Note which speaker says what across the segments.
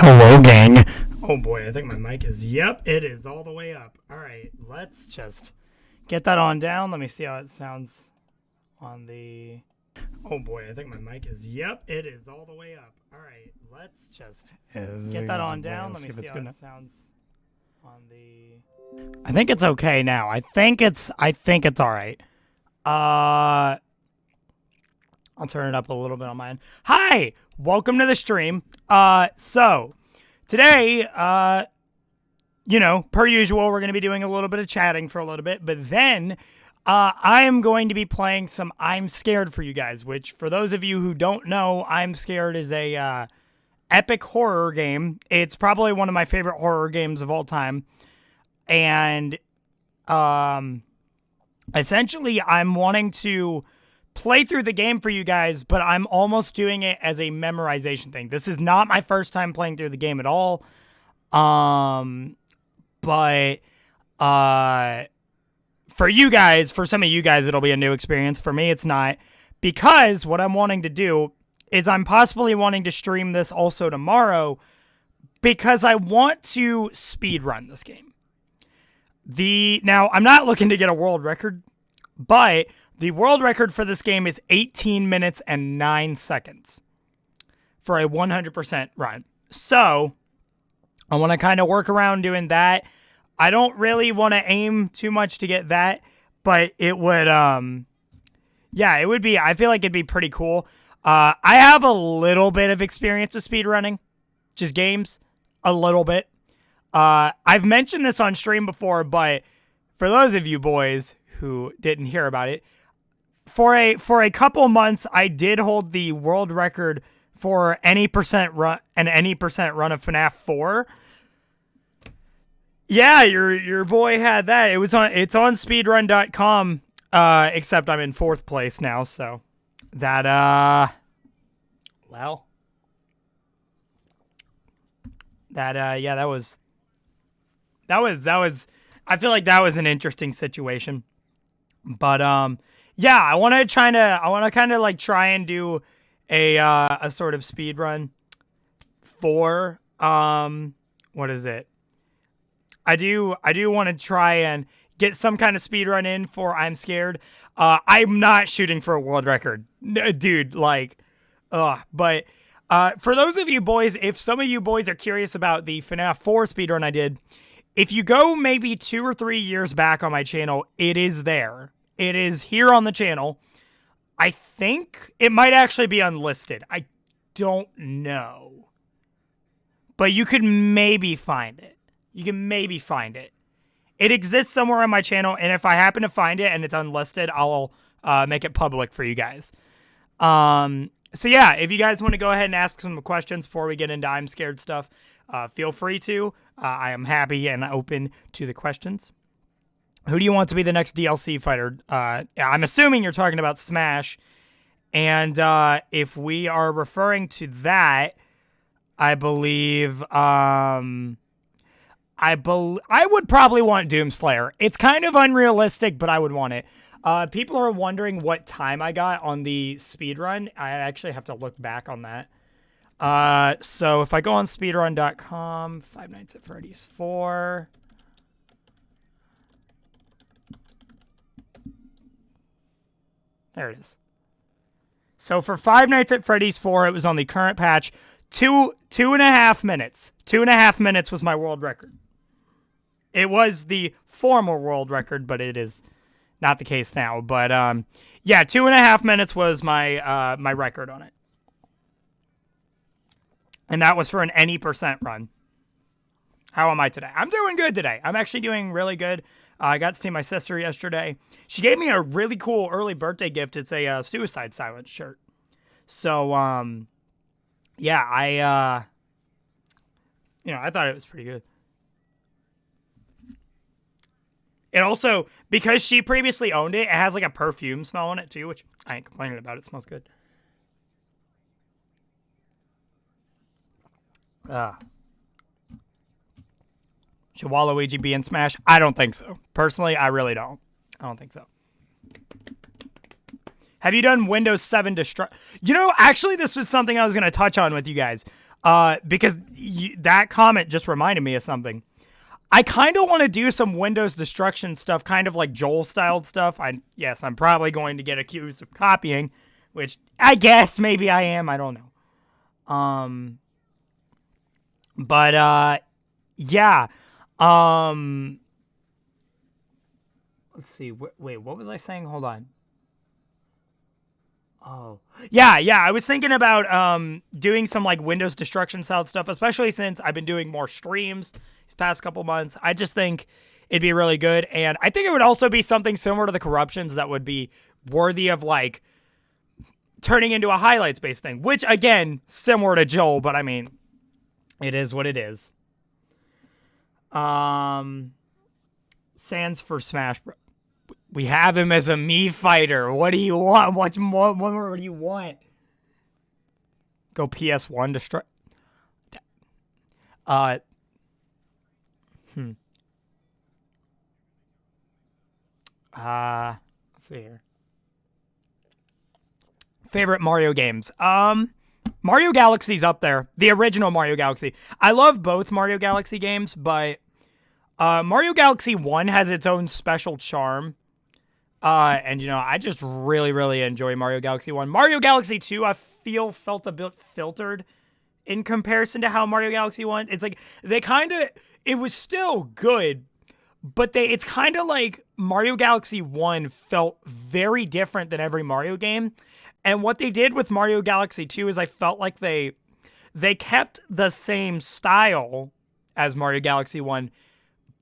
Speaker 1: Hello, gang. Oh boy, I think my mic is, yep, it is all the way up. All right, let's just get that on down. Let me see how it sounds on the, oh boy, I think my mic is, yep, it is all the way up. All right, let's just get that on down. Let me see how it sounds on the, I think it's okay now. I think it's all right. I'll turn it up a little bit on mine. Hi, welcome to the stream. So today, per usual, we're going to be doing a little bit of chatting for a little bit, but then I am going to be playing some Imscared for you guys, which for those of you who don't know, Imscared is a epic horror game. It's probably one of my favorite horror games of all time. And essentially, I'm wanting to play through the game for you guys, but I'm almost doing it as a memorization thing. This is not my first time playing through the game at all. But for you guys, for some of you guys, it'll be a new experience. For me, it's not, because what I'm wanting to do is I'm possibly wanting to stream this also tomorrow because I want to speed run this game. Now, I'm not looking to get a world record, but the world record for this game is 18 minutes and 9 seconds for a 100% run. So I want to kind of work around doing that. I don't really want to aim too much to get that, but it would, it would be, I feel like it'd be pretty cool. I have a little bit of experience of speedrunning, just games, a little bit. I've mentioned this on stream before, but for those of you boys who didn't hear about it, for a couple months, I did hold the world record for any percent run of FNAF 4. Yeah, your boy had that. It's on speedrun.com, except I'm in 4th place now, so that I feel like that was an interesting situation. But yeah, I want to kind of like try and do a sort of speed run for what is it? I do want to try and get some kind of speed run in for Imscared. I'm not shooting for a world record, dude. But for those of you boys, if some of you boys are curious about the FNAF 4 speedrun I did, if you go maybe 2 or 3 years back on my channel, it is there. It is here on the channel. I think it might actually be unlisted. I don't know. But you could maybe find it. You can maybe find it. It exists somewhere on my channel, and if I happen to find it and it's unlisted, I'll make it public for you guys. So yeah, if you guys want to go ahead and ask some questions before we get into Imscared stuff, feel free to. I am happy and open to the questions. Who do you want to be the next DLC fighter? I'm assuming you're talking about Smash. And if we are referring to that, I believe I would probably want Doomslayer. It's kind of unrealistic, but I would want it. People are wondering what time I got on the speedrun. I actually have to look back on that. So if I go on speedrun.com, Five Nights at Freddy's 4. There it is. So for Five Nights at Freddy's 4, it was on the current patch. 2.5 minutes. 2.5 minutes was my world record. It was the former world record, but it is not the case now. But yeah, 2.5 minutes was my my record on it. And that was for an any percent run. How am I today? I'm doing good today. I'm actually doing really good. I got to see my sister yesterday. She gave me a really cool early birthday gift. It's a Suicide Silence shirt. So, yeah, I thought it was pretty good. It also, because she previously owned it, it has like a perfume smell on it too, which I ain't complaining about. It smells good. Should Waluigi be in Smash? I don't think so. Personally, I really don't. I don't think so. Have you done Windows 7 Destruct? You know, actually, this was something I was going to touch on with you guys. Because that comment just reminded me of something. I kind of want to do some Windows destruction stuff, kind of like Joel-styled stuff. I'm probably going to get accused of copying, which I guess maybe I am. I don't know. But yeah. Let's see. Wait, what was I saying? Hold on. Oh, yeah. I was thinking about doing some like Windows destruction style stuff, especially since I've been doing more streams these past couple months. I just think it'd be really good, and I think it would also be something similar to the corruptions that would be worthy of like turning into a highlights based thing. Which again, similar to Joel, but I mean, it is what it is. Sans for Smash Bros. We have him as a Mii fighter. What do you want? What more do you want? Go PS1 destroy. Uh. Let's see here. Favorite Mario games. Mario Galaxy's up there. The original Mario Galaxy. I love both Mario Galaxy games, but Mario Galaxy 1 has its own special charm. And I just really, really enjoy Mario Galaxy 1. Mario Galaxy 2, I felt a bit filtered in comparison to how Mario Galaxy 1. It's like it was still good, but it's kind of like Mario Galaxy 1 felt very different than every Mario game. And what they did with Mario Galaxy 2 is I felt like they kept the same style as Mario Galaxy 1,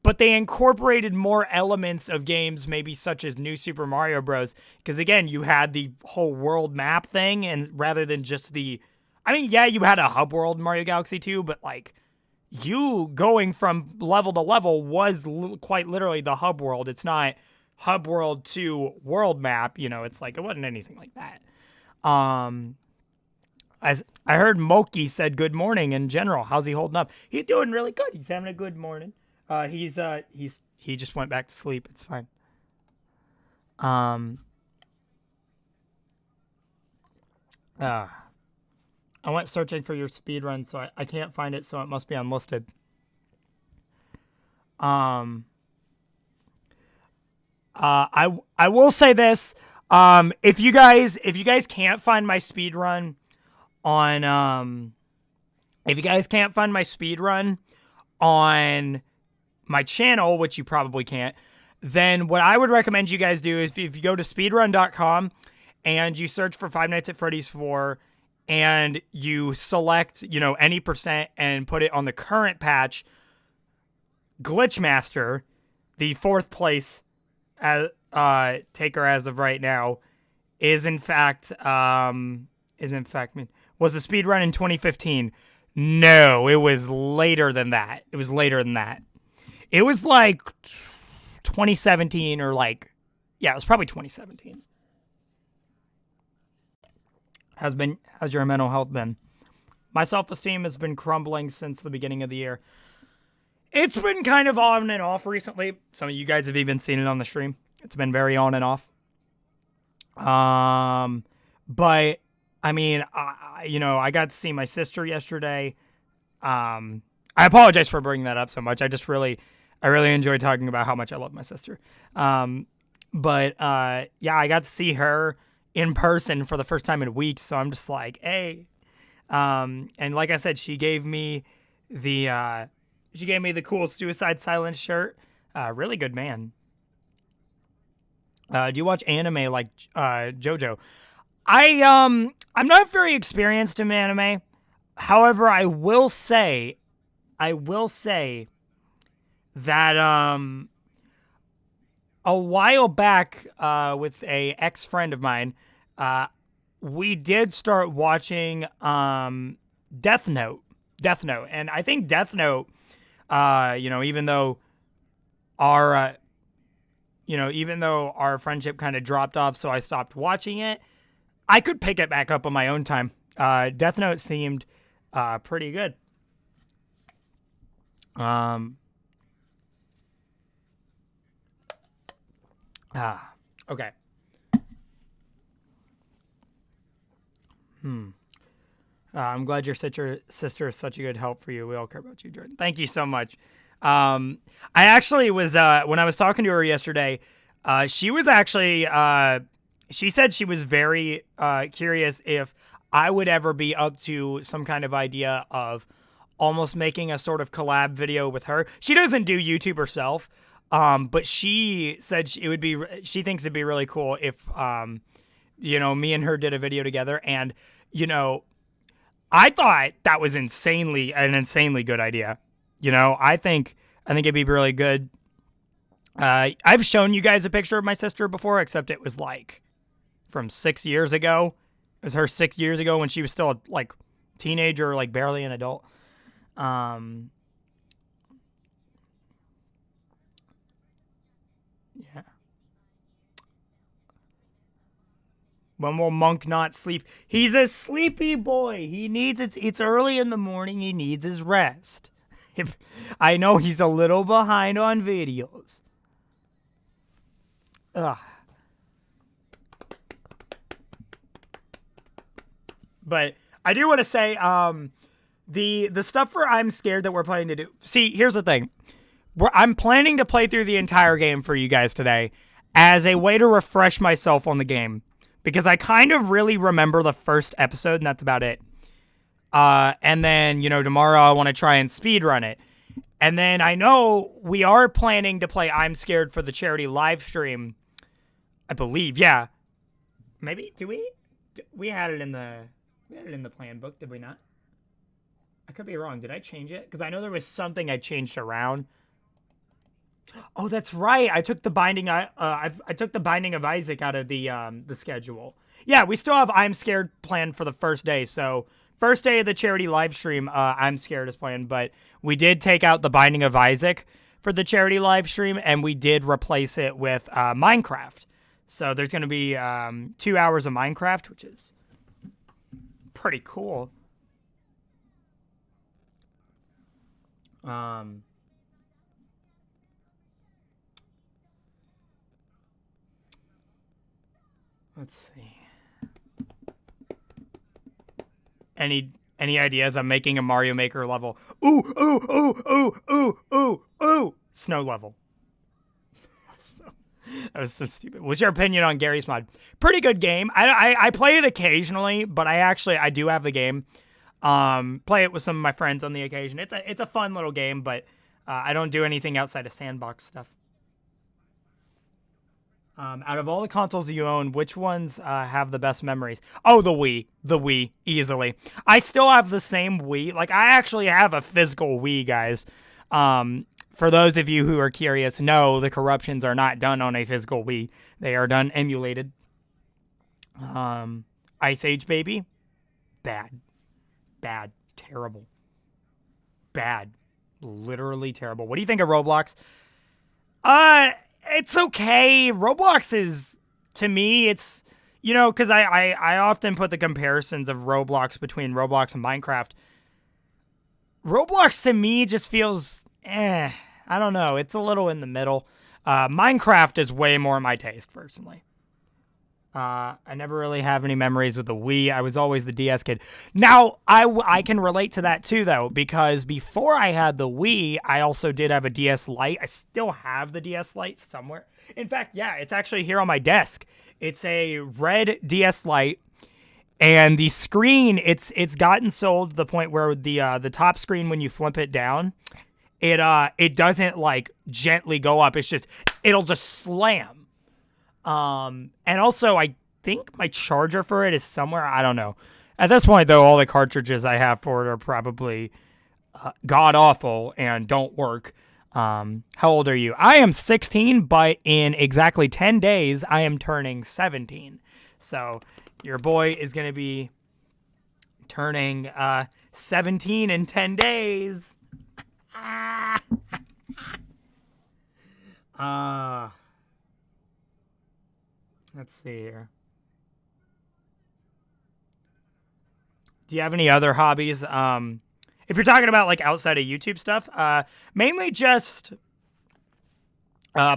Speaker 1: but they incorporated more elements of games, maybe such as New Super Mario Bros. Because again, you had the whole world map thing, and rather than just you had a hub world in Mario Galaxy 2, but like you going from level to level was quite literally the hub world. It's not hub world to world map. It's like it wasn't anything like that. As I heard Moki said good morning in general. How's he holding up? He's doing really good. He's having a good morning. He just went back to sleep. It's fine. I went searching for your speed run, so I can't find it, so it must be unlisted. I will say this. If you guys can't find my speed run on my channel, which you probably can't, then what I would recommend you guys do is if you go to speedrun.com and you search for Five Nights at Freddy's 4 and you select, any percent and put it on the current patch, Glitchmaster, the fourth place taker as of right now, was the speedrun in 2015. No, it was later than that. It was like 2017 or it was probably 2017. How's your mental health been? My self-esteem has been crumbling since the beginning of the year. It's been kind of on and off recently. Some of you guys have even seen it on the stream. It's been very on and off. But I mean, I got to see my sister yesterday. I apologize for bringing that up so much. I really enjoy talking about how much I love my sister. But I got to see her in person for the first time in weeks. So I'm just like, hey. And like I said, she gave me the cool Suicide Silence shirt. Really good man. Do you watch anime like JoJo? I'm not very experienced in anime. However, I will say that a while back with a ex-friend of mine, we did start watching Death Note. And I think Death Note, even though our friendship kind of dropped off, so I stopped watching it, I could pick it back up on my own time. Death Note seemed pretty good. Okay. I'm glad your sister is such a good help for you. We all care about you, Jordan. Thank you so much. I actually was when I was talking to her yesterday. She was actually she said she was very curious if I would ever be up to some kind of idea of almost making a sort of collab video with her. She doesn't do YouTube herself, but she said she thinks it'd be really cool if me and her did a video together. And I thought that was an insanely good idea. I think it'd be really good. I've shown you guys a picture of my sister before, except it was like from 6 years ago. It was her 6 years ago when she was still like teenager, like barely an adult. Yeah. When will Monk not sleep? He's a sleepy boy. He needs it's early in the morning. He needs his rest. I know he's a little behind on videos. Ugh. But I do want to say, the stuff for Imscared that we're planning to do. See, here's the thing. I'm planning to play through the entire game for you guys today as a way to refresh myself on the game. Because I kind of really remember the first episode, and that's about it. And then, tomorrow I want to try and speedrun it. And then I know we are planning to play Imscared for the charity live stream. I believe, yeah. Maybe, do we? We had it in the plan book, did we not? I could be wrong. Did I change it? Because I know there was something I changed around. Oh, that's right. I took the binding. I took the Binding of Isaac out of the schedule. Yeah, we still have Imscared planned for the first day. So first day of the charity live stream, Imscared is planned. But we did take out the Binding of Isaac for the charity live stream, and we did replace it with Minecraft. So there's going to be 2 hours of Minecraft, which is pretty cool. Let's see. Any ideas? I'm making a Mario Maker level. Ooh, ooh, ooh, ooh, ooh, ooh, ooh. Snow level. That was so stupid. What's your opinion on Gary's mod? Pretty good game. I play it occasionally, but I do have the game. Play it with some of my friends on the occasion. It's a fun little game, but I don't do anything outside of sandbox stuff. Out of all the consoles you own, which ones have the best memories? Oh, the Wii. The Wii, easily. I still have the same Wii. Like, I actually have a physical Wii, guys. For those of you who are curious, no, the corruptions are not done on a physical Wii. They are done emulated. Ice Age, baby. Bad. Bad. Terrible. Bad. Literally terrible. What do you think of Roblox? It's okay. Roblox is, to me, it's, because I often put the comparisons of Roblox between Roblox and Minecraft. Roblox, to me, just feels, I don't know. It's a little in the middle. Minecraft is way more my taste, personally. I never really have any memories with the Wii. I was always the DS kid. Now, I can relate to that too, though, because before I had the Wii, I also did have a DS Lite. I still have the DS Lite somewhere. In fact, yeah, it's actually here on my desk. It's a red DS Lite, and the screen, it's gotten sold to the point where the top screen, when you flip it down, it doesn't like gently go up. It'll just slam. And also, I think my charger for it is somewhere. I don't know. At this point, though, all the cartridges I have for it are probably god-awful and don't work. How old are you? I am 16, but in exactly 10 days, I am turning 17. So your boy is going to be turning 17 in 10 days. Let's see here. Do you have any other hobbies? If you're talking about like outside of YouTube stuff, mainly just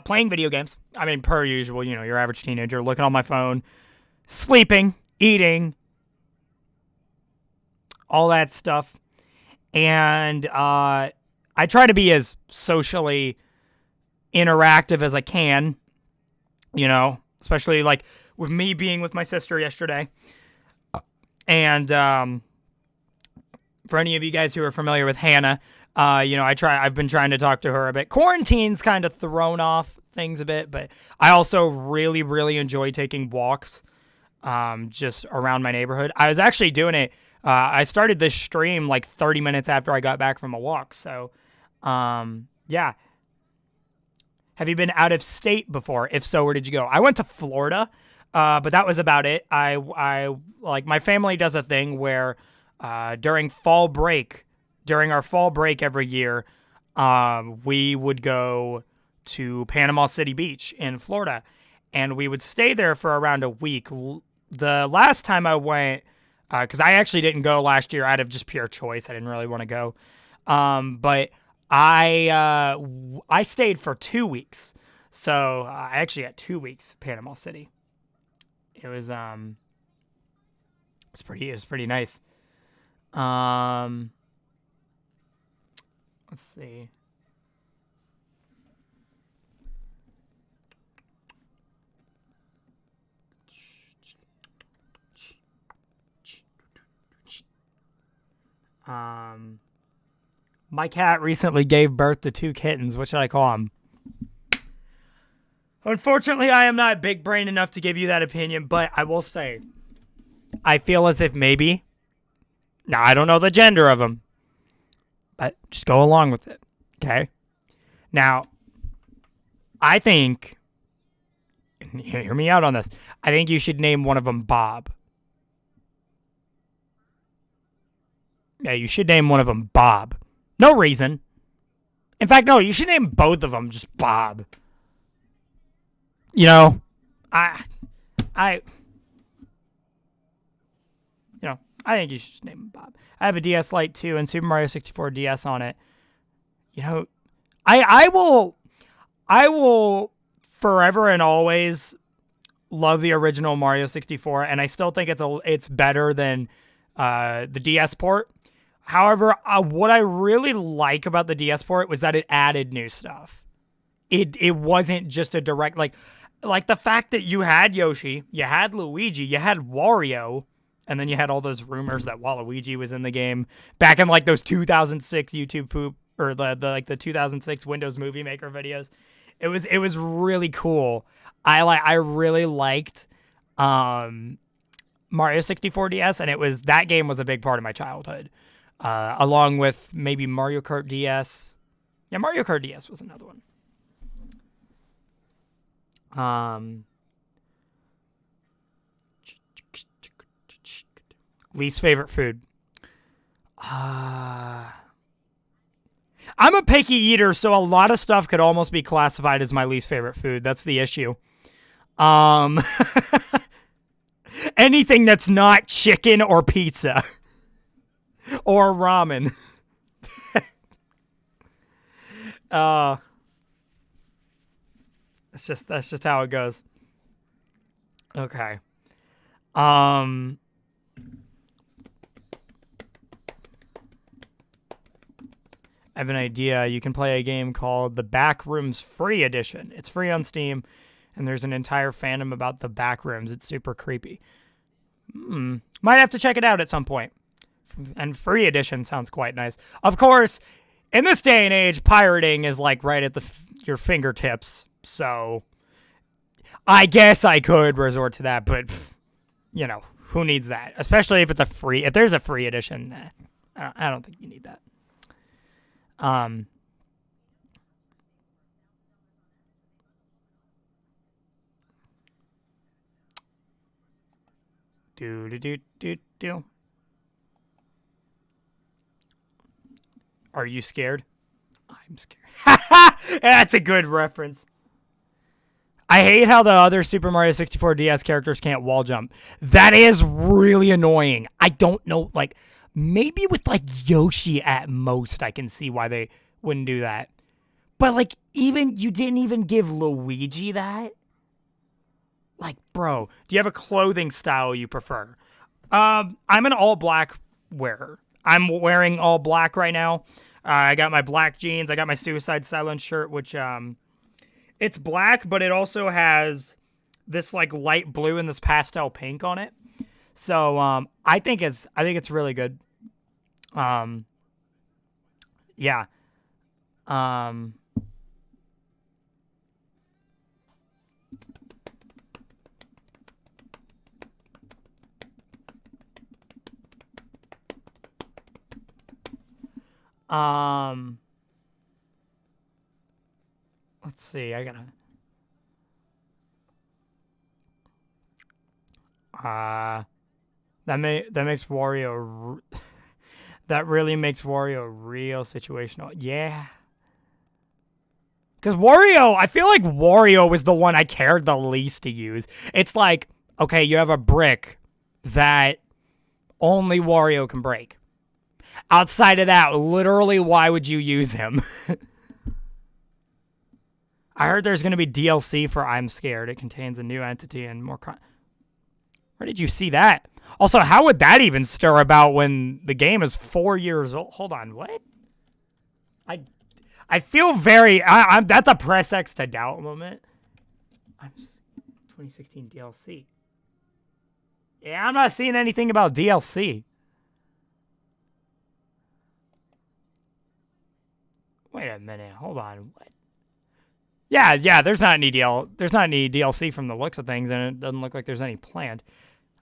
Speaker 1: playing video games. I mean, per usual, your average teenager, looking on my phone, sleeping, eating, all that stuff. And I try to be as socially interactive as I can, especially like with me being with my sister yesterday. And for any of you guys who are familiar with Hannah, I've been trying to talk to her a bit. Quarantine's kind of thrown off things a bit, but I also really, really enjoy taking walks just around my neighborhood. I was actually doing it. I started this stream like 30 minutes after I got back from a walk. So, yeah. Have you been out of state before? If so, where did you go? I went to Florida, but that was about it. I like my family does a thing where during our fall break every year, we would go to Panama City Beach in Florida, and we would stay there for around a week. The last time I went, because I actually didn't go last year out of just pure choice. I didn't really want to go. But I stayed for 2 weeks. So I actually had 2 weeks in Panama City. It was pretty nice. Let's see. My cat recently gave birth to 2 kittens. What should I call them? Unfortunately, I am not big brain enough to give you that opinion, but I will say, I feel as if maybe, now I don't know the gender of them, but just go along with it, okay? Now, I think, hear me out on this, I think you should name one of them Bob. Yeah, you should name one of them Bob. No reason. In fact, no, you should name both of them just Bob. I think you should just name him Bob. I have a DS Lite 2 and Super Mario 64 DS on it. I will forever and always love the original Mario 64, and I still think it's better than the DS port. However, what I really like about the DS port was that it added new stuff. It wasn't just a direct, like the fact that you had Yoshi, you had Luigi, you had Wario, and then you had all those rumors that Waluigi was in the game back in like those 2006 YouTube poop or the 2006 Windows Movie Maker videos. It was really cool. I really liked Mario 64 DS, and that game was a big part of my childhood. Along with maybe Mario Kart DS. Yeah, Mario Kart DS was another one. Least favorite food. I'm a picky eater, so a lot of stuff could almost be classified as my least favorite food. That's the issue. Anything that's not chicken or pizza. Or ramen. That's just how it goes. Okay. I have an idea. You can play a game called The Backrooms Free Edition. It's free on Steam, and there's an entire fandom about the Backrooms. It's super creepy. Might have to check it out at some point. And free edition sounds quite nice. Of course, in this day and age, pirating is like right at your fingertips. So I guess I could resort to that, but who needs that? Especially if there's a free edition. I don't think you need that. Do. Are you scared? I'm scared. That's a good reference. I hate how the other Super Mario 64 DS characters can't wall jump. That is really annoying. I don't know, like, maybe with, like, Yoshi at most, I can see why they wouldn't do that. But, like, you didn't even give Luigi that? Like, bro, do you have a clothing style you prefer? I'm an all-black wearer. I'm wearing all black right now. I got my black jeans. I got my Suicide Silence shirt, which it's black, but it also has this like light blue and this pastel pink on it. So I think it's really good. Yeah. Um, um, let's see. I gotta. That makes Wario. That really makes Wario real situational. Yeah. Because Wario, I feel like Wario was the one I cared the least to use. It's like, okay, you have a brick that only Wario can break. Outside of that, literally, why would you use him? I heard there's going to be DLC for Imscared. It contains a new entity and more... Where did you see that? Also, how would that even stir about when the game is 4 years old? Hold on, what? I feel very... that's a press X to doubt moment. 2016 DLC. Yeah, I'm not seeing anything about DLC. Wait a minute. Hold on. What? Yeah. There's not any DLC from the looks of things, and it doesn't look like there's any planned.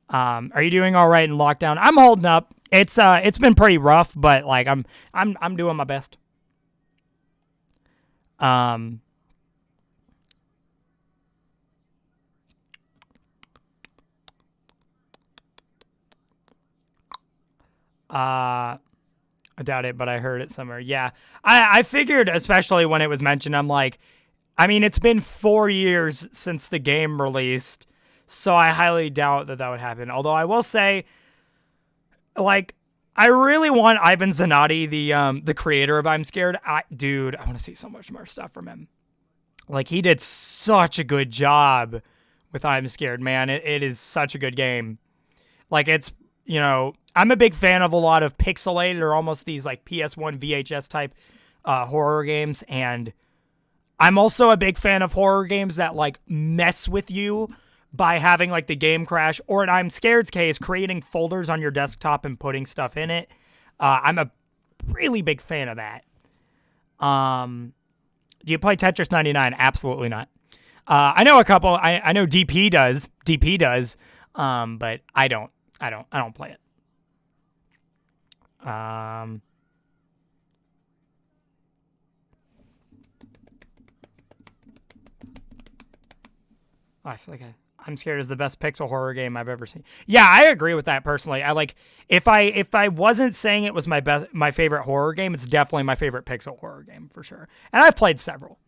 Speaker 1: Are you doing all right in lockdown? I'm holding up. It's been pretty rough, but like I'm doing my best. I doubt it, but I heard it somewhere. Yeah, I figured, especially when it was mentioned, I'm like, I mean, it's been 4 years since the game released, so I highly doubt that would happen. Although I will say, like, I really want Ivan Zanotti, the creator of Imscared. Dude, I want to see so much more stuff from him. Like, he did such a good job with Imscared, man. It is such a good game. Like, it's, you know, I'm a big fan of a lot of pixelated or almost these like PS1 VHS type horror games, and I'm also a big fan of horror games that like mess with you by having like the game crash, or in Imscared's case, creating folders on your desktop and putting stuff in it. I'm a really big fan of that. Do you play Tetris 99? Absolutely not. I know a couple. I know DP does. But I don't play it. I feel like I'm Scared is the best pixel horror game I've ever seen. Yeah, I agree with that personally. I like if I wasn't saying it was my favorite horror game, it's definitely my favorite pixel horror game for sure. And I've played several.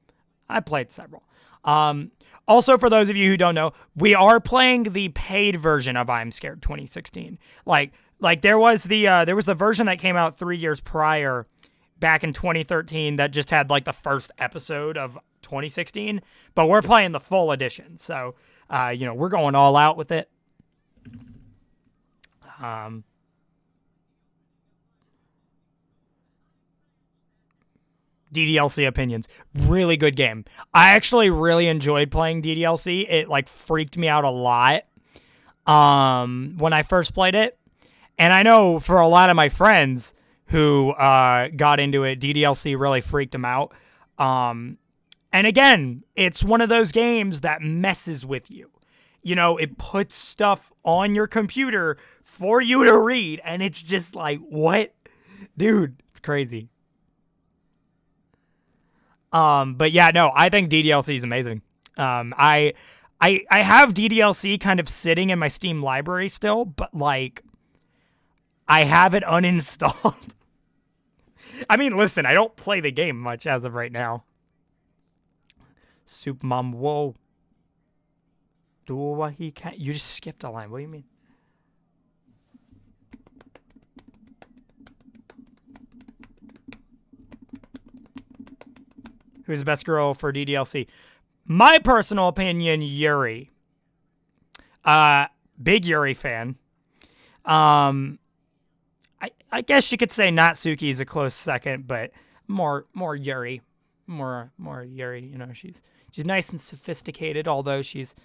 Speaker 1: Also, for those of you who don't know, we are playing the paid version of I'm Scared 2016. Like there was the version that came out 3 years prior, back in 2013, that just had like the first episode of 2016. But we're playing the full edition, so we're going all out with it. DDLC opinions. Really good game. I actually really enjoyed playing DDLC. It like freaked me out a lot when I first played it. And I know for a lot of my friends who got into it, DDLC really freaked them out. And again, it's one of those games that messes with you. You know, it puts stuff on your computer for you to read, and it's just like, what? Dude, it's crazy. But yeah, no, I think DDLC is amazing. I have DDLC kind of sitting in my Steam library still, but like, I have it uninstalled. I mean, listen, I don't play the game much as of right now. Soup Mom, whoa. Do what he can. You just skipped a line. What do you mean? Who's the best girl for DDLC? My personal opinion, Yuri. Big Yuri fan. I guess you could say Natsuki is a close second, but more Yuri, more Yuri. You know, she's nice and sophisticated, although she's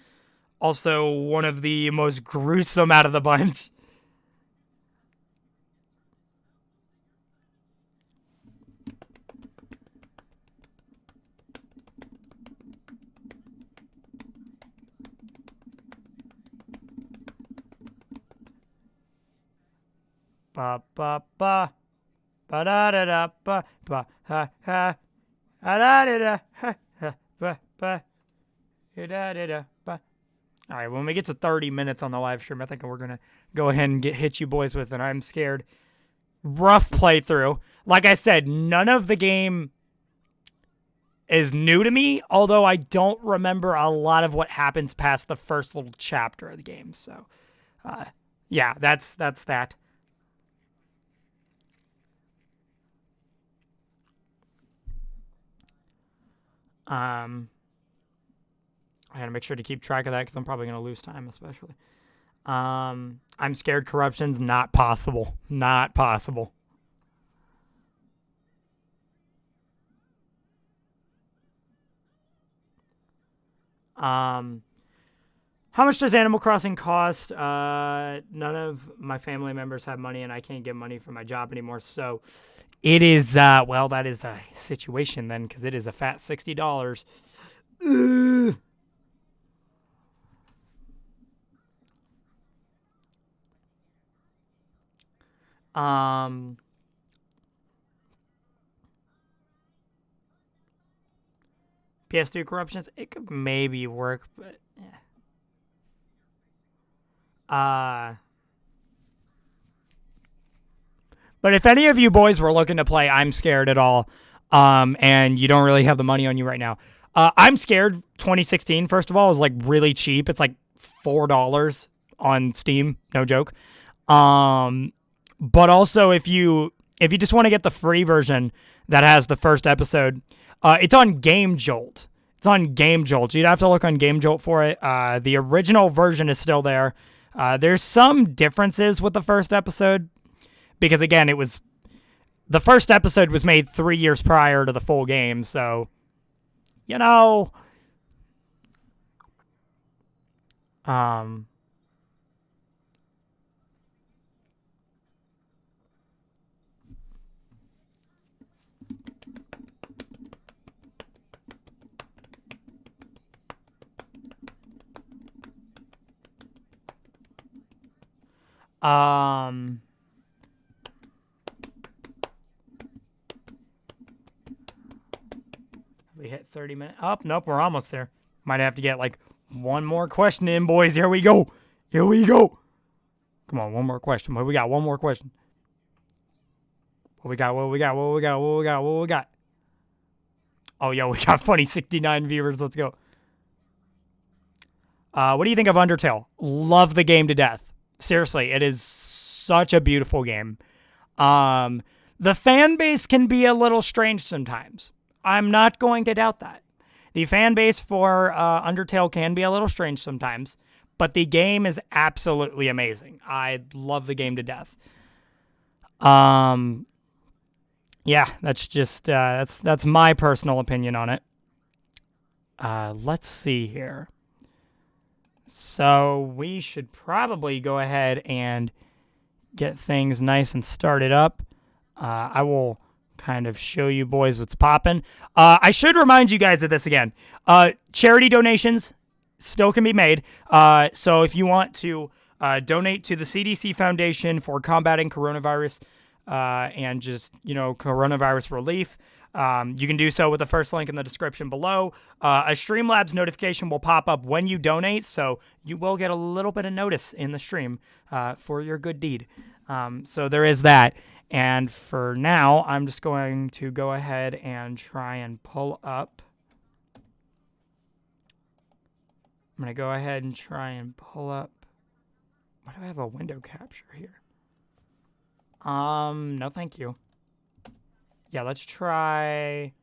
Speaker 1: also one of the most gruesome out of the bunch. Ba ba ba ba da da da ba ha ha da da da ha ha ba ba da da da ba. All right, when we get to 30 minutes on the live stream, I think we're gonna go ahead and hit you boys with an I'm Scared rough playthrough. Like I said, none of the game is new to me, although I don't remember a lot of what happens past the first little chapter of the game. So, yeah, that's that. I gotta make sure to keep track of that because I'm probably gonna lose time, especially. I'm Scared corruption's not possible. Not possible. How much does Animal Crossing cost? None of my family members have money, and I can't get money from my job anymore. So it is, well, that is a situation then, because it is a fat $60. Ugh. PS2 corruptions, it could maybe work, but yeah. But if any of you boys were looking to play I'm Scared at all, and you don't really have the money on you right now, I'm Scared 2016, first of all, is like really cheap. It's like $4 on Steam, no joke. But also if you just want to get the free version that has the first episode, it's on Game Jolt. It's on Game Jolt. You'd have to look on Game Jolt for it. The original version is still there. There's some differences with the first episode because, again, the first episode was made 3 years prior to the full game, so, you know, we hit 30 minutes. Oh, nope, we're almost there. Might have to get like one more question in, boys. Here we go. Here we go. Come on, one more question. What we got? One more question. What we got? What we got? What we got? What we got? What we got? Oh, yo, we got funny 69 viewers. Let's go. What do you think of Undertale? Love the game to death. Seriously, it is such a beautiful game. The fan base can be a little strange sometimes. I'm not going to doubt that. The fan base for Undertale can be a little strange sometimes, but the game is absolutely amazing. I love the game to death. Yeah, that's just that's my personal opinion on it. Let's see here. So we should probably go ahead and get things nice and started up. I will kind of show you boys what's popping. I should remind you guys of this again. Charity donations still can be made. So if you want to donate to the CDC Foundation for combating coronavirus and just, coronavirus relief, you can do so with the first link in the description below. A Streamlabs notification will pop up when you donate, so you will get a little bit of notice in the stream for your good deed. So there is that. And for now, I'm just going to go ahead and try and pull up. I'm going to go ahead and try and pull up. Why do I have a window capture here? No, thank you. Yeah, let's try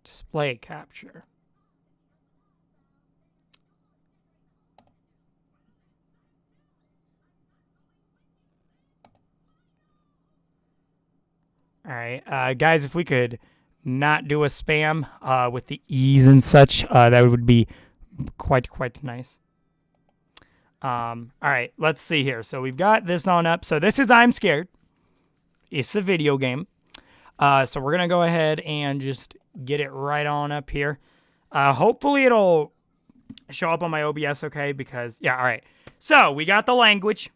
Speaker 1: display capture. All right, guys, if we could not do a spam with the E's and such, that would be quite nice. All right, let's see here. So we've got this on up. So this is Imscared. It's a video game. So we're going to go ahead and just get it right on up here. Hopefully it'll show up on my OBS okay, because, yeah, all right. So we got the language.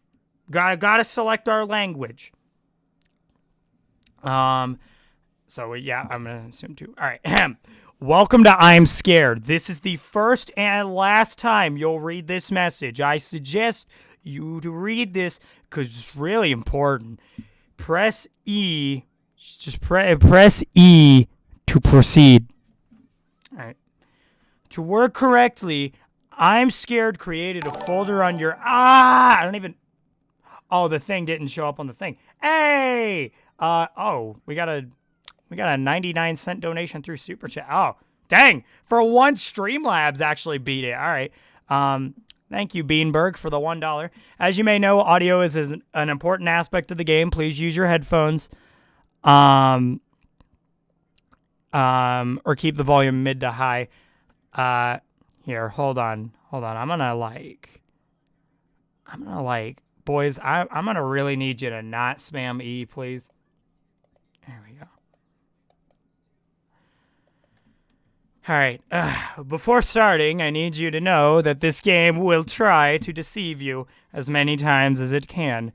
Speaker 1: Got to select our language. So, yeah, I'm going to assume too. All right. Welcome to Imscared. This is the first and last time you'll read this message. I suggest you to read this because it's really important. Press E. Just press E to proceed. All right. To work correctly, Imscared created a folder on your... I don't even... Oh, the thing didn't show up on the thing. Hey! Oh, we got a 99-cent donation through Super Chat. Oh, dang. For once, Streamlabs actually beat it. All right. Thank you, Beanberg, for the $1. As you may know, audio is an important aspect of the game. Please use your headphones. Or keep the volume mid to high. Here, hold on. I'm gonna boys, I'm gonna really need you to not spam E, please. There we go. All right, before starting, I need you to know that this game will try to deceive you as many times as it can.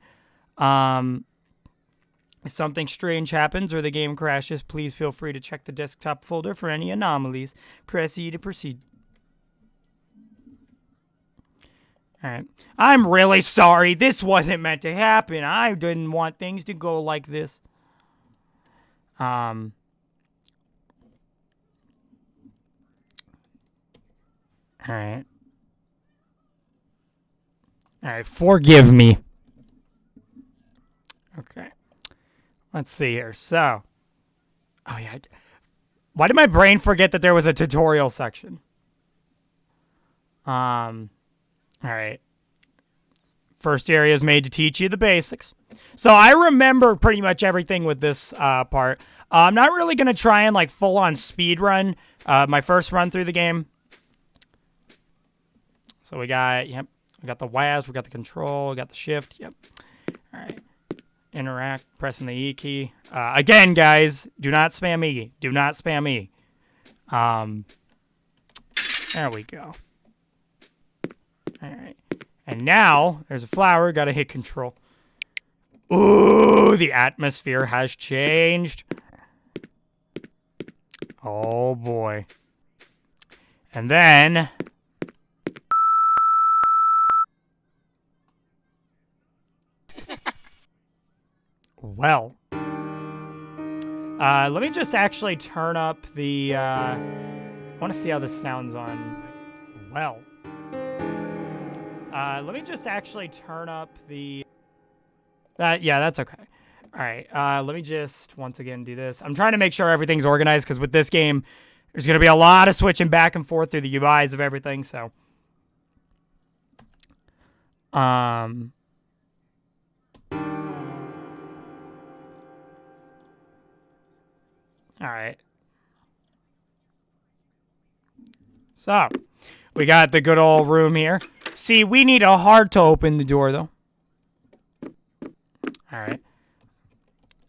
Speaker 1: If something strange happens or the game crashes, please feel free to check the desktop folder for any anomalies. Press E to proceed. All right. I'm really sorry. This wasn't meant to happen. I didn't want things to go like this. All right. All right. Forgive me. Okay. Let's see here. So, oh yeah. Why did my brain forget that there was a tutorial section? All right. First area is made to teach you the basics. So I remember pretty much everything with this part. I'm not really going to try and like full on speed run my first run through the game. So we got, we got the WASD, we got the control, we got the shift, All right. Interact, pressing the E key. Again, guys, do not spam E. Do not spam E. There we go. All right. And now, there's a flower. Got to hit control. Ooh, the atmosphere has changed. Oh, boy. And then... Well. Let me just actually turn up the... I want to see how this sounds on... Well. Let me just actually turn up the... yeah, that's okay. All right, let me just, once again, do this. I'm trying to make sure everything's organized, because with this game, there's going to be a lot of switching back and forth through the UIs of everything, so... All right. So, we got the good old room here. See, we need a heart to open the door, though. All right.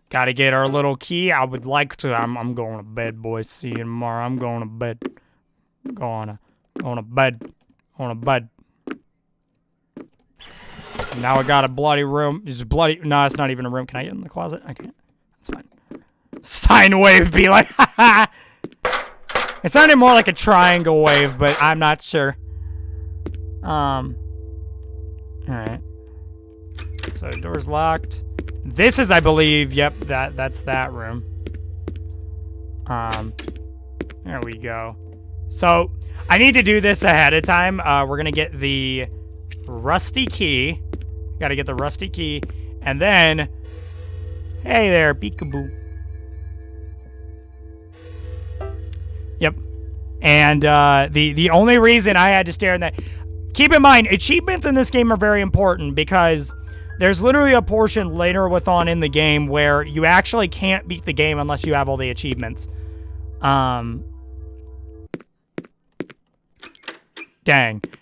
Speaker 1: Got to get our little key. I would like to. I'm going to bed, boys. See you tomorrow. I'm going to bed. Going to bed. Going to bed. Now I got a bloody room. It's bloody. No, it's not even a room. Can I get in the closet? I can't. That's fine. Sine wave be like, It sounded more like a triangle wave, but I'm not sure. Alright. So, door's locked. This is, I believe, yep, that's that room. There we go. So, I need to do this ahead of time. We're gonna get the rusty key. Gotta get the rusty key. And then, hey there, peekaboo. Yep. And the only reason I had to stare in that... Keep in mind, achievements in this game are very important because There's literally a portion later on in the game where you actually can't beat the game unless you have all the achievements. Dang.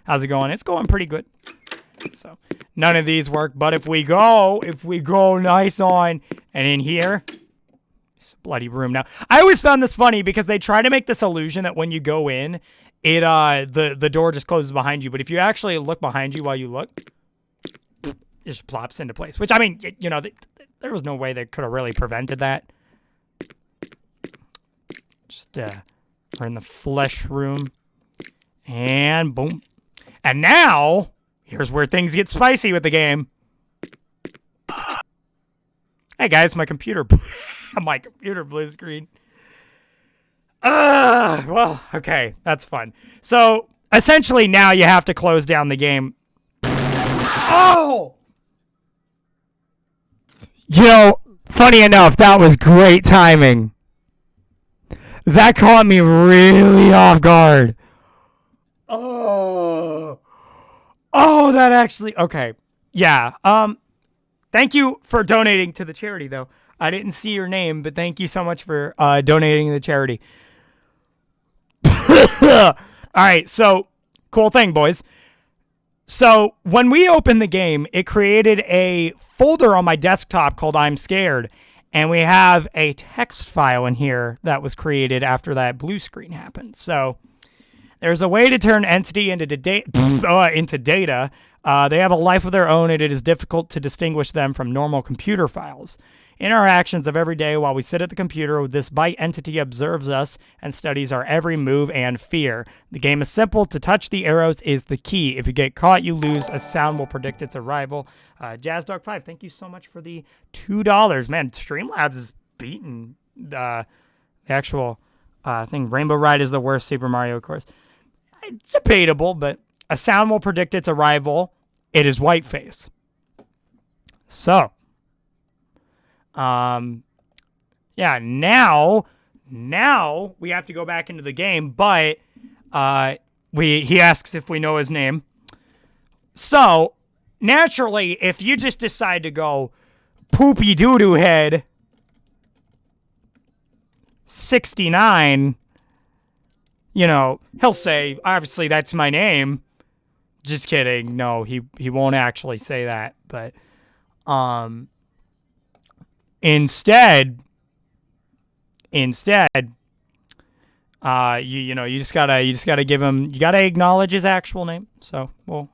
Speaker 1: How's it going? It's going pretty good. So, none of these work, but if we go nice on, and in here, it's a bloody room now. I always found this funny because they try to make this illusion that when you go in, it the door just closes behind you, but if you actually look behind you while you look, it just plops into place, which, I mean, you know, there was no way they could have really prevented that. Just, we're in the flesh room, and boom. And now, here's where things get spicy with the game. Hey guys, my computer blue screen. Well, okay, that's fun. So, essentially now you have to close down the game. Oh! You know, funny enough, that was great timing. That caught me really off guard. Oh, that actually, okay. Yeah, thank you for donating to the charity, though. I didn't see your name, but thank you so much for donating to the charity. All right, so, cool thing, boys. So, when we opened the game, it created a folder on my desktop called Imscared, and we have a text file in here that was created after that blue screen happened. So, there's a way to turn entity into data. They have a life of their own, and it is difficult to distinguish them from normal computer files. In our actions of every day while we sit at the computer, this byte entity observes us and studies our every move and fear. The game is simple. To touch the arrows is the key. If you get caught, you lose. A sound will predict its arrival. JazzDog5, thank you so much for the $2. Man, Streamlabs is beating the actual thing. Rainbow Ride is the worst Super Mario course. It's debatable, but a sound will predict its arrival. It is Whiteface. So, yeah, now we have to go back into the game, but he asks if we know his name. So, naturally, if you just decide to go poopy doo-doo head 69, you know, he'll say, obviously, that's my name. Just kidding. No, he won't actually say that, but Instead, you just gotta give him, you gotta acknowledge his actual name. So we'll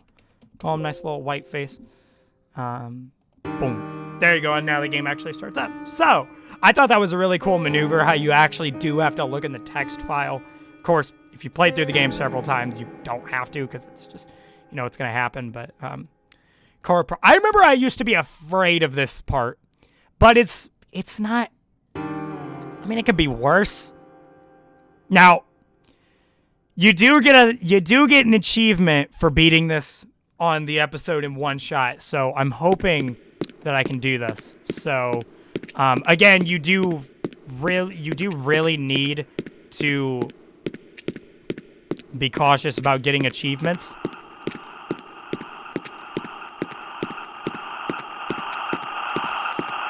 Speaker 1: call him nice little white face. Boom. There you go, and now the game actually starts up. So I thought that was a really cool maneuver, how you actually do have to look in the text file. Of course, if you played through the game several times, you don't have to, because it's just, you know, it's gonna happen. But I remember I used to be afraid of this part. But it's not, I mean, it could be worse. Now, you do get an achievement for beating this on the episode in one shot. So I'm hoping that I can do this. So, again, you do really need to be cautious about getting achievements.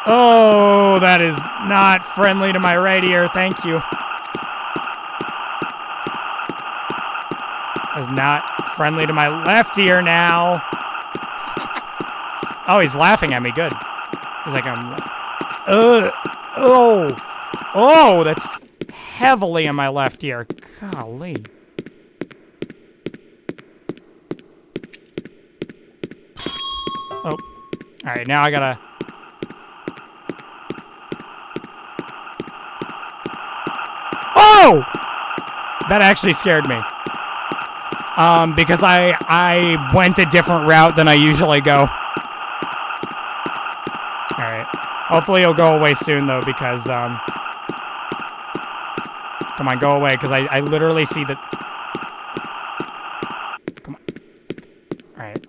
Speaker 1: Oh, that is not friendly to my right ear. Thank you. That's not friendly to my left ear now. Oh, he's laughing at me. Good. He's like, oh, that's heavily in my left ear. Golly. Oh. All right, now I gotta... Oh! That actually scared me. Because I went a different route than I usually go. Alright. Hopefully it'll go away soon, though, because, come on, go away, because I literally see that... Come on. Alright.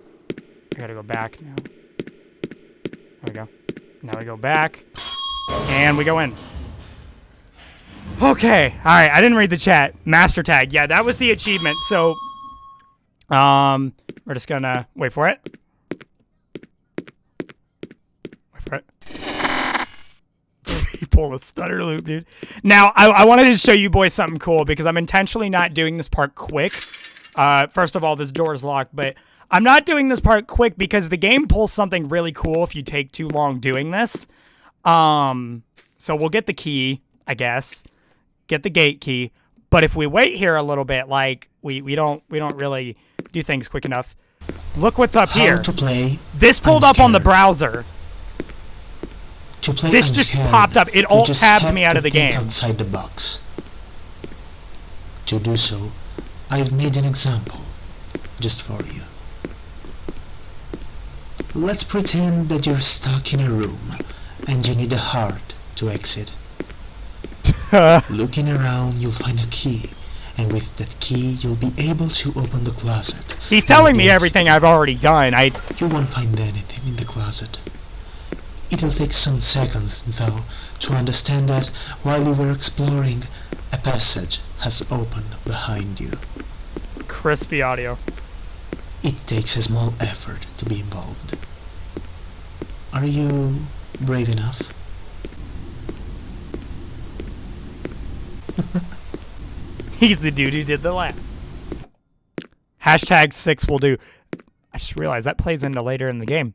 Speaker 1: I gotta go back now. There we go. Now we go back. And we go in. Okay, all right, I didn't read the chat. Master tag, yeah, that was the achievement. So, we're just gonna wait for it. pull a stutter loop, dude. Now, I wanted to show you boys something cool because I'm intentionally not doing this part quick. First of all, this door is locked, but I'm not doing this part quick because the game pulls something really cool if you take too long doing this. So we'll get the key, I guess. Get the gate key. But if we wait here a little bit, like, we don't really do things quick enough. Look what's up here.
Speaker 2: How to play
Speaker 1: this pulled up on the browser.
Speaker 2: To play
Speaker 1: this just
Speaker 2: Imscared,
Speaker 1: popped up. It alt tabbed me out of the
Speaker 2: think
Speaker 1: game.
Speaker 2: Outside the box. To do so, I've made an example just for you. Let's pretend that you're stuck in a room and you need a heart to exit. Looking around, you'll find a key, and with that key, you'll be able to open the closet.
Speaker 1: He's telling me everything I've already done.
Speaker 2: You won't find anything in the closet. It'll take some seconds, though, to understand that while you were exploring, a passage has opened behind you.
Speaker 1: Crispy audio.
Speaker 2: It takes a small effort to be involved. Are you brave enough?
Speaker 1: He's the dude who did the laugh. Hashtag 6 will do. I just realized that plays into later in the game.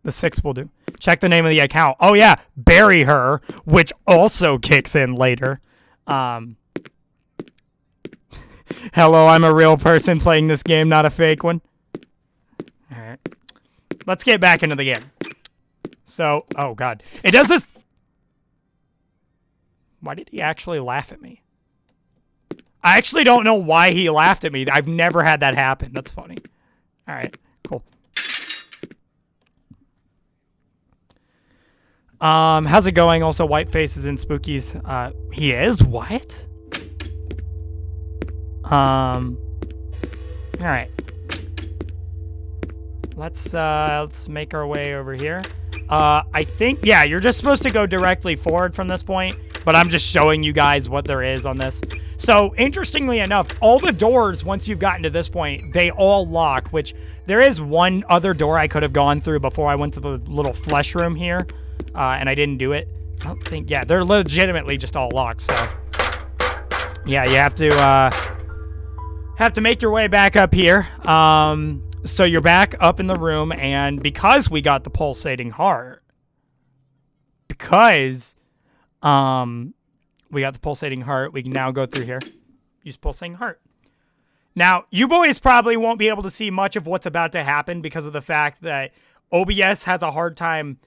Speaker 1: The 6 will do. Check the name of the account. Oh, yeah. Bury her, which also kicks in later. Hello, I'm a real person playing this game, not a fake one. All right. Let's get back into the game. So, oh, God. It does this. Why did he actually laugh at me? I actually don't know why he laughed at me. I've never had that happen. That's funny. All right, cool. How's it going? Also, White Faces and Spookies. He is? What? All right. Let's make our way over here. I think, yeah, you're just supposed to go directly forward from this point, but I'm just showing you guys what there is on this. So, interestingly enough, all the doors, once you've gotten to this point, they all lock, which there is one other door I could have gone through before I went to the little flesh room here, and I didn't do it. I don't think, yeah, they're legitimately just all locked, so. Yeah, you have to make your way back up here. So you're back up in the room, and because we got the pulsating heart, we got the pulsating heart, we can now go through here. Use pulsating heart. Now, you boys probably won't be able to see much of what's about to happen because of the fact that OBS has a hard time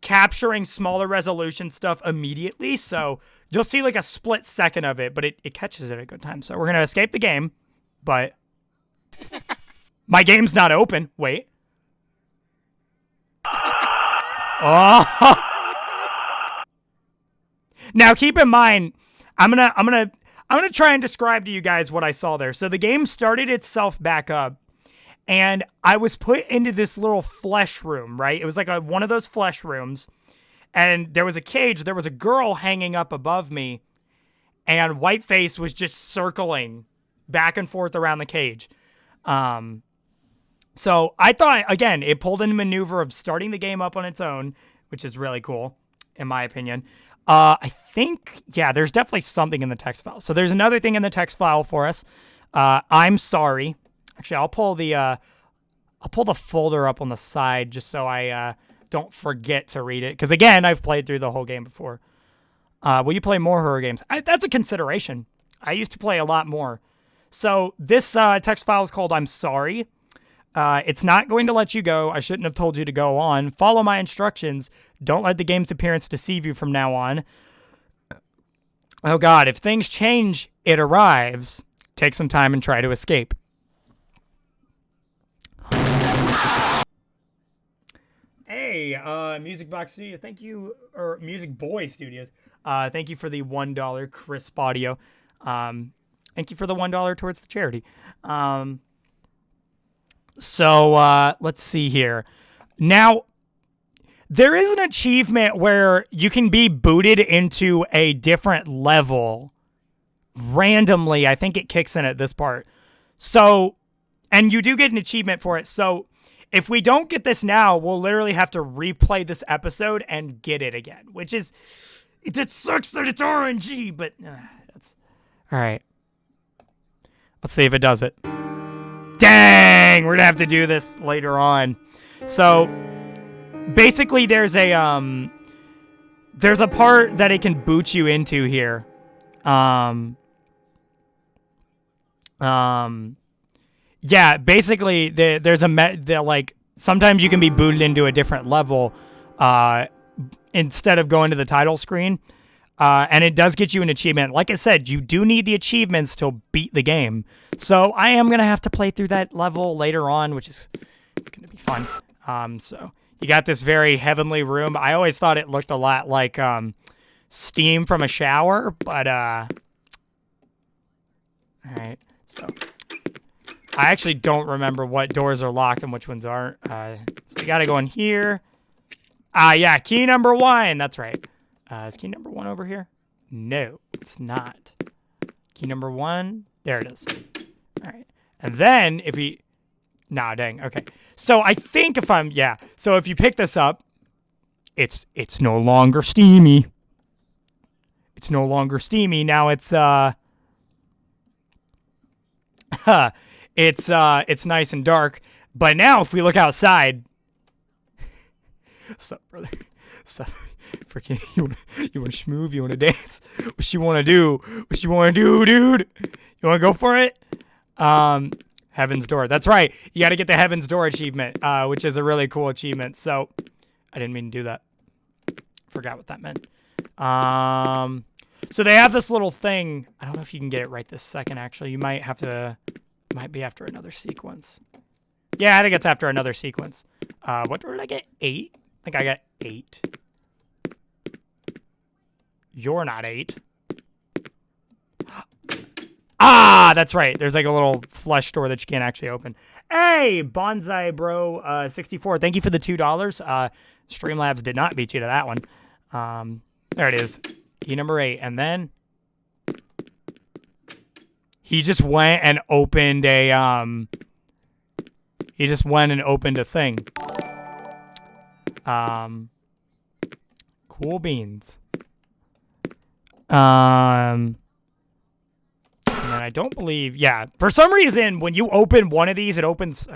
Speaker 1: capturing smaller resolution stuff immediately, so you'll see like a split second of it, but it catches it at a good time. So we're going to escape the game, but... My game's not open. Wait. Oh. Now keep in mind, I'm gonna try and describe to you guys what I saw there. So the game started itself back up, and I was put into this little flesh room, right? It was like one of those flesh rooms, and there was a cage. There was a girl hanging up above me, and Whiteface was just circling back and forth around the cage. So I thought, again, it pulled in a maneuver of starting the game up on its own, which is really cool, in my opinion. I think, yeah, there's definitely something in the text file. So there's another thing in the text file for us. I'm sorry. Actually, I'll pull the folder up on the side just so I don't forget to read it. Because, again, I've played through the whole game before. Will you play more horror games? That's a consideration. I used to play a lot more. So this text file is called I'm sorry. It's not going to let you go. I shouldn't have told you to go on. Follow my instructions. Don't let the game's appearance deceive you from now on. Oh God, if things change, it arrives. Take some time and try to escape. Hey, Music Box Studios, thank you, or Music Boy Studios, thank you for the $1 crisp audio. Thank you for the $1 towards the charity. So let's see here. Now, there is an achievement where you can be booted into a different level randomly. I think it kicks in at this part. So, and you do get an achievement for it. So, if we don't get this now, we'll literally have to replay this episode and get it again, which is, it sucks that it's RNG, but that's all right. Let's see if it does it. Dang, we're gonna have to do this later on. So basically there's a part that it can boot you into here. Yeah, basically there's like sometimes you can be booted into a different level instead of going to the title screen. And it does get you an achievement. Like I said, you do need the achievements to beat the game. So I am going to have to play through that level later on, which is it's going to be fun. So you got this very heavenly room. I always thought it looked a lot like steam from a shower, but all right. So I actually don't remember what doors are locked and which ones aren't. So you got to go in here. Yeah, key number 1. That's right. Is key number 1 over here? No, it's not. Key number 1. There it is. All right. And then if we... Nah, dang. Okay. So I think if I'm... Yeah. So if you pick this up, it's no longer steamy. It's no longer steamy. Now it's... it's nice and dark. But now if we look outside... What's up, brother? What's up? Freaking, you want to schmoove? You want to dance? What you want to do? What you want to do, dude? You want to go for it? Heaven's Door. That's right. You got to get the Heaven's Door achievement, which is a really cool achievement. So, I didn't mean to do that. Forgot what that meant. So they have this little thing. I don't know if you can get it right this second, actually. You might have to... Might be after another sequence. Yeah, I think it's after another sequence. What did I get? 8? I think I got 8. You're not 8. Ah, that's right. There's like a little flesh door that you can't actually open. Hey, Bonsai Bro 64. Thank you for the $2. Streamlabs did not beat you to that one. There it is. Key number 8. And then he just went and opened a thing. Cool beans. And I don't believe, yeah, for some reason, when you open one of these, it opens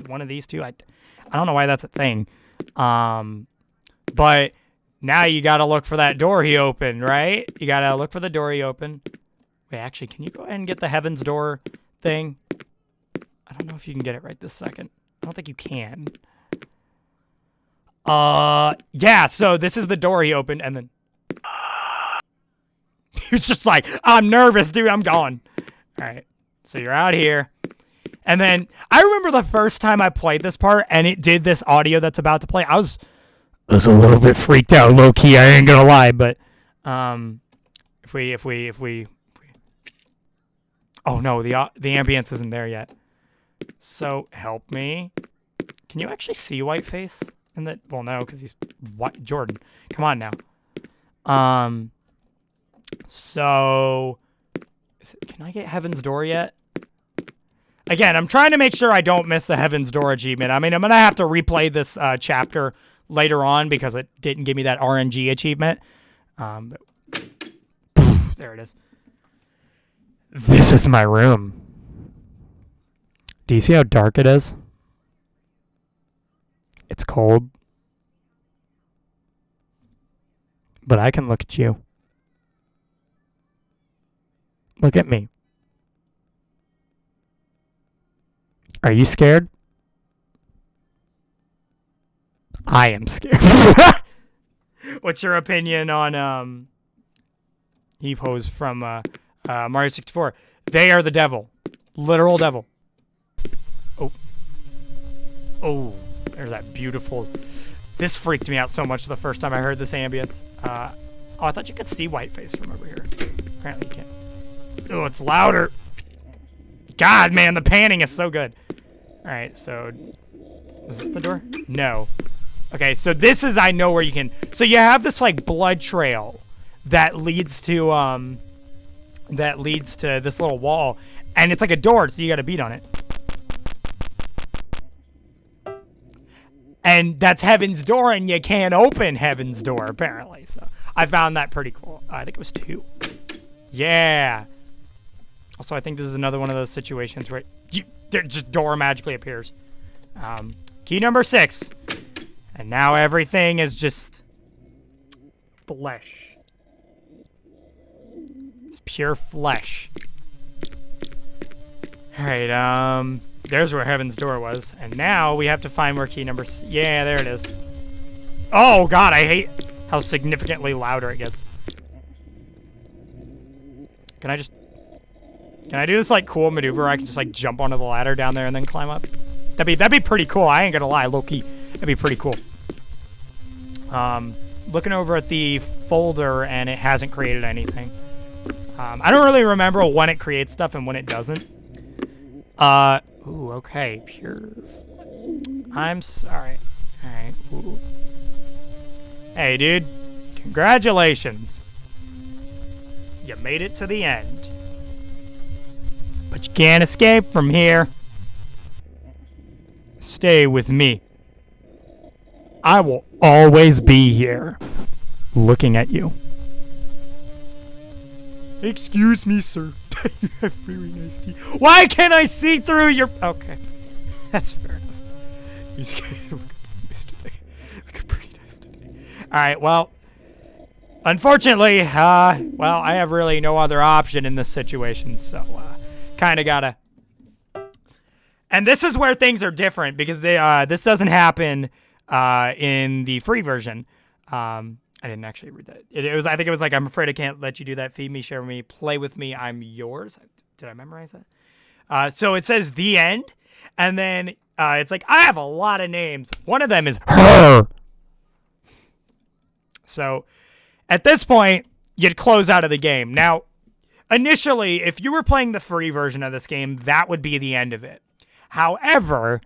Speaker 1: one of these too. I don't know why that's a thing. But now you got to look for that door he opened, right? You got to look for the door he opened. Wait, actually, can you go ahead and get the Heaven's Door thing? I don't know if you can get it right this second. I don't think you can. Yeah, so this is the door he opened, and then he was just like, I'm nervous, dude, I'm gone. All right, so you're out here. And then I remember the first time I played this part, and it did this audio that's about to play. I was a little bit freaked out, low key. I ain't gonna lie, but if we, oh no, the ambience isn't there yet. So help me. Can you actually see Whiteface in the? Well, no, because he's what? Jordan. Come on now. So can I get Heaven's Door yet? Again, I'm trying to make sure I don't miss the Heaven's Door achievement. I mean, I'm going to have to replay this chapter later on because it didn't give me that RNG achievement. But, there it is. This is my room. Do you see how dark it is? It's cold. But I can look at you. Look at me. Are you scared? I am scared. What's your opinion on Eve Hose from Mario 64? They are the devil. Literal devil. Oh. Oh, there's that beautiful... This freaked me out so much the first time I heard this ambience. Oh, I thought you could see Whiteface from over here. Apparently you can't. Oh, it's louder. God, man, the panning is so good. All right, so... Was this the door? No. Okay, so this is, I know where you can... So you have this, like, blood trail that leads to this little wall. And it's like a door, so you gotta beat on it. And that's Heaven's Door, and you can't open Heaven's Door, apparently. So I found that pretty cool. I think it was 2. Yeah. Also, I think this is another one of those situations where just door magically appears. Key number 6. And now everything is just flesh. It's pure flesh. Alright, there's where Heaven's Door was. And now we have to find where key number... Yeah, there it is. Oh, God, I hate how significantly louder it gets. Can I do this, like, cool maneuver where I can just, like, jump onto the ladder down there and then climb up? That'd be pretty cool. I ain't gonna lie, low-key. That'd be pretty cool. Looking over at the folder, and it hasn't created anything. I don't really remember when it creates stuff and when it doesn't. Ooh, okay. Pure... I'm sorry. Alright, ooh. Hey, dude. Congratulations. You made it to the end. But you can't escape from here. Stay with me. I will always be here, looking at you. Excuse me, sir. You have very nice teeth. Why can't I see through your... Okay. That's fair enough. He's looking pretty nice today. Alright, well... Unfortunately, well, I have really no other option in this situation, so, kinda gotta... And this is where things are different, because this doesn't happen, in the free version. I didn't actually read that. I think it was like, I'm afraid I can't let you do that. Feed me, share with me, play with me, I'm yours. Did I memorize that? So it says the end, and then it's like, I have a lot of names. One of them is her. So at this point, you'd close out of the game. Now, initially, if you were playing the free version of this game, that would be the end of it. However,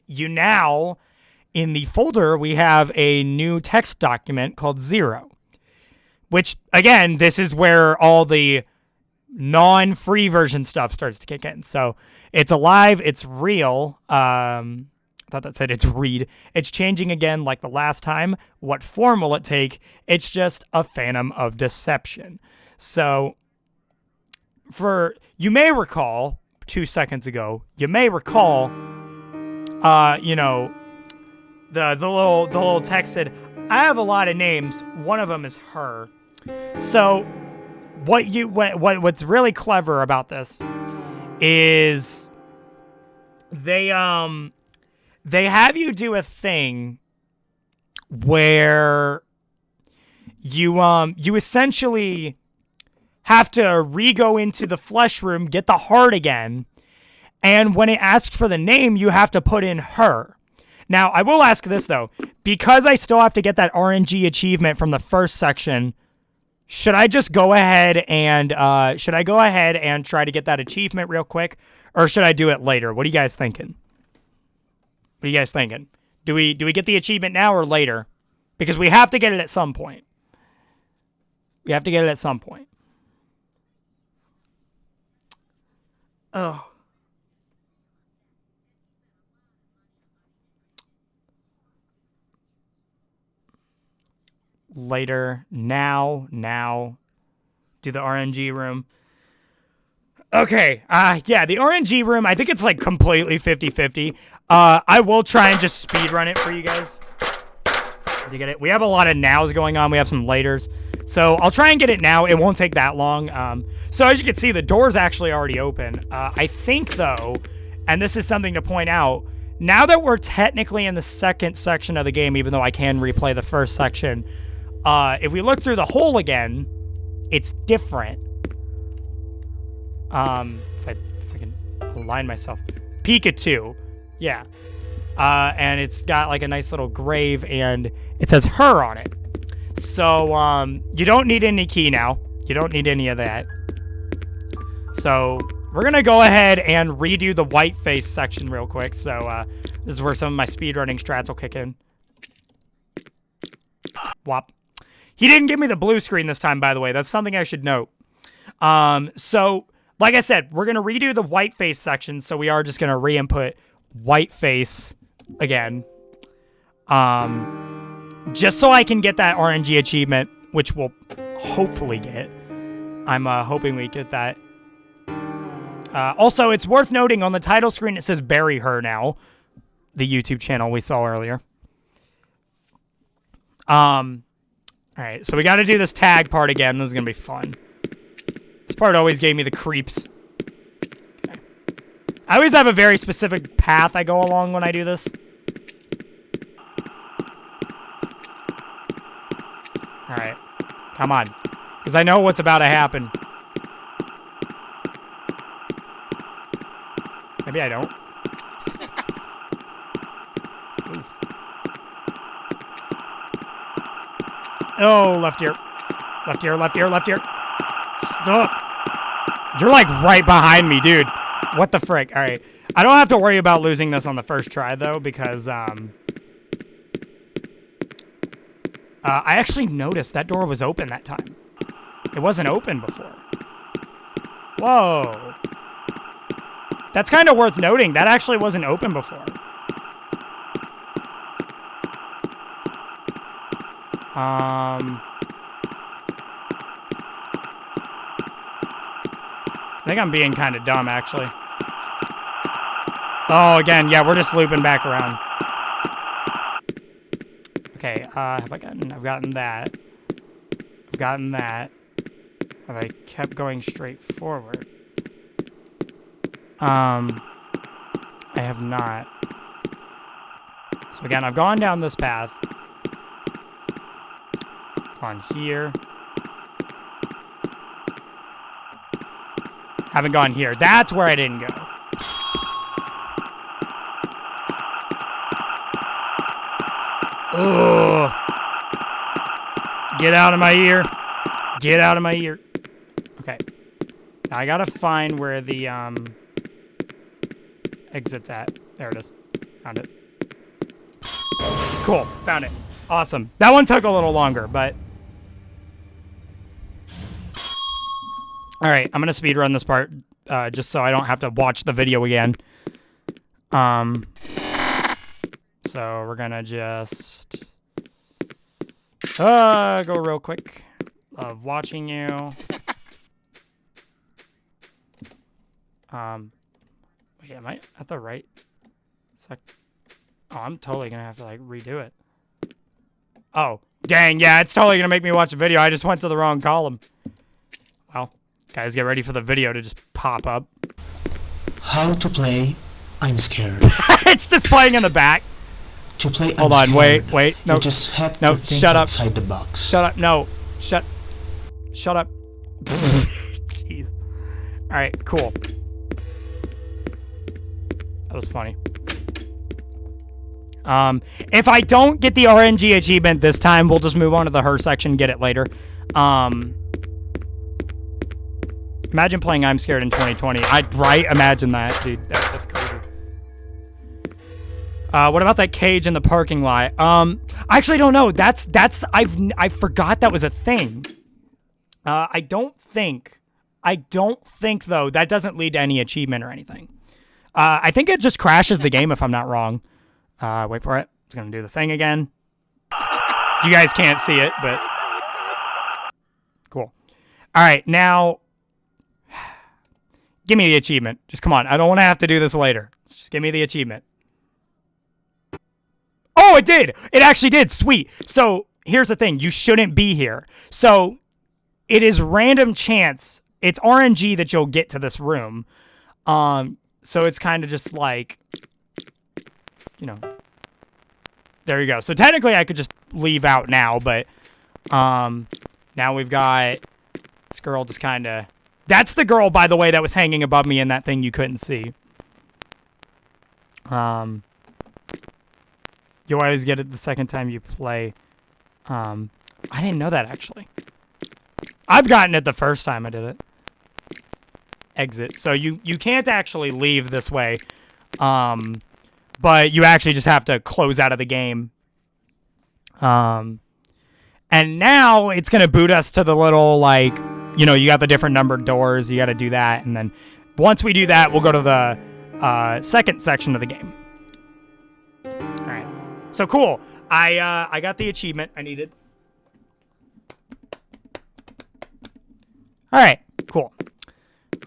Speaker 1: you now, in the folder, we have a new text document called 0. Which, again, this is where all the non-free version stuff starts to kick in. So, it's alive, it's real. I thought that said it's read. It's changing again like the last time. What form will it take? It's just a Phantom of Deception. So, you may recall, 2 seconds ago, you may recall... you know, the little text said, I have a lot of names. One of them is her. So what's really clever about this is they have you do a thing where you essentially have to re-go into the flesh room, get the heart again. And when it asks for the name, you have to put in her. Now, I will ask this, though. Because I still have to get that RNG achievement from the first section, should I just go ahead and try to get that achievement real quick? Or should I do it later? What are you guys thinking? What are you guys thinking? Do we get the achievement now or later? Because we have to get it at some point. We have to get it at some point. Oh. Later, now, do the RNG room. Okay, yeah, the RNG room, I think it's like completely 50-50. I will try and just speedrun it for you guys. Do you get it? We have a lot of nows going on. We have some laters. So I'll try and get it now. It won't take that long. So as you can see, the door's actually already open. I think, though, and this is something to point out, now that we're technically in the second section of the game, even though I can replay the first section, if we look through the hole again, it's different. If I can align myself. Pikachu. Yeah. And it's got like a nice little grave and it says her on it. So, you don't need any key now. You don't need any of that. So, we're going to go ahead and redo the white face section real quick. So, this is where some of my speedrunning strats will kick in. Whop. He didn't give me the blue screen this time, by the way. That's something I should note. So, Like I said, we're going to redo the whiteface section, so we are just going to re-input whiteface again. Just so I can get that RNG achievement, which we'll hopefully get. I'm hoping we get that. Also, it's worth noting on the title screen it says Bury Her now. The YouTube channel we saw earlier. Alright, so we got to do this tag part again. This is going to be fun. This part always gave me the creeps. Okay. I always have a very specific path I go along when I do this. Alright. Come on. Because I know what's about to happen. Maybe I don't. Oh, left ear. Left ear, left ear, left ear. Stop. You're like right behind me, dude. What the frick? All right. I don't have to worry about losing this on the first try, though, because I actually noticed that door was open that time. It wasn't open before. Whoa. That's kind of worth noting. That actually wasn't open before. I think I'm being kind of dumb, actually. Oh, again, yeah, we're just looping back around. Okay, have I gotten... I've gotten that. I've gotten that. Have I kept going straight forward? I have not. So again, I've gone down this path. On here. Haven't gone here. That's where I didn't go. Ugh. Get out of my ear. Get out of my ear. Okay. Now I gotta find where the exit's at. There it is. Found it. Cool. Found it. Awesome. That one took a little longer, but... Alright, I'm going to speedrun this part, just so I don't have to watch the video again. So we're going to just... go real quick. Love watching you. Wait, am I at the right sec? Oh, I'm totally going to have to, like, redo it. Oh, dang, yeah, it's totally going to make me watch a video. I just went to the wrong column. Well, guys, get ready for the video to just pop up.
Speaker 2: How to play Imscared.
Speaker 1: It's just playing in the back.
Speaker 2: To play
Speaker 1: Hold on, wait, no.
Speaker 2: You just have
Speaker 1: no,
Speaker 2: to think
Speaker 1: shut up.
Speaker 2: outside the box.
Speaker 1: Shut up, no. Shut up. Jeez. Alright, cool. That was funny. If I don't get the RNG achievement this time, we'll just move on to the her section, get it later. Imagine playing Imscared in 2020. I'd imagine that, dude. That's crazy. What about that cage in the parking lot? I actually don't know. I forgot that was a thing. I don't think though, that doesn't lead to any achievement or anything. I think it just crashes the game if I'm not wrong. Wait for it. It's gonna do the thing again. You guys can't see it, but cool. All right, now give me the achievement. Just come on. I don't want to have to do this later. Just give me the achievement. Oh, it did. It actually did. Sweet. So here's the thing. You shouldn't be here. So it is random chance. It's RNG that you'll get to this room. So it's kind of just like, you know, there you go. So technically I could just leave out now, but now we've got this girl just kind of... That's the girl, by the way, that was hanging above me in that thing you couldn't see. You always get it the second time you play. I didn't know that, actually. I've gotten it the first time I did it. Exit. So you can't actually leave this way. But you actually just have to close out of the game. And now it's going to boot us to the little, like, you know, you got the different numbered doors. You got to do that, and then once we do that, we'll go to the second section of the game. All right. So cool. I got the achievement I needed. All right. Cool.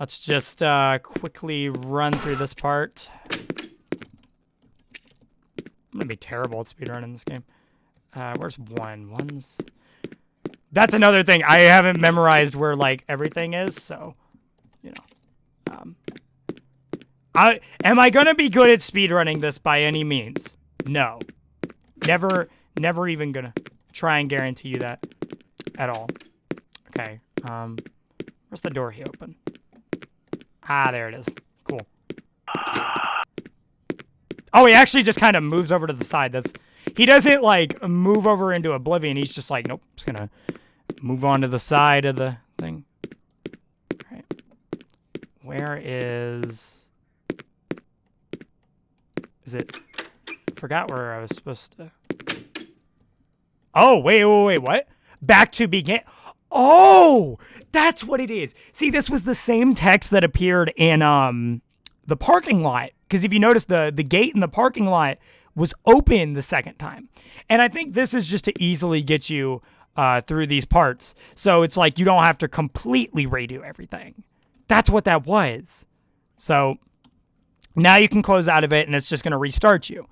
Speaker 1: Let's just quickly run through this part. I'm gonna be terrible at speedrunning this game. Where's one? One's. That's another thing. I haven't memorized where like everything is, so you know. Am I gonna be good at speedrunning this by any means? No. Never even gonna try and guarantee you that at all. Okay. Where's the door he opened? Ah, there it is. Cool. Oh, he actually just kind of moves over to the side. He doesn't like move over into oblivion. He's just like, nope, just gonna move on to the side of the thing. All right. Where is it? I forgot where I was supposed to. Oh, wait, what? Back to begin. Oh, that's what it is. See, this was the same text that appeared in the parking lot. Because if you notice, the gate in the parking lot was open the second time. And I think this is just to easily get you through these parts. So it's like you don't have to completely redo everything. That's what that was. So now you can close out of it, and it's just going to restart you.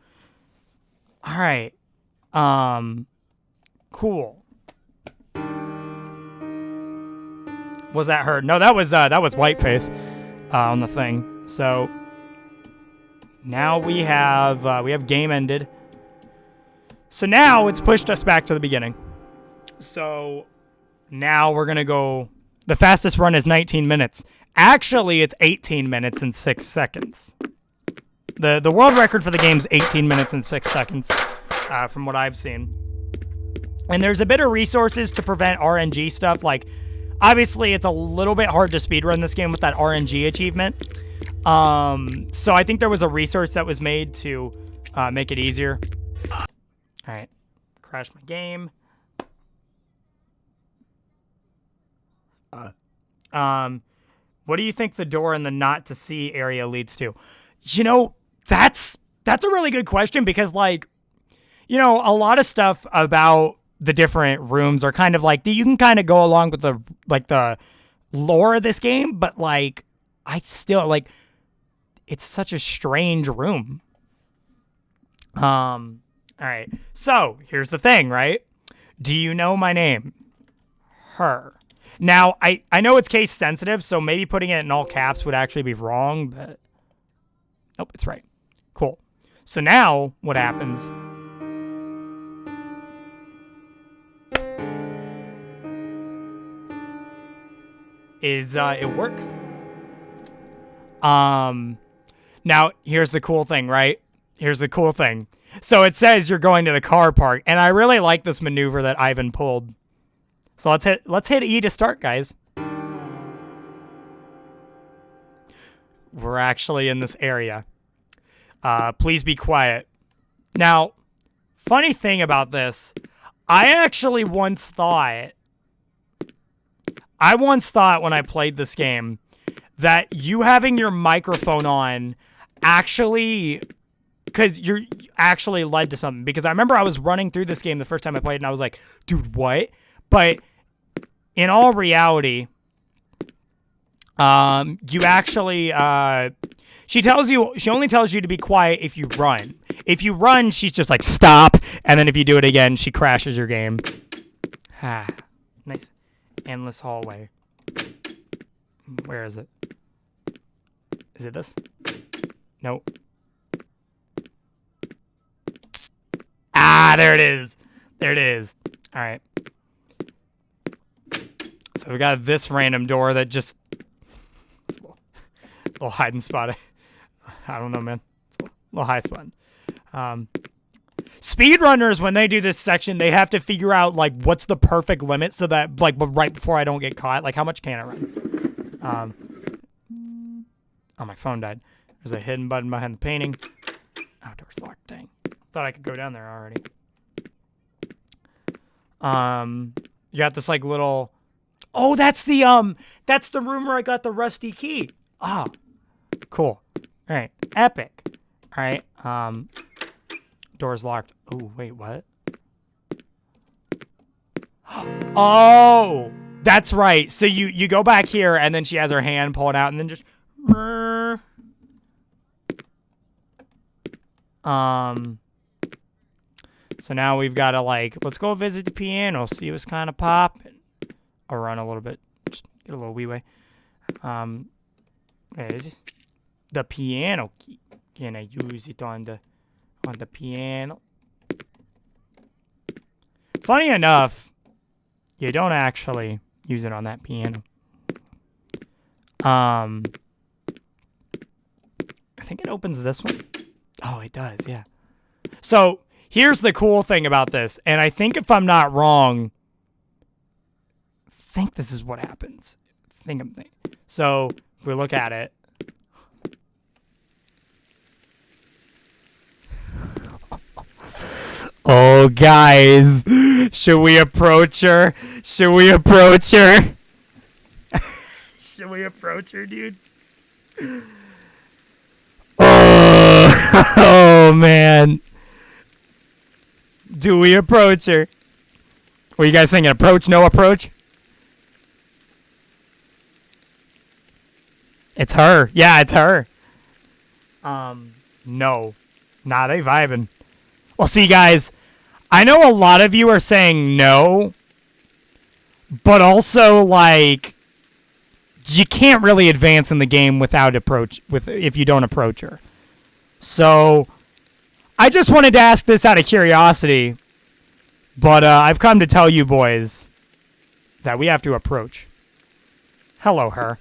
Speaker 1: All right. Cool. Was that her? No, that was Whiteface on the thing. So now we have game ended. So now it's pushed us back to the beginning. So now we're gonna go. The fastest run is 19 minutes. Actually, it's 18 minutes and 6 seconds. The world record for the game is 18 minutes and 6 seconds, from what I've seen. And there's a bit of resources to prevent RNG stuff. Like, obviously, it's a little bit hard to speedrun this game with that RNG achievement. So I think there was a resource that was made to make it easier. All right, crash my game. What do you think the door in the not to see area leads to? You know, that's a really good question because, like, you know, a lot of stuff about the different rooms are kind of like you can kind of go along with the lore of this game, but like I still like it's such a strange room. All right. So here's the thing, right? Do you know my name? Her. Now I know it's case sensitive, so maybe putting it in all caps would actually be wrong, but nope, it's right. Cool. So now what happens? Is it works. Now here's the cool thing, right? Here's the cool thing. So it says you're going to the car park, and I really like this maneuver that Ivan pulled. So let's hit E to start, guys. We're actually in this area. Please be quiet. Now, funny thing about this, I actually once thought when I played this game that you having your microphone on actually, because you're actually led to something. Because I remember I was running through this game the first time I played, and I was like, dude, what? But in all reality, you actually, she only tells you to be quiet if you run. If you run, she's just like, stop. And then if you do it again, she crashes your game. Nice. Endless hallway. Where is it? Is it this? Nope. Ah, there it is. There it is. All right. So we got this random door that just it's a little hiding spot. I don't know, man. It's a little high spot. Speedrunners, when they do this section, they have to figure out, like, what's the perfect limit so that, like, right before I don't get caught, like, how much can I run? Oh, my phone died. There's a hidden button behind the painting. Oh, door's locked. Dang. Thought I could go down there already. You got this, like, little... Oh, that's the room where I got the rusty key. Ah, cool. All right, epic. All right, door's locked. Oh, wait, what? Oh, that's right. So you go back here, and then she has her hand pulling out, and then just. So now we've got to let's go visit the piano, see what's kind of popping. I'll run a little bit, just get a little wee way. Where is it? The piano key. Can I use it on the piano? Funny enough, you don't actually use it on that piano. I think it opens this one. Oh, it does, yeah. So here's the cool thing about this, and I think if I'm not wrong, I think this is what happens. So if we look at it, oh, guys, should we approach her? Should we approach her? Should we approach her, dude? Oh, man. Do we approach her? What are you guys thinking? Approach, no approach? It's her. Yeah, it's her. No. Nah, they vibing. Well, see, guys, I know a lot of you are saying no, but also, you can't really advance in the game if you don't approach her. So, I just wanted to ask this out of curiosity, but I've come to tell you boys that we have to approach. Hello, her.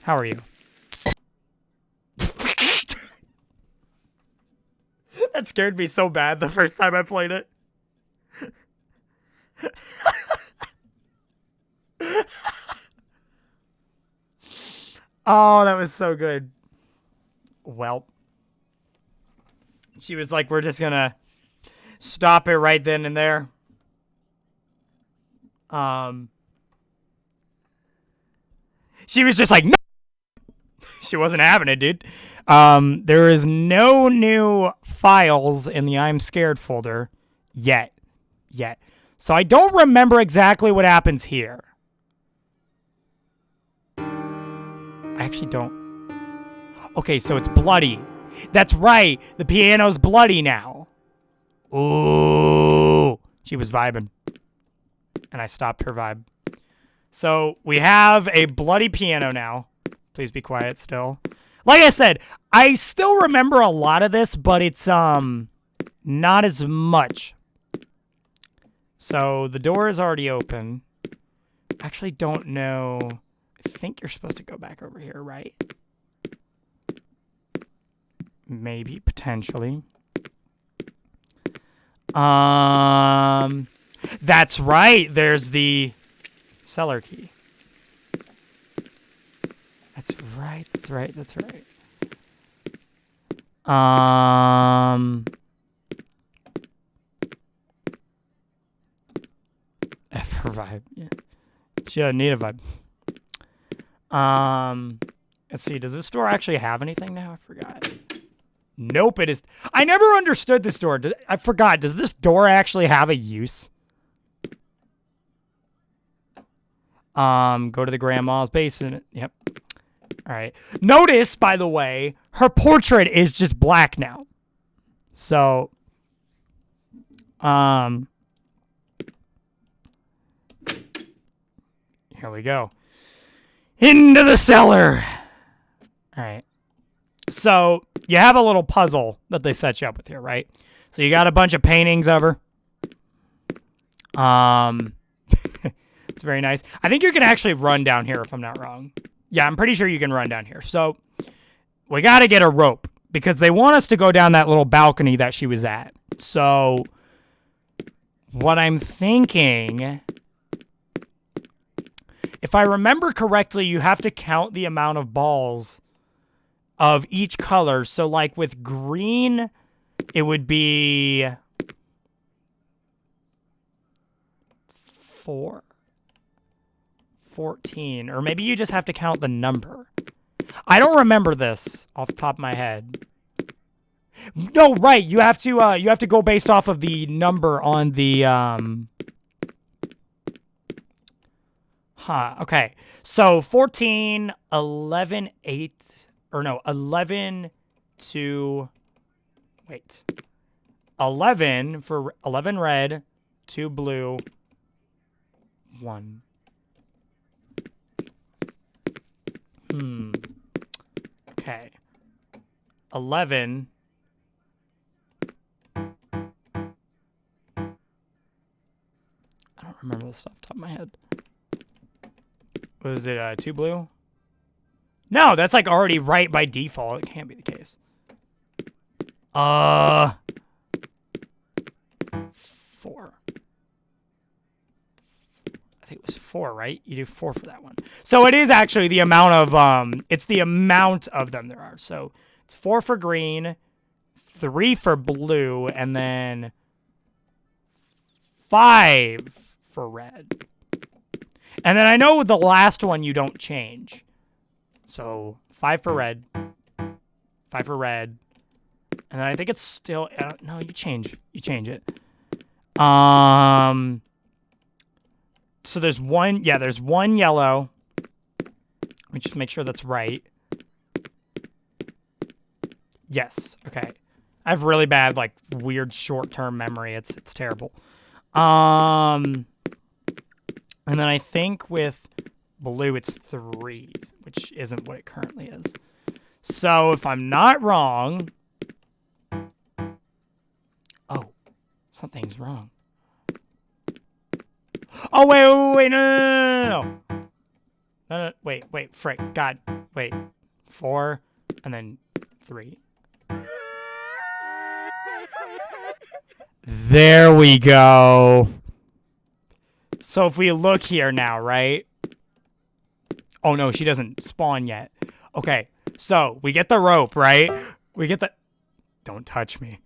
Speaker 1: How are you? That scared me so bad the first time I played it. Oh, that was so good. Well, she was like, we're just gonna stop it right then and there. She was just like, no! She wasn't having it, dude. There is no new files in the Imscared folder yet. So I don't remember exactly what happens here. I actually don't. Okay, so it's bloody. That's right. The piano's bloody now. Ooh. She was vibing. And I stopped her vibe. So we have a bloody piano now. Please be quiet still. Like I said, I still remember a lot of this, but it's not as much. So the door is already open. Actually don't know. I think you're supposed to go back over here, right? Maybe, potentially. That's right. There's the cellar key. That's right. F her vibe. Yeah. She doesn't need a vibe. Let's see. Does this door actually have anything now? I forgot. Nope, it is. I never understood this door. I forgot. Does this door actually have a use? Go to the grandma's basement. Yep. All right. Notice, by the way, her portrait is just black now. So, here we go. Into the cellar. All right. So, you have a little puzzle that they set you up with here, right? So, you got a bunch of paintings of her. It's very nice. I think you can actually run down here if I'm not wrong. Yeah, I'm pretty sure you can run down here. So, we got to get a rope because they want us to go down that little balcony that she was at. So, what I'm thinking, if I remember correctly, you have to count the amount of balls of each color. So, like with green, it would be 4. 14. Or maybe you just have to count the number. I don't remember this off the top of my head. No, right. You have to go based off of the number on the okay. So 14, 11, 8 or no, 11 to wait. 11 for 11 red, 2 blue, 1. Okay. 11. I don't remember this off the top of my head. Was it 2 blue? No, that's like already right by default. It can't be the case. 4. I think it was 4, right? You do 4 for that one. So it is actually the amount of it's the amount of them there are. So it's 4 for green, 3 for blue, and then 5 for red. And then I know the last one you don't change. So 5 for red, 5 for red, and then I think it's still no, you change it. So there's one yellow. Let me just make sure that's right. Yes, okay. I have really bad, like, weird short-term memory. It's terrible. And then I think with blue it's 3, which isn't what it currently is. So if I'm not wrong... Oh, something's wrong. Oh, wait, no. No, wait, frick, God, wait. 4, and then 3. There we go. So if we look here now, right? Oh, no, she doesn't spawn yet. Okay, so we get the rope, right? We get the... Don't touch me.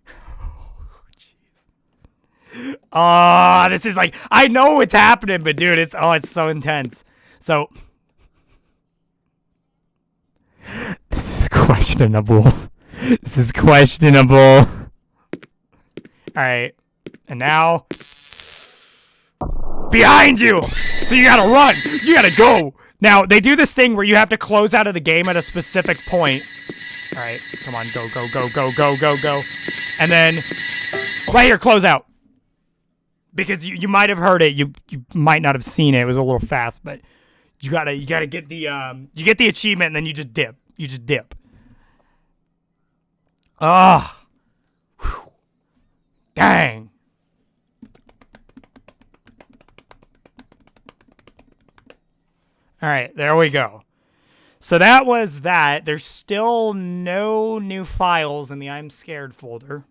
Speaker 1: Oh, this is like... I know what's happening, but dude, it's so intense. So... This is questionable. This is questionable. Alright. And now... Behind you! So you gotta run! You gotta go! Now, they do this thing where you have to close out of the game at a specific point. Alright, come on, go. And then... Right here, close out. Because you might have heard it, you might not have seen it. It was a little fast, but you gotta get the you get the achievement and then you just dip. You just dip. Ah, dang. All right, there we go. So that was that. There's still no new files in the Imscared folder.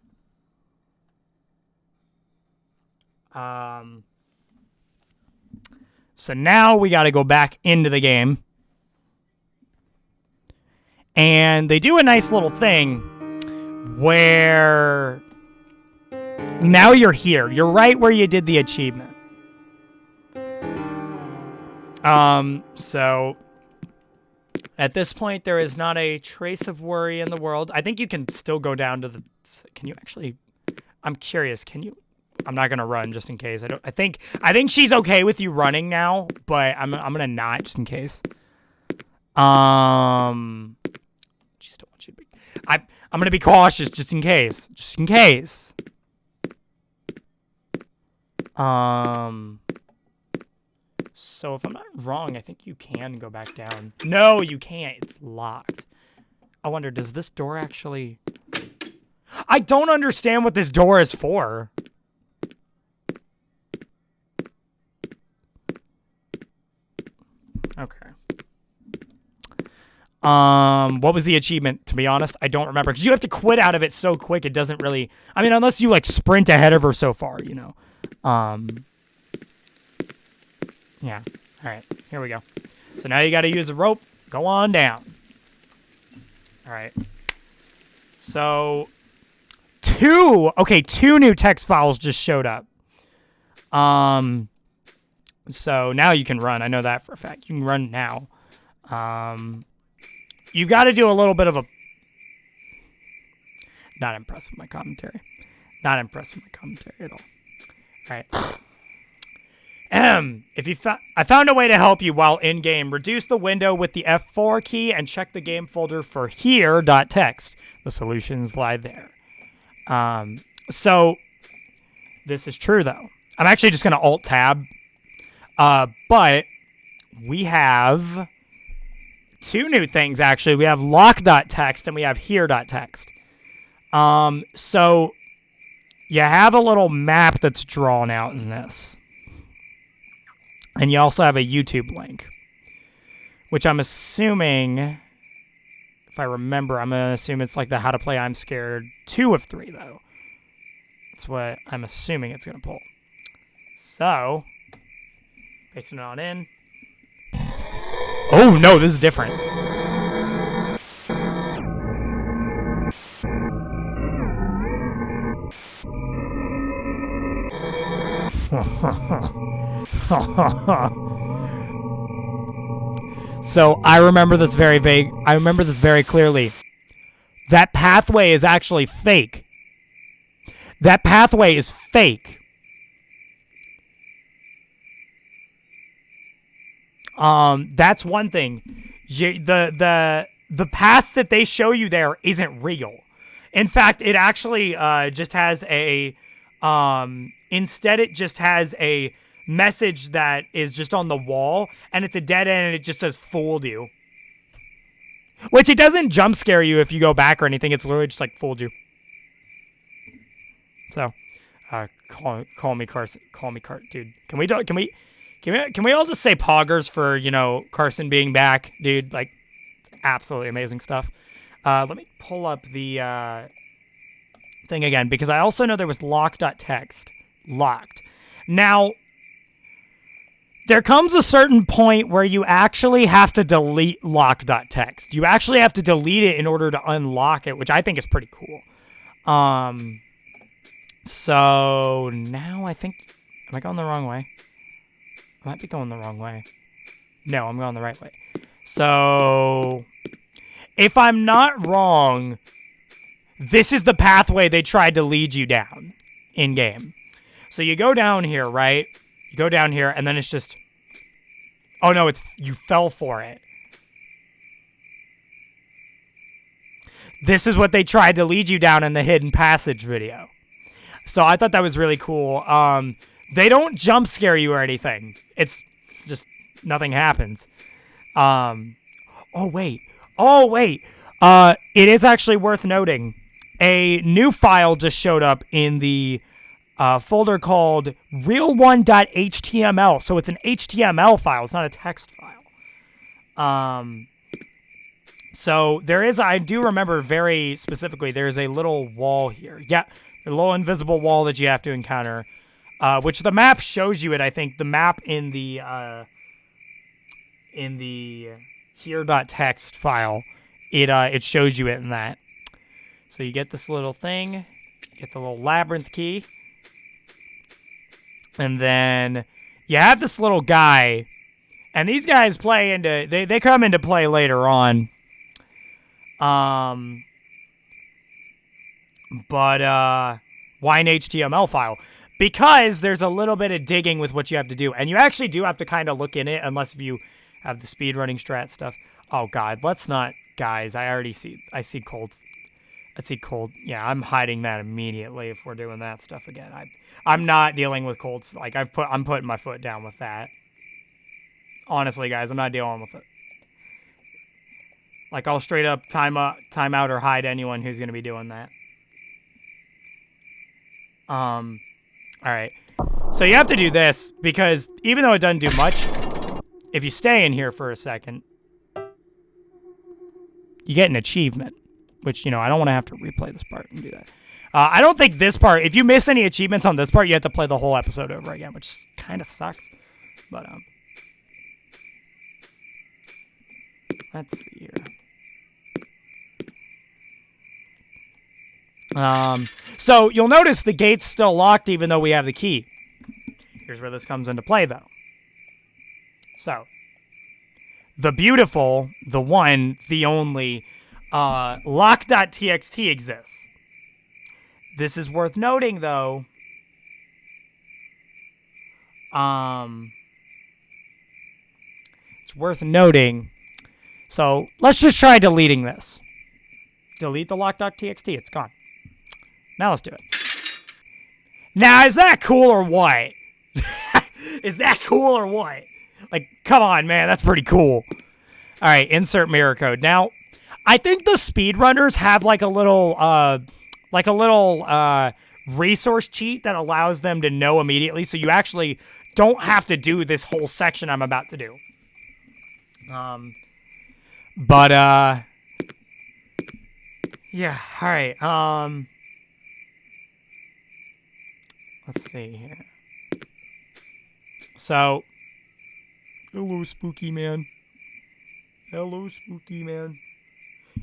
Speaker 1: So now we got to go back into the game. And they do a nice little thing where now you're here. You're right where you did the achievement. So at this point, there is not a trace of worry in the world. I think you can still go down to the... Can you actually... I'm curious. Can you... I'm not gonna run just in case. I think she's okay with you running now, but I'm gonna not just in case. She still wants you to be. I'm gonna be cautious just in case. Just in case. So if I'm not wrong, I think you can go back down. No, you can't. It's locked. I wonder, does this door actually... I don't understand what this door is for. Okay. What was the achievement? To be honest, I don't remember. Because you have to quit out of it so quick, it doesn't really... I mean, unless you, like, sprint ahead of her so far, you know. Yeah. All right. Here we go. So now you got to use a rope. Go on down. All right. So... two new text files just showed up. So now you can run. I know that for a fact. You can run now. You got to do a little bit of a... Not impressed with my commentary. Not impressed with my commentary at all. All right. I found a way to help you while in game. Reduce the window with the F4 key and check the game folder for here.txt. The solutions lie there. So this is true though. I'm actually just going to alt tab. But we have two new things actually. We have lock.txt and we have here.txt. So you have a little map that's drawn out in this. And you also have a YouTube link, which I'm assuming, if I remember, I'm going to assume it's like the How to Play Imscared 2 of 3, though. That's what I'm assuming it's going to pull. So, pasting it on in. Oh, no, this is different. So I remember this very clearly. That pathway is actually fake. That pathway is fake. That's one thing. The path that they show you there isn't real. In fact, it actually just has a instead it just has a message that is just on the wall, and it's a dead end, and it just says "fooled you," which it doesn't jump scare you if you go back or anything. It's literally just like "fooled you." So, call me Carson. Call me dude. Can we all just say poggers for Carson being back, dude? Like, it's absolutely amazing stuff. Let me pull up the thing again, because I also know there was lock.txt. Locked. Now, there comes a certain point where you actually have to delete lock.txt. You actually have to delete it in order to unlock it, which I think is pretty cool. So now I think, am I going the wrong way? I might be going the wrong way. No, I'm going the right way. So if I'm not wrong, this is the pathway they tried to lead you down in game. So you go down here, right? You go down here, and then it's just... Oh, no, you fell for it. This is what they tried to lead you down in the Hidden Passage video. So I thought that was really cool. They don't jump scare you or anything. It's just nothing happens. Oh, wait. It is actually worth noting. A new file just showed up in the folder called real1.html. So it's an HTML file. It's not a text file. So there is, I do remember very specifically, there's a little wall here. Yeah, a little invisible wall that you have to encounter, which the map shows you it. I think the map in the here.txt file, it shows you it in that. So you get this little thing, get the little labyrinth key, and then you have this little guy, and these guys play into, they come into play later on. But why an HTML file? Because there's a little bit of digging with what you have to do, and you actually do have to kind of look in it, unless if you have the speedrunning strat stuff. Oh God, let's not, guys. I see cold. Yeah, I'm hiding that immediately if we're doing that stuff again. I'm not dealing with colds. Like I'm putting my foot down with that. Honestly, guys, I'm not dealing with it. Like, I'll straight up time out or hide anyone who's gonna be doing that. All right. So you have to do this because even though it doesn't do much, if you stay in here for a second, you get an achievement. Which, I don't want to have to replay this part and do that. I don't think this part, if you miss any achievements on this part, you have to play the whole episode over again, which kind of sucks. But, let's see here. So you'll notice the gate's still locked even though we have the key. Here's where this comes into play, though. So, the beautiful, the one, the only, lock.txt exists. This is worth noting, though. It's worth noting. So, let's just try deleting this. Delete the lock.txt. It's gone. Now let's do it. Now, is that cool or what? Is that cool or what? Like, come on, man. That's pretty cool. All right, insert mirror code. Now, I think the speedrunners have like a little resource cheat that allows them to know immediately, so you actually don't have to do this whole section I'm about to do. Yeah, all right. Let's see here. So, hello, spooky man. Hello, spooky man.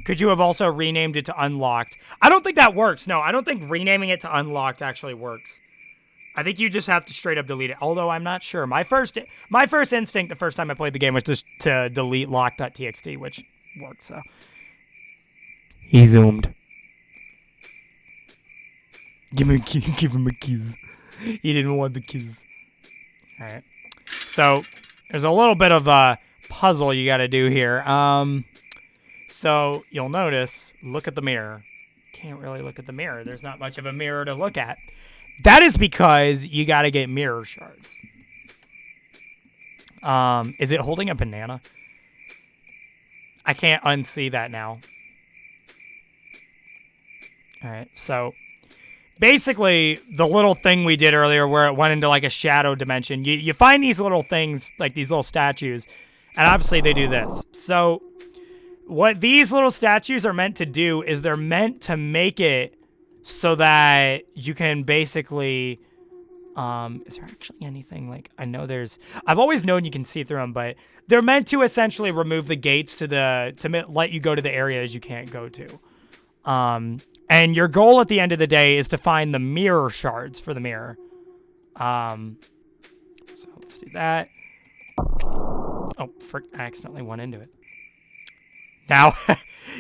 Speaker 1: Could you have also renamed it to unlocked? I don't think that works. No, I don't think renaming it to unlocked actually works. I think you just have to straight up delete it. Although I'm not sure. My first instinct the first time I played the game was just to delete lock.txt, which worked. So he zoomed. Give him a kiss. He didn't want the kiss. All right. So there's a little bit of a puzzle you got to do here. So you'll notice, look at the mirror. Can't really look at the mirror. There's not much of a mirror to look at. That is because you got to get mirror shards. Is it holding a banana? I can't unsee that now. All right, so basically the little thing we did earlier where it went into like a shadow dimension, you find these little things, like these little statues, and obviously they do this. So what these little statues are meant to do is they're meant to make it so that you can basically, is there actually anything like, I've always known you can see through them, but they're meant to essentially remove the gates to let you go to the areas you can't go to. And your goal at the end of the day is to find the mirror shards for the mirror. So let's do that. Oh, I accidentally went into it. Now,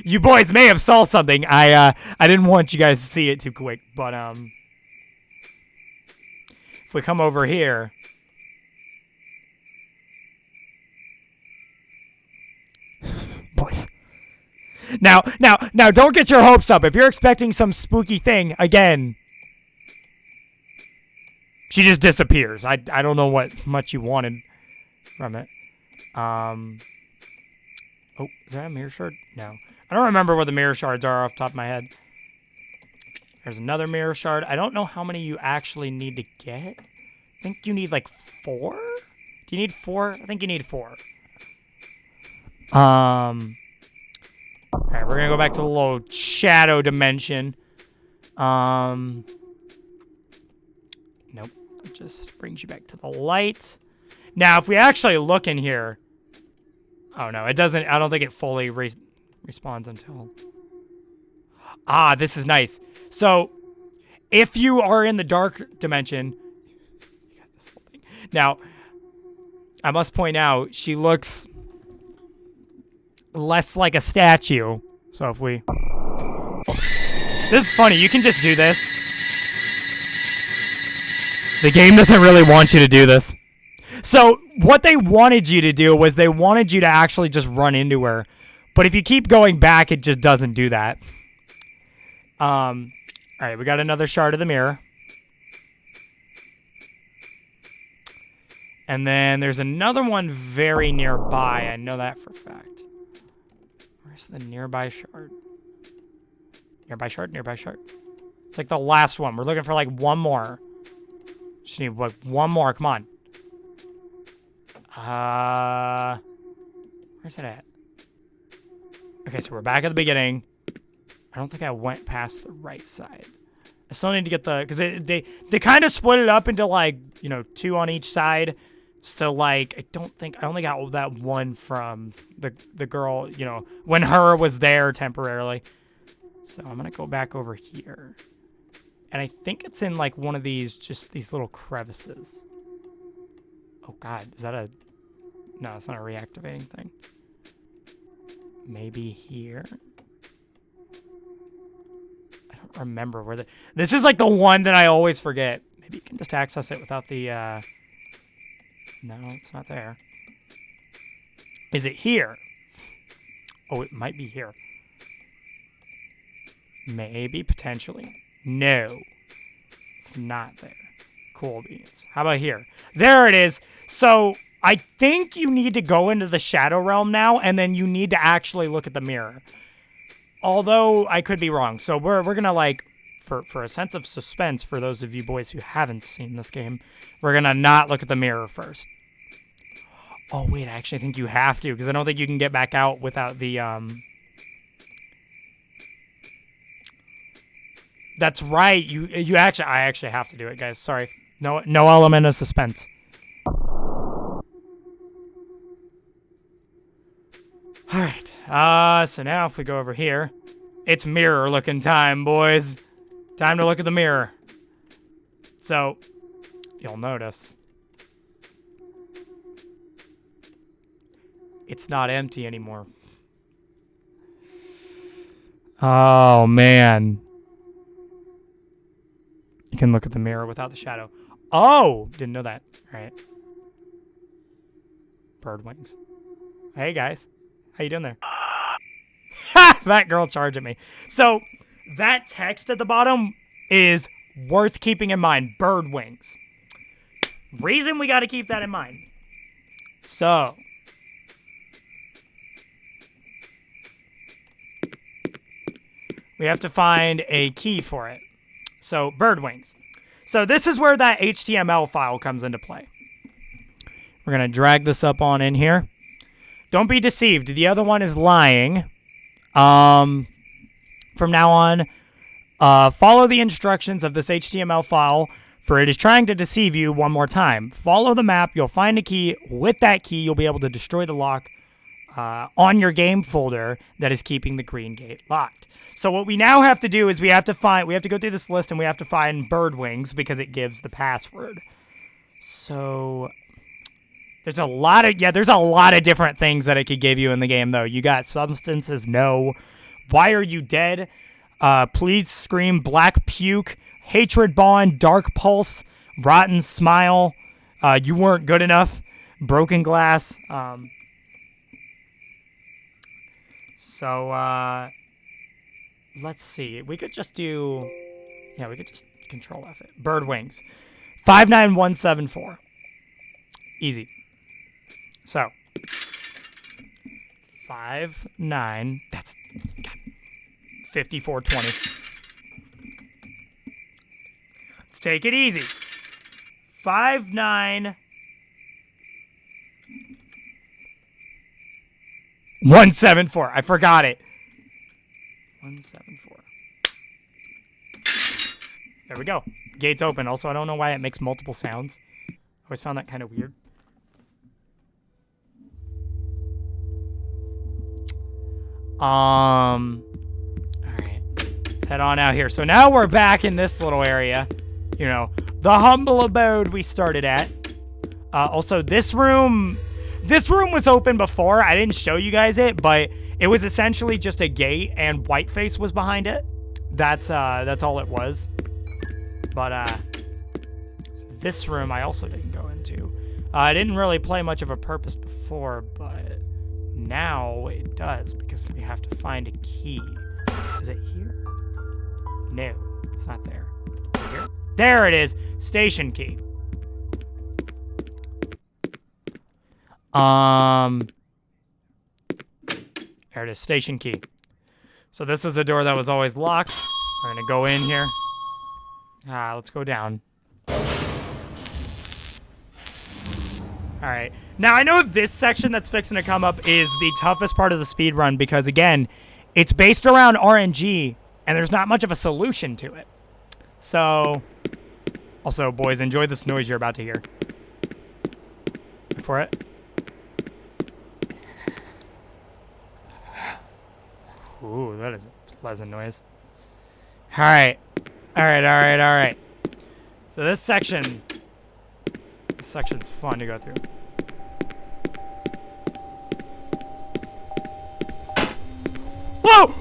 Speaker 1: you boys may have saw something. I didn't want you guys to see it too quick, but if we come over here, boys. Now, don't get your hopes up. If you're expecting some spooky thing, again, she just disappears. I don't know what much you wanted from it. Oh, is that a mirror shard? No. I don't remember what the mirror shards are off the top of my head. There's another mirror shard. I don't know how many you actually need to get. I think you need like 4? Do you need 4? I think you need 4. Alright, we're gonna go back to the little shadow dimension. Nope. It just brings you back to the light. Now, if we actually look in here... Oh, no, it doesn't... I don't think it fully respawns until... Ah, this is nice. So, if you are in the dark dimension... You got this whole thing. Now, I must point out, she looks less like a statue. So if we... This is funny. You can just do this. The game doesn't really want you to do this. So what they wanted you to do was they wanted you to actually just run into her. But if you keep going back, it just doesn't do that. All right, we got another shard of the mirror. And then there's another one very nearby. I know that for a fact. Where's the nearby shard? Nearby shard, nearby shard. It's like the last one. We're looking for like one more. Just need like one more. Come on. Where's it at? Okay, so we're back at the beginning. I don't think I went past the right side. I still need to get the... Because they kind of split it up into, like, you know, 2 on each side. So, like, I don't think... I only got that one from the girl, you know, when her was there temporarily. So I'm going to go back over here. And I think it's in, like, one of these, just these little crevices. Oh, God. Is that a... No, it's not a reactivating thing. Maybe here. I don't remember where the... This is like the one that I always forget. Maybe you can just access it without the... No, it's not there. Is it here? Oh, it might be here. Maybe, potentially. No. It's not there. Cool beans. How about here? There it is. So... I think you need to go into the Shadow Realm now, and then you need to actually look at the mirror. Although, I could be wrong. So we're gonna, like, for a sense of suspense for those of you boys who haven't seen this game, we're gonna not look at the mirror first. Oh, wait, I actually think you have to, because I don't think you can get back out without the, That's right, I actually have to do it, guys. Sorry. No element of suspense. Alright, so now if we go over here, it's mirror looking time, boys. Time to look at the mirror. So, you'll notice, it's not empty anymore. Oh, man. You can look at the mirror without the shadow. Oh! Didn't know that. Alright. Bird wings. Hey, guys. How you doing there? Ha! That girl charged at me. So, that text at the bottom is worth keeping in mind. Bird wings. Reason we got to keep that in mind. So, we have to find a key for it. So, bird wings. So, this is where that HTML file comes into play. We're going to drag this up on in here. Don't be deceived. The other one is lying. From now on, follow the instructions of this HTML file, for it is trying to deceive you one more time. Follow the map. You'll find a key. With that key, you'll be able to destroy the lock on your game folder that is keeping the green gate locked. So what we now have to do is we have to go through this list and we have to find bird wings because it gives the password. So... There's a lot of different things that it could give you in the game, though. You got substances, no. Why are you dead? Please scream, black puke, hatred bond, dark pulse, rotten smile, you weren't good enough, broken glass. Let's see. We could just do, we could just control F it. Bird wings. 59174. Easy. So, 59, that's 5420. Let's take it easy. 59174. I forgot it. 174. There we go. Gate's open. Also, I don't know why it makes multiple sounds. I always found that kind of weird. Alright. Let's head on out here. So now we're back in this little area. You know, the humble abode we started at. Also, this room was open before. I didn't show you guys it, but it was essentially just a gate and Whiteface was behind it. That's all it was. But, this room I also didn't go into. I didn't really play much of a purpose before, but now it does because we have to find a key. Is it here? No, it's not there. Is it here? There it is. Station key. There it is. Station key. So this is a door that was always locked. We're gonna go in here. Let's go down. All right. Now, I know this section that's fixing to come up is the toughest part of the speed run because, again, it's based around RNG, and there's not much of a solution to it. So, also, boys, enjoy this noise you're about to hear. Wait for it. Ooh, that is a pleasant noise. All right. All right. So this section's fun to go through. Whoa!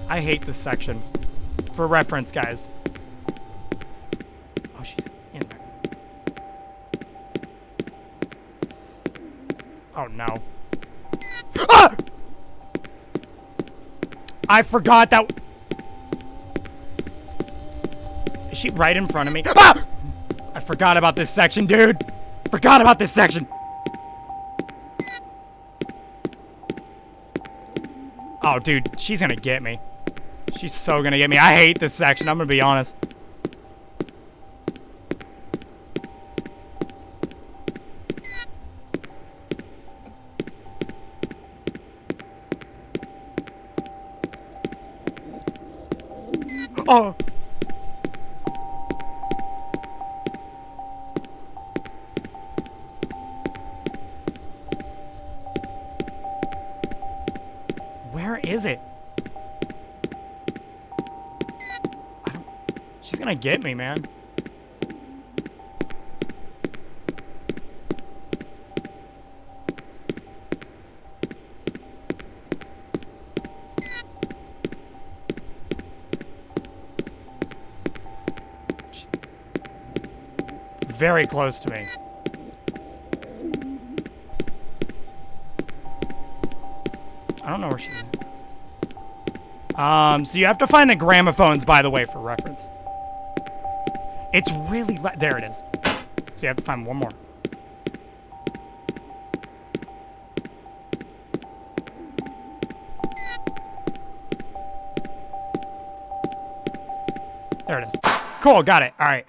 Speaker 1: I hate this section. For reference, guys. Oh, she's in there. Oh, no. Ah! I forgot that... Is she right in front of me? Ah! I forgot about this section, dude. Forgot about this section. Oh, dude, she's gonna get me. She's so gonna get me. I hate this section, I'm gonna be honest. Oh. Where is it? She's gonna get me, man. Very close to me. I don't know where she is. So you have to find the gramophones, by the way, for reference. It's really... There it is. So you have to find one more. There it is. Cool, got it. All right.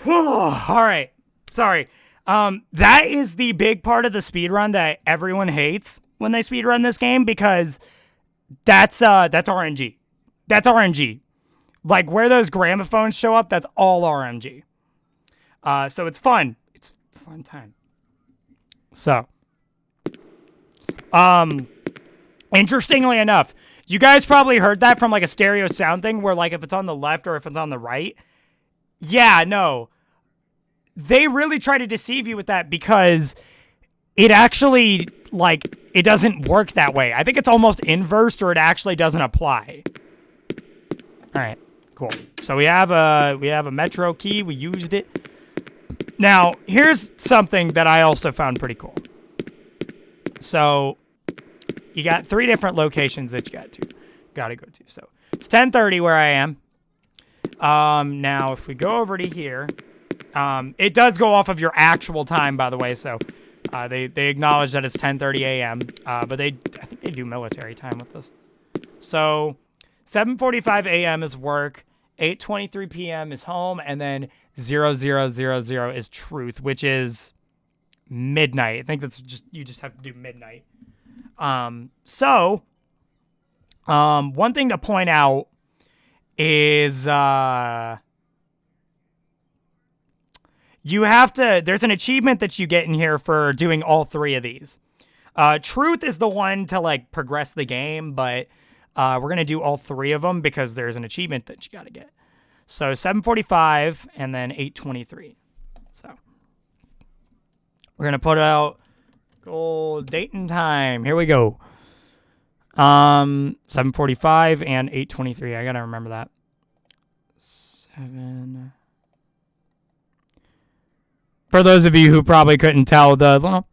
Speaker 1: All right. Sorry. That is the big part of the speedrun that everyone hates when they speedrun this game, because that's RNG. That's RNG. Like, where those gramophones show up, that's all RNG. So it's fun. It's a fun time. So, interestingly enough, you guys probably heard that from like a stereo sound thing where like if it's on the left or if it's on the right. Yeah, no. They really try to deceive you with that because it actually, like, it doesn't work that way. I think it's almost inversed or it actually doesn't apply. All right, cool. So we have a metro key. We used it. Now, here's something that I also found pretty cool. So you got 3 different locations that you gotta go to. So it's 10:30 where I am. Now if we go over to here, it does go off of your actual time, by the way. So they acknowledge that it's 10:30 a.m. But I think they do military time with this. So 7:45 a.m. is work, 8:23 p.m. is home, and then 0000 is truth, which is midnight. I think that's just, you just have to do midnight. So one thing to point out is you have to, there's an achievement that you get in here for doing all 3 of these. Truth is the one to like progress the game, but we're going to do all 3 of them because there's an achievement that you got to get. So 7:45 and then 8:23. So we're going to put out goal date and time. Here we go. 7:45 and 8:23. I got to remember that. 7. For those of you who probably couldn't tell, the little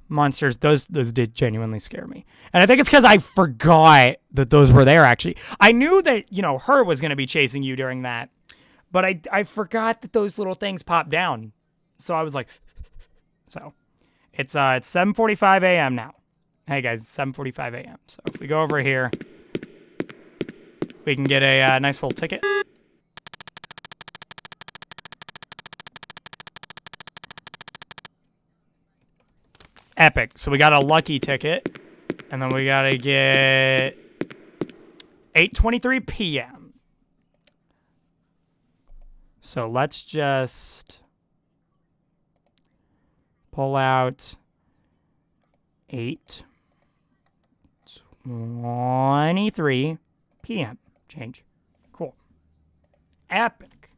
Speaker 1: monsters, those did genuinely scare me. And I think it's because I forgot that those were there, actually. I knew that, you know, her was going to be chasing you during that. But I forgot that those little things popped down. So I was like... So, it's 7:45 a.m. now. Hey, guys, it's 7:45 a.m. So if we go over here, we can get a nice little ticket. Epic. So we got a lucky ticket. And then we got to get 8:23 p.m. So let's just pull out 8:23 p.m. Change. Cool. Epic.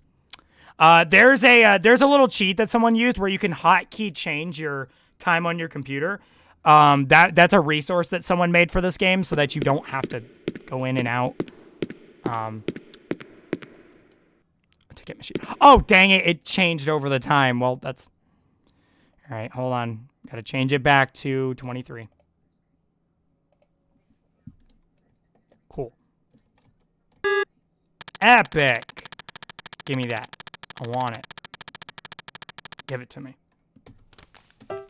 Speaker 1: There's a little cheat that someone used where you can hotkey change your time on your computer. That's a resource that someone made for this game so that you don't have to go in and out. Ticket machine. Oh, dang it. It changed over the time. Well, that's... All right, hold on. Got to change it back to 23. Cool. Epic. Give me that. I want it. Give it to me. Epic.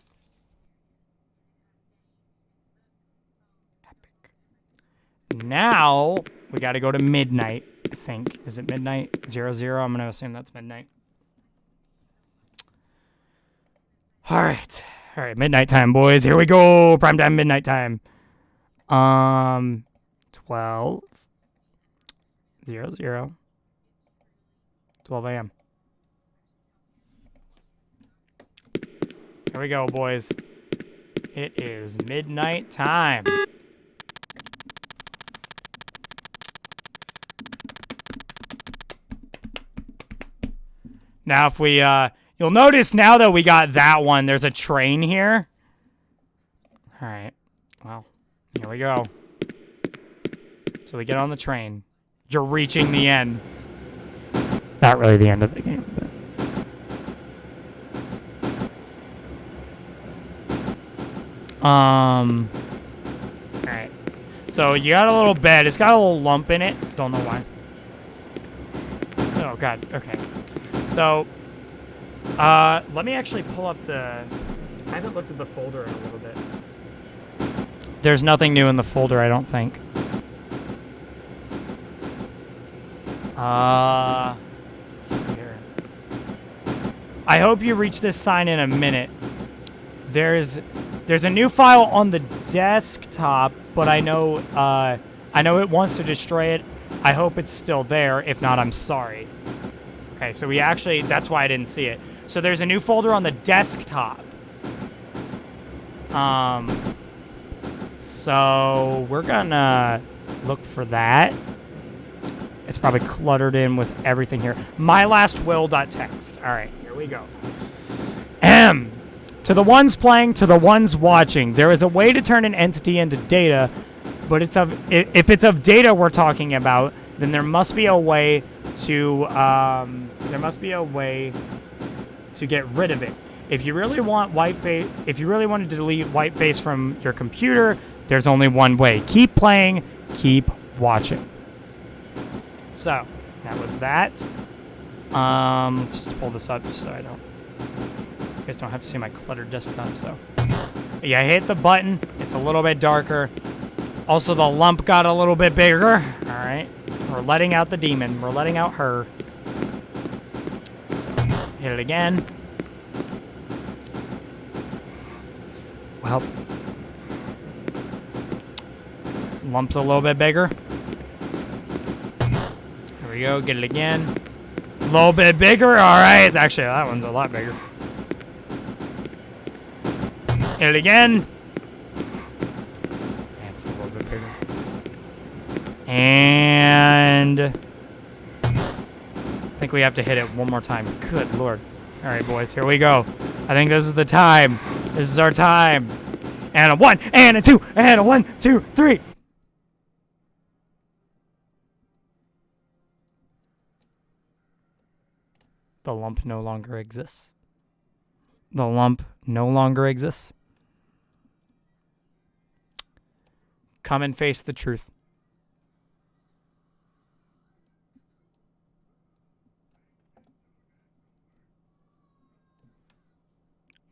Speaker 1: Now, we got to go to midnight, I think. Is it midnight? 00? I'm going to assume that's midnight. All right. All right, midnight time, boys. Here we go. Prime time, midnight time. 12. 00. 12 a.m. Here we go, boys. It is midnight time. Now, if we, you'll notice now that we got that one, there's a train here. All right. Well, here we go. So we get on the train. You're reaching the end. Not really the end of the game, but... Alright. So you got a little bed. It's got a little lump in it. Don't know why. Oh, God. Okay. So, let me actually pull up the... I haven't looked at the folder in a little bit. There's nothing new in the folder, I don't think. Let's see here. I hope you reach this sign in a minute. There's a new file on the desktop, but I know it wants to destroy it. I hope it's still there. If not, I'm sorry. Okay, so we actually, that's why I didn't see it. So there's a new folder on the desktop. So we're gonna look for that. It's probably cluttered in with everything here. mylastwill.txt. All right, here we go. To the ones playing, to the ones watching, there is a way to turn an entity into data, but if it's of data we're talking about, then there must be a way to get rid of it. If you really want if you really want to delete whiteface from your computer, there's only one way. Keep playing, keep watching. So, that was that. Let's just pull this up just so you guys don't have to see my cluttered desktop, so. Yeah, I hit the button. It's a little bit darker. Also, the lump got a little bit bigger. All right. We're letting out the demon. We're letting out her. So, hit it again. Well, lump's a little bit bigger. There we go. Get it again. A little bit bigger. All right. It's actually, that one's a lot bigger. Hit it again. That's a little bit bigger. And I think we have to hit it one more time. Good Lord. All right, boys. Here we go. I think this is the time. This is our time. And a 1, and a 2, and a 1, 2, 3. The lump no longer exists. The lump no longer exists. Come and face the truth.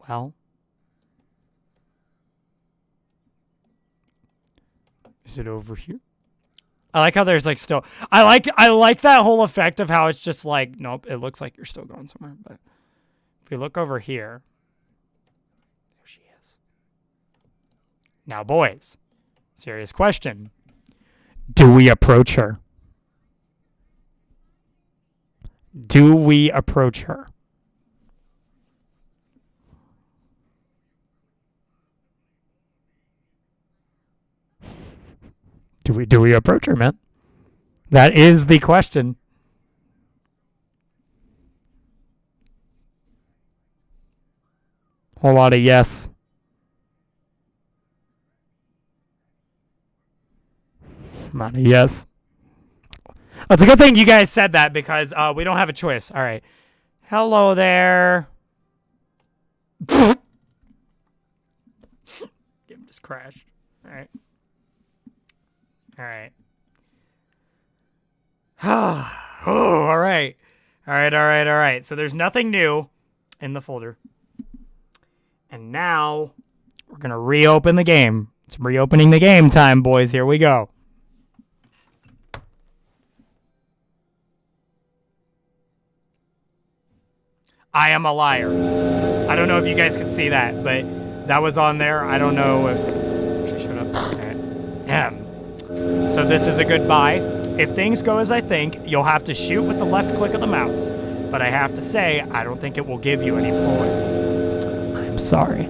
Speaker 1: Well, is it over here? I like how there's like still. I like that whole effect of how it's just like, nope, it looks like you're still going somewhere. But if we look over here, there she is. Now, boys, serious question: do we approach her? Do we approach her? Do we approach her, man? That is the question. Whole lot of yes. Not a yes. It's a good thing you guys said that because we don't have a choice. All right. Hello there. Game just crashed. All right. All right. Oh, all right. All right. So there's nothing new in the folder. And now we're going to reopen the game. It's reopening the game time, boys. Here we go. I am a liar. I don't know if you guys could see that, but that was on there. I don't know if... She showed up. So this is a goodbye. If things go as I think, you'll have to shoot with the left click of the mouse. But I have to say, I don't think it will give you any bullets. I'm sorry.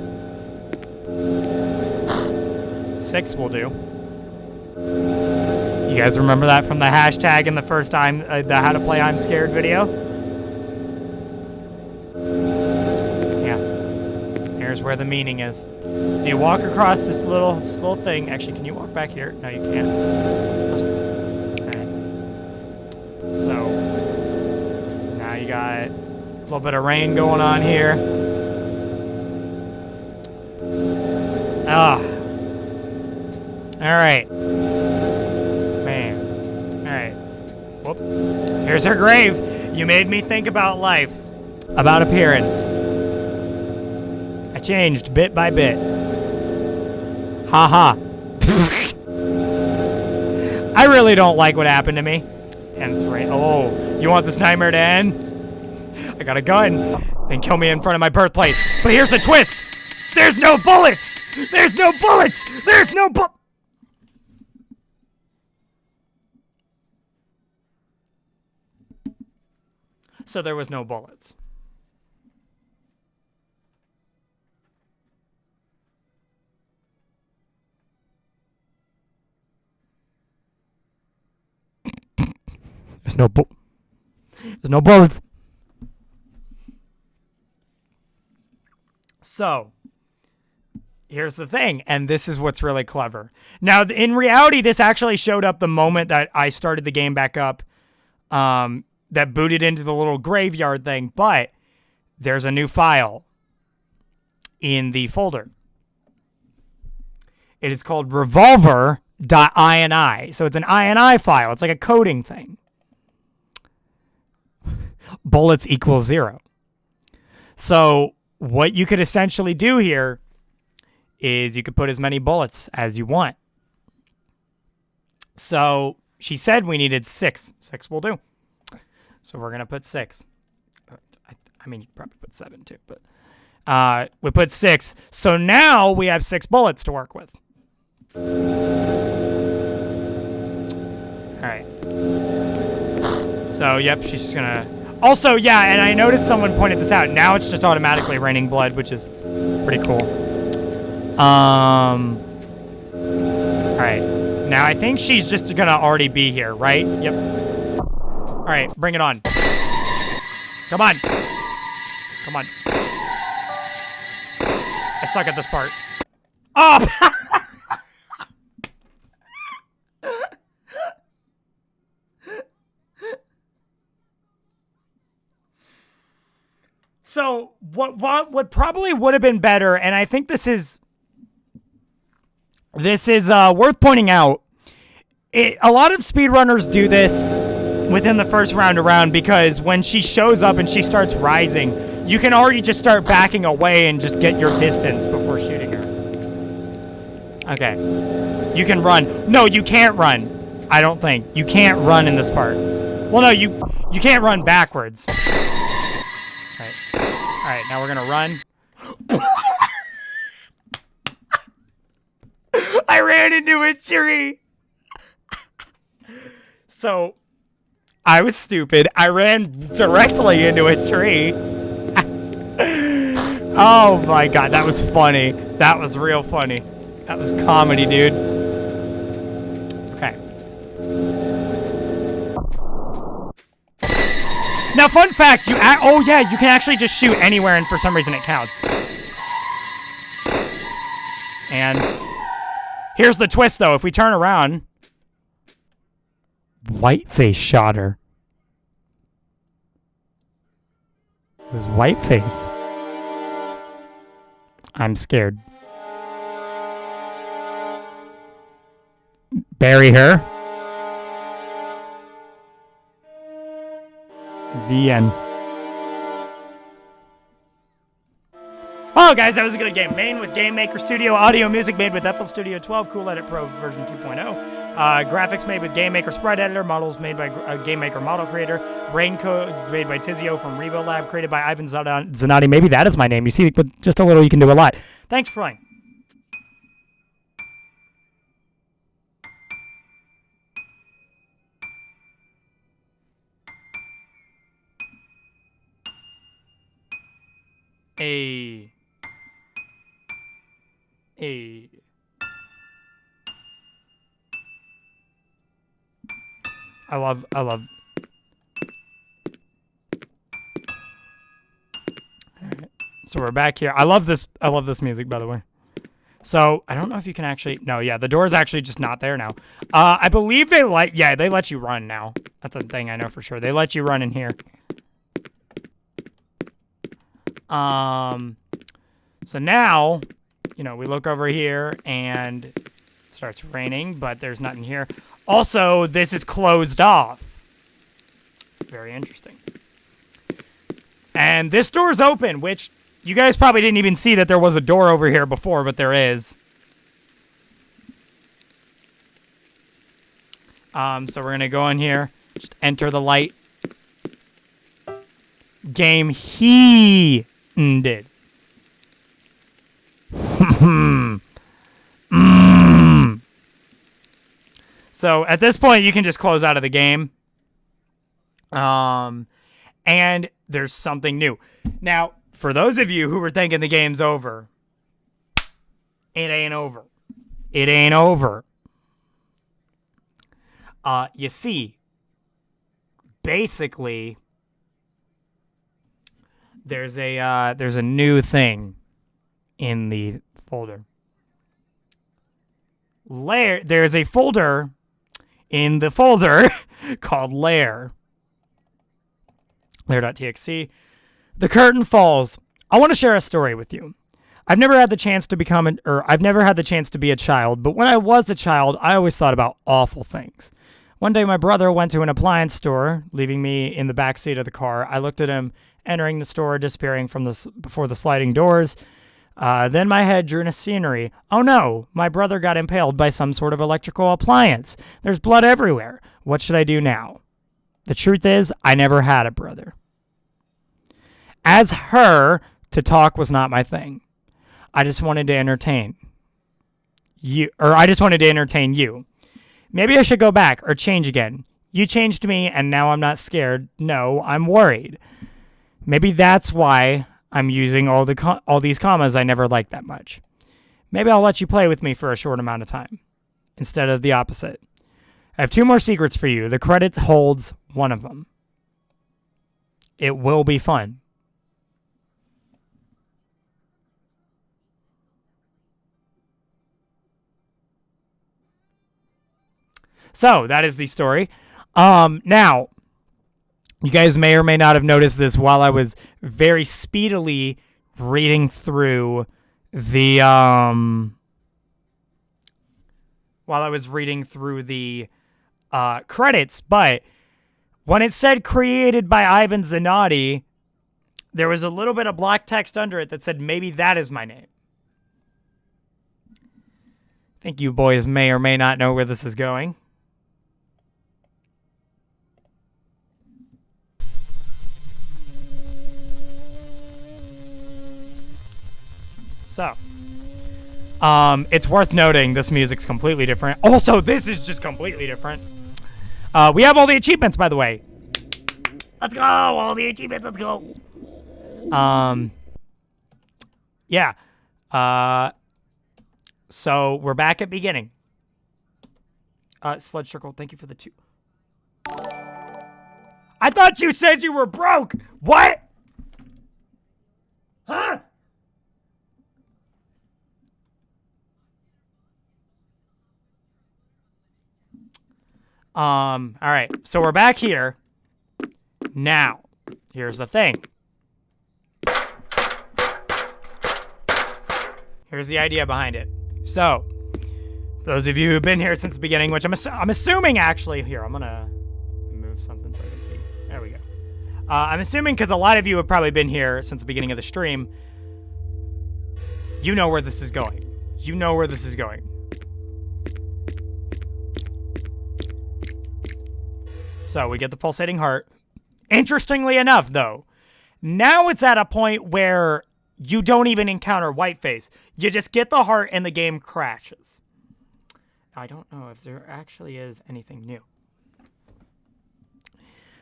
Speaker 1: 6 will do. You guys remember that from the hashtag in the first time, the How to Play Imscared video? Here's where the meaning is. So you walk across this little thing. Actually, can you walk back here? No, you can't. Alright. So now you got a little bit of rain going on here. Alright. Man. Alright. Whoop. Here's her grave. You made me think about life. About appearance. I changed bit by bit. Haha. I really don't like what happened to me. And it's right. Oh, you want this nightmare to end? I got a gun. Then kill me in front of my birthplace. But here's the twist. There's no bullets. There's no bullets. There's no So there was no bullets. There's no bullets. So, here's the thing, and this is what's really clever. Now, in reality, this actually showed up the moment that I started the game back up, that booted into the little graveyard thing, but there's a new file in the folder. It is called revolver.ini. So it's an ini file. It's like a coding thing. Bullets equals 0. So what you could essentially do here is you could put as many bullets as you want. So she said we needed 6. 6 will do. So we're going to put 6. I mean, you could probably put 7 too, but we put 6. So now we have 6 bullets to work with. All right. So, yep, she's just going to... Also, yeah, and I noticed someone pointed this out. Now it's just automatically raining blood, which is pretty cool. All right. Now I think she's just going to already be here, right? Yep. All right, bring it on. Come on. Come on. I suck at this part. Oh! So what probably would have been better, and I think this is worth pointing out. A lot of speedrunners do this within the first round around because when she shows up and she starts rising, you can already just start backing away and just get your distance before shooting her. Okay. You can run. No, you can't run. I don't think. You can't run in this part. Well, no, you can't run backwards. All right, now we're going to run. I ran into a tree. So, I was stupid. I ran directly into a tree. Oh my god, that was funny. That was real funny. That was comedy, dude. Okay. Now, fun fact, oh yeah, you can actually just shoot anywhere and for some reason it counts. And here's the twist though, if we turn around, Whiteface shot her. It was Whiteface. I'm scared. Bury her. The end. Oh, guys, that was a good game. Made with Game Maker Studio. Audio music made with FL Studio 12. Cool Edit Pro version 2.0. Graphics made with Game Maker Sprite Editor. Models made by Game Maker Model Creator. Raincoat made by Tizio from Revo Lab. Created by Ivan Zanotti. Maybe that is my name. You see, with just a little, you can do a lot. Thanks for playing. I love. All right. So we're back here. I love this music, by the way. So I don't know if you can actually. No, yeah, the door is actually just not there now. I believe they let you run now. That's a thing I know for sure. They let you run in here. So now, we look over here and it starts raining, but there's nothing here. Also, this is closed off. Very interesting. And this door's open, which you guys probably didn't even see that there was a door over here before, but there is. So we're going to go in here, just enter the light. Game he did. So at this point, you can just close out of the game. And there's something new. Now, for those of you who were thinking the game's over, it ain't over. It ain't over. You see, basically, there's a new thing in the folder. There's a folder in the folder called Lair. Lair.txt. The curtain falls. I want to share a story with you. I've never had the chance to be a child, but when I was a child, I always thought about awful things. One day, my brother went to an appliance store, leaving me in the back seat of the car. I looked at him entering the store, disappearing before the sliding doors. Then my head drew in a scenery. Oh no, my brother got impaled by some sort of electrical appliance. There's blood everywhere. What should I do now? The truth is, I never had a brother. As her, to talk was not my thing. I just wanted to entertain you. Maybe I should go back or change again. You changed me, and now I'm not scared. No, I'm worried. Maybe that's why I'm using all these commas I never liked that much. Maybe I'll let you play with me for a short amount of time, instead of the opposite. I have 2 more secrets for you. The credit holds one of them. It will be fun. So, that is the story. Now, you guys may or may not have noticed this while I was very speedily reading through the credits, but when it said created by Ivan Zanotti, there was a little bit of black text under it that said maybe that is my name. I think you boys may or may not know where this is going. So, it's worth noting this music's completely different. Also, this is just completely different. We have all the achievements, by the way. Let's go! All the achievements, let's go! Yeah. So, we're back at beginning. Sludge Circle, thank you for the 2. I thought you said you were broke! What? Huh? All right. So we're back here. Now, here's the thing. Here's the idea behind it. So, those of you who've been here since the beginning, which I'm assuming actually, here, I'm gonna move something so I can see. There we go. I'm assuming because a lot of you have probably been here since the beginning of the stream. You know where this is going. You know where this is going. So we get the pulsating heart. Interestingly enough, though, now it's at a point where you don't even encounter Whiteface. You just get the heart and the game crashes. I don't know if there actually is anything new.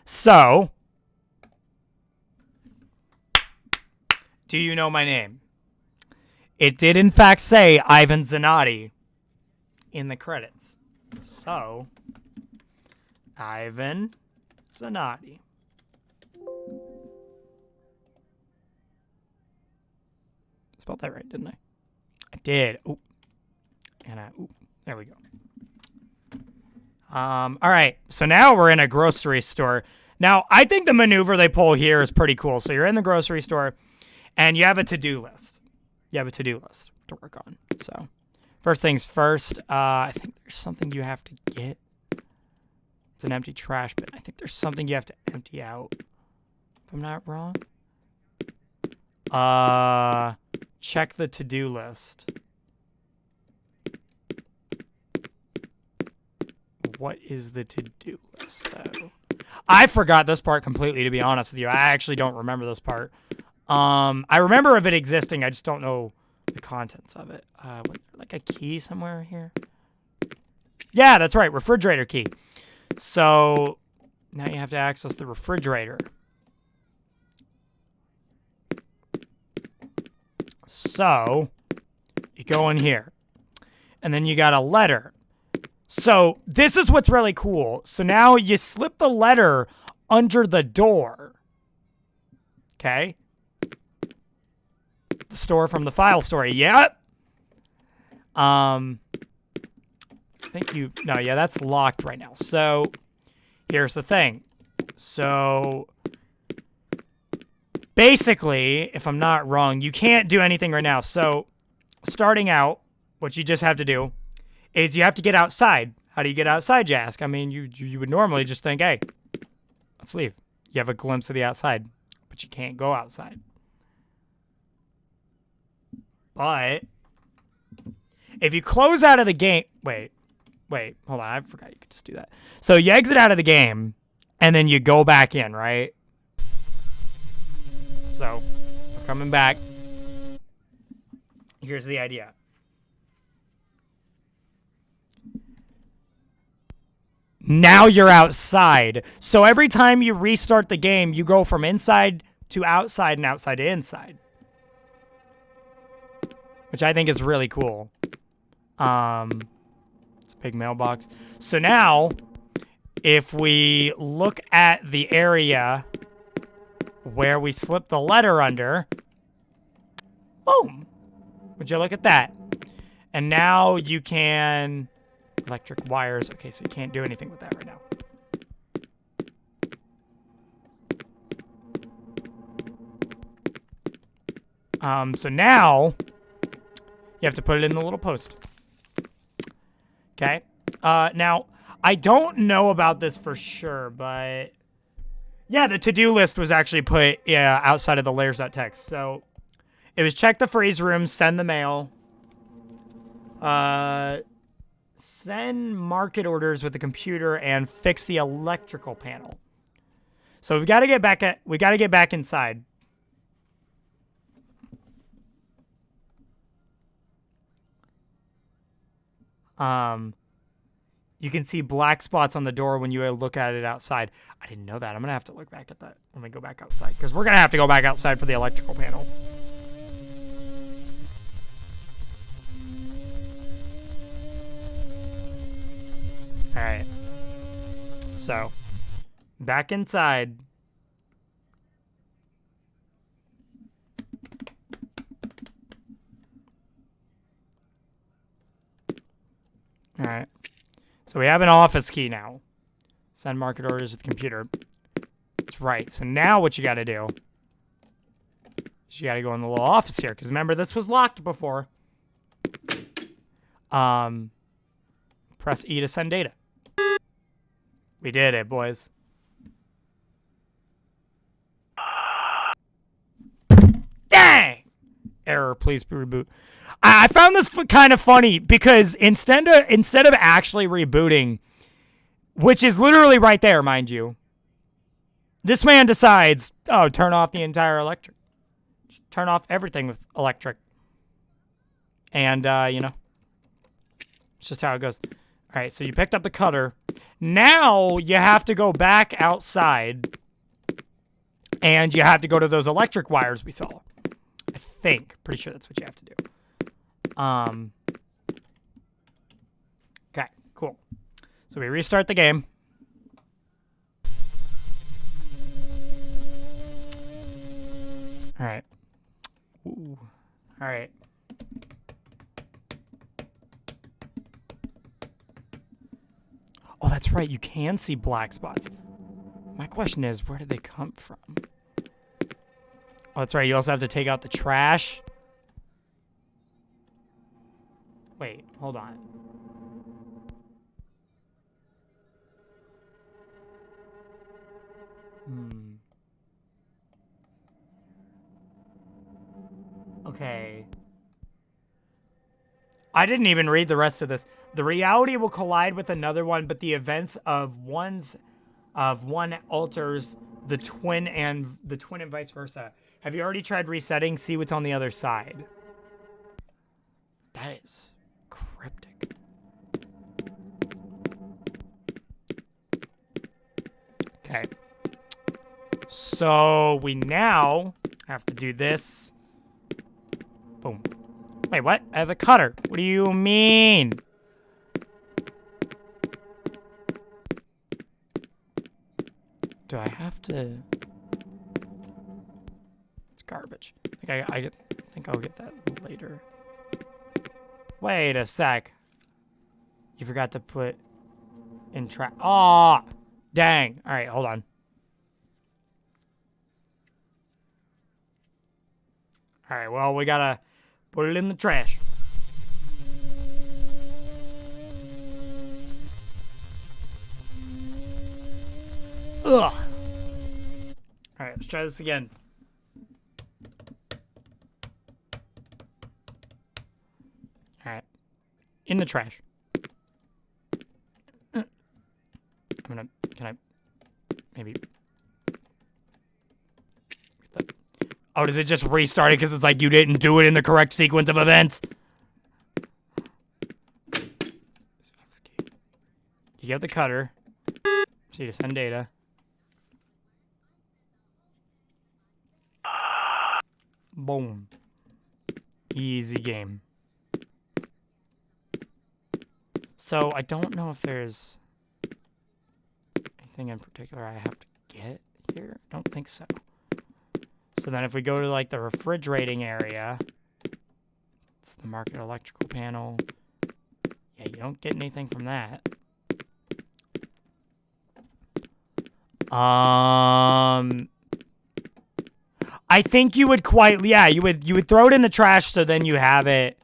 Speaker 1: So, do you know my name? It did in fact say Ivan Zanotti in the credits. So, Ivan Zanotti. Spelled that right, didn't I? I did. Oop. And there we go. All right. So now we're in a grocery store. Now, I think the maneuver they pull here is pretty cool. So you're in the grocery store, and you have a to-do list. You have a to-do list to work on. So first things first, I think there's something you have to get. It's an empty trash bin. I think there's something you have to empty out, if I'm not wrong. Check the to-do list. What is the to-do list, though? I forgot this part completely, to be honest with you. I actually don't remember this part. I remember of it existing. I just don't know the contents of it. Like a key somewhere here? Yeah, that's right. Refrigerator key. So now you have to access the refrigerator. So you go in here, and then you got a letter. So this is what's really cool. So now you slip the letter under the door. Okay. The store from the file story. Yep. I think yeah, that's locked right now. So here's the thing. So basically, if I'm not wrong, you can't do anything right now. So starting out, what you just have to do is you have to get outside. How do you get outside, you ask? I mean, you would normally just think, hey, let's leave. You have a glimpse of the outside, but you can't go outside. But if you close out of the game, wait, hold on, I forgot you could just do that. So you exit out of the game, and then you go back in, right? So, we're coming back. Here's the idea. Now you're outside. So every time you restart the game, you go from inside to outside and outside to inside. Which I think is really cool. It's a big mailbox. So now, if we look at the area where we slipped the letter under, boom. Would you look at that? And now you can... Electric wires. Okay, so you can't do anything with that right now. So now you have to put it in the little post. Okay. Now I don't know about this for sure, but yeah, the to-do list was actually put outside of the layers.txt. So it was check the freeze room, send the mail, send market orders with the computer, and fix the electrical panel. So we got to get back inside. You can see black spots on the door when you look at it outside. I didn't know that. I'm gonna have to look back at that when we go back outside, because we're gonna have to go back outside for the electrical panel. All right. So, back inside. All right. So we have an office key now. Send market orders with computer. That's right. So now what you got to do is you got to go in the little office here. Because remember, this was locked before. Press E to send data. We did it, boys. Dang! Error, please reboot. I found this kind of funny because instead of actually rebooting, which is literally right there, mind you, this man decides, oh, turn off the entire electric. Just turn off everything with electric. And, you know, it's just how it goes. All right, so you picked up the cutter. Now you have to go back outside and you have to go to those electric wires we saw. I think. Pretty sure that's what you have to do. Okay, cool. So we restart the game. All right. Ooh. All right. Oh, that's right. You can see black spots. My question is, where did they come from? Oh, that's right. You also have to take out the trash. Wait, hold on. Okay. I didn't even read the rest of this. The reality will collide with another one, but the events of one alters the twin and vice versa. Have you already tried resetting? See what's on the other side. That is cryptic. Okay. So we now have to do this. Boom. Wait, what? I have a cutter. What do you mean? Do I have to? It's garbage. I think I'll get that later. Wait a sec. You forgot to put in track. Oh, dang. All right, hold on. All right, well, we gotta put it in the trash. Ugh. All right, let's try this again. All right, in the trash. Can I, maybe. Oh, does it just restart it because it's like you didn't do it in the correct sequence of events? You get the cutter. See to send data. Boom. Easy game. So I don't know if there's anything in particular I have to get here. I don't think so. So then if we go to like the refrigerating area, it's the market electrical panel. Yeah, you don't get anything from that. I think you would you would throw it in the trash so then you have it.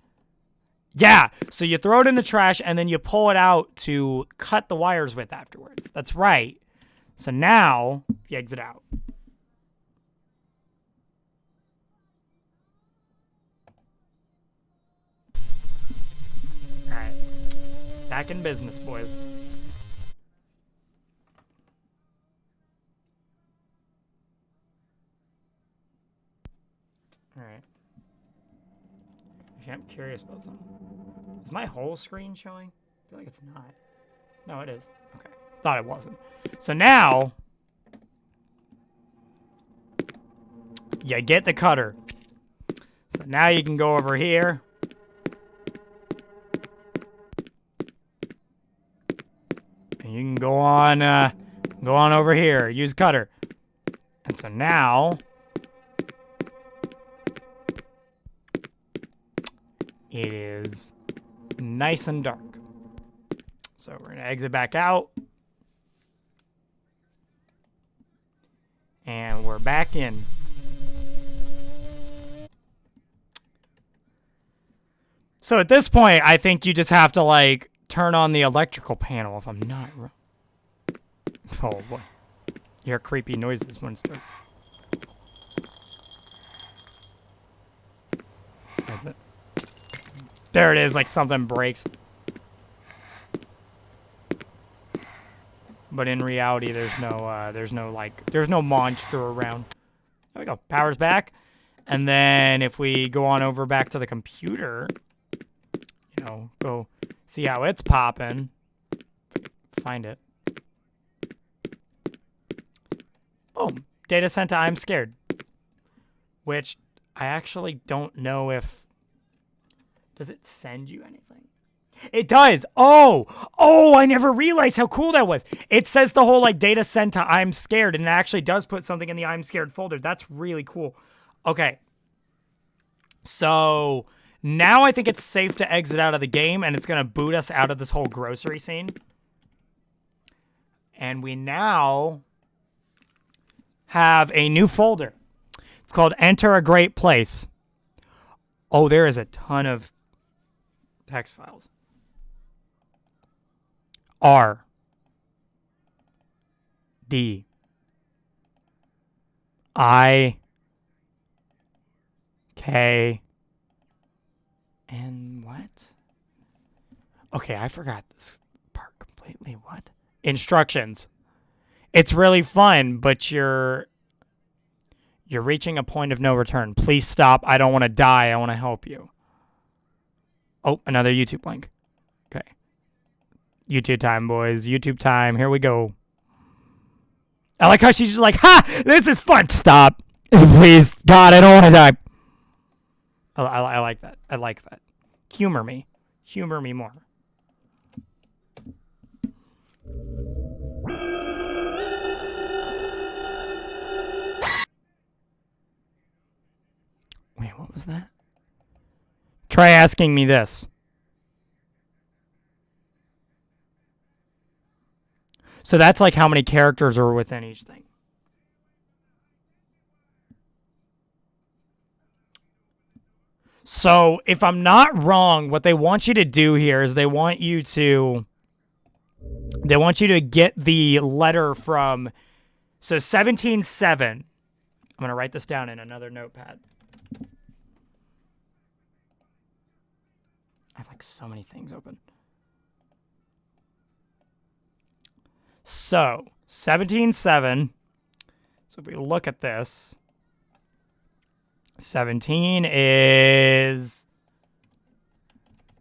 Speaker 1: Yeah, so you throw it in the trash and then you pull it out to cut the wires with afterwards. That's right. So now, you exit out. Alright. Back in business, boys. Alright. Actually, I'm curious about something. Is my whole screen showing? I feel like it's not. No, it is. Okay. Thought it wasn't. So now, you get the cutter. So now you can go over here. And you can go on over here. Use cutter. And so now, it is nice and dark. So we're going to exit back out. And we're back in. So at this point, I think you just have to, like, turn on the electrical panel if I'm not wrong. Oh, boy. You hear creepy noises when it's dark. Is it? There it is, like something breaks. But in reality, there's no monster around. There we go. Power's back. And then if we go on over back to the computer, you know, go see how it's popping. Find it. Boom. Data sent to Imscared. Which I actually don't know if... Does it send you anything? It does. Oh, I never realized how cool that was. It says the whole like data sent to Imscared, and it actually does put something in the Imscared folder. That's really cool. Okay. So now I think it's safe to exit out of the game, and it's going to boot us out of this whole grocery scene. And we now have a new folder. It's called Enter a Great Place. Oh, there is a ton of text files. R D I K and what? Okay, I forgot this part completely. What? Instructions. It's really fun, but you're reaching a point of no return. Please stop. I don't want to die. I want to help you. Oh, another YouTube link. Okay. YouTube time, boys. YouTube time. Here we go. I like how she's just like, ha! This is fun. Stop. Please. God, I don't want to die. I like that. I like that. Humor me. Humor me more. Wait, what was that? Try asking me this. So that's like how many characters are within each thing. So if I'm not wrong, what they want you to do here is they want you to get the letter from, so 17.7. I'm going to write this down in another notepad. I have like so many things open. So 17.7. So if we look at this, 17 is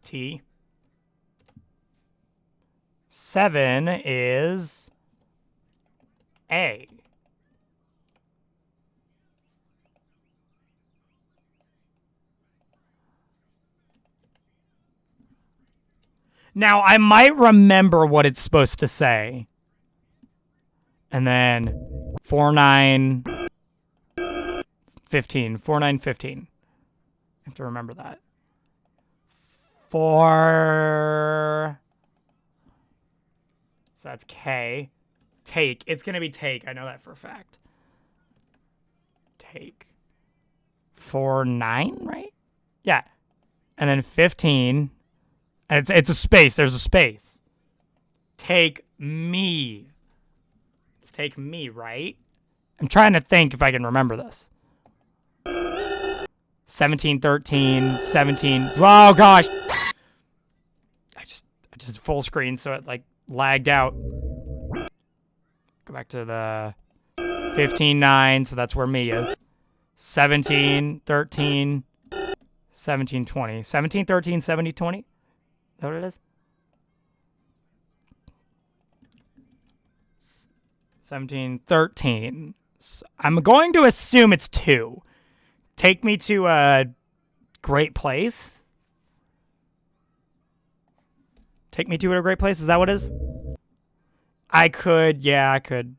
Speaker 1: T. 7 is A. Now, I might remember what it's supposed to say. And then 49, 15. 49, 15. I have to remember that. 4. So that's K. Take. It's going to be take. I know that for a fact. Take. 4, 9, right? Yeah. And then 15. And it's a space. There's a space. Take me. It's take me, right? I'm trying to think if I can remember this. 17, 13, 17. Oh, gosh. I just full screen, so it, like, lagged out. Go back to the 15, 9, so that's where me is. 17, 13, 17, 20. 17, 13, 17, 20? Is that what it is? 17, 13. So I'm going to assume it's 2. Take me to a great place. Take me to a great place. Is that what it is? I could. Yeah, I could.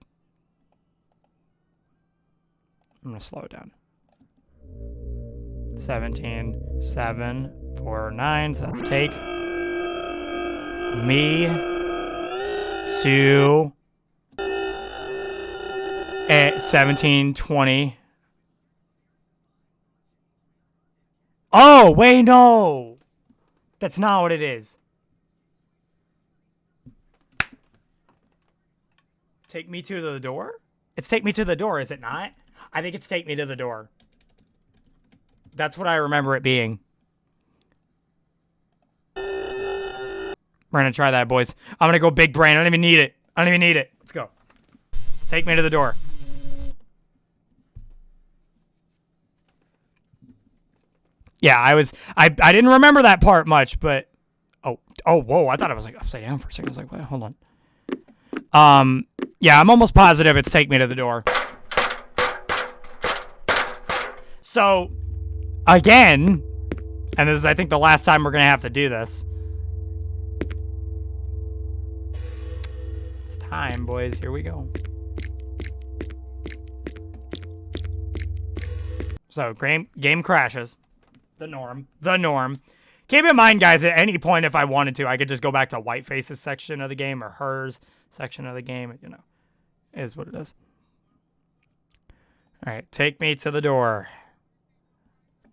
Speaker 1: I'm going to slow it down. 17, 7, 4, 9. So that's take me to 17, 20. Oh, wait, no. That's not what it is. Take me to the door? It's take me to the door, is it not? I think it's take me to the door. That's what I remember it being. We're gonna try that, boys. I'm gonna go big brain. I don't even need it. I don't even need it. Let's go. Take me to the door. Yeah, I didn't remember that part much, but oh, whoa, I thought it was like upside down for a second. I was like, wait, hold on. Yeah, I'm almost positive it's take me to the door. So, again, and this is, I think, the last time we're gonna have to do this. It's time, boys. Here we go. So, game crashes. The norm. Keep in mind, guys, at any point, if I wanted to, I could just go back to Whiteface's section of the game or hers section of the game. You know, it is what it is. All right, take me to the door.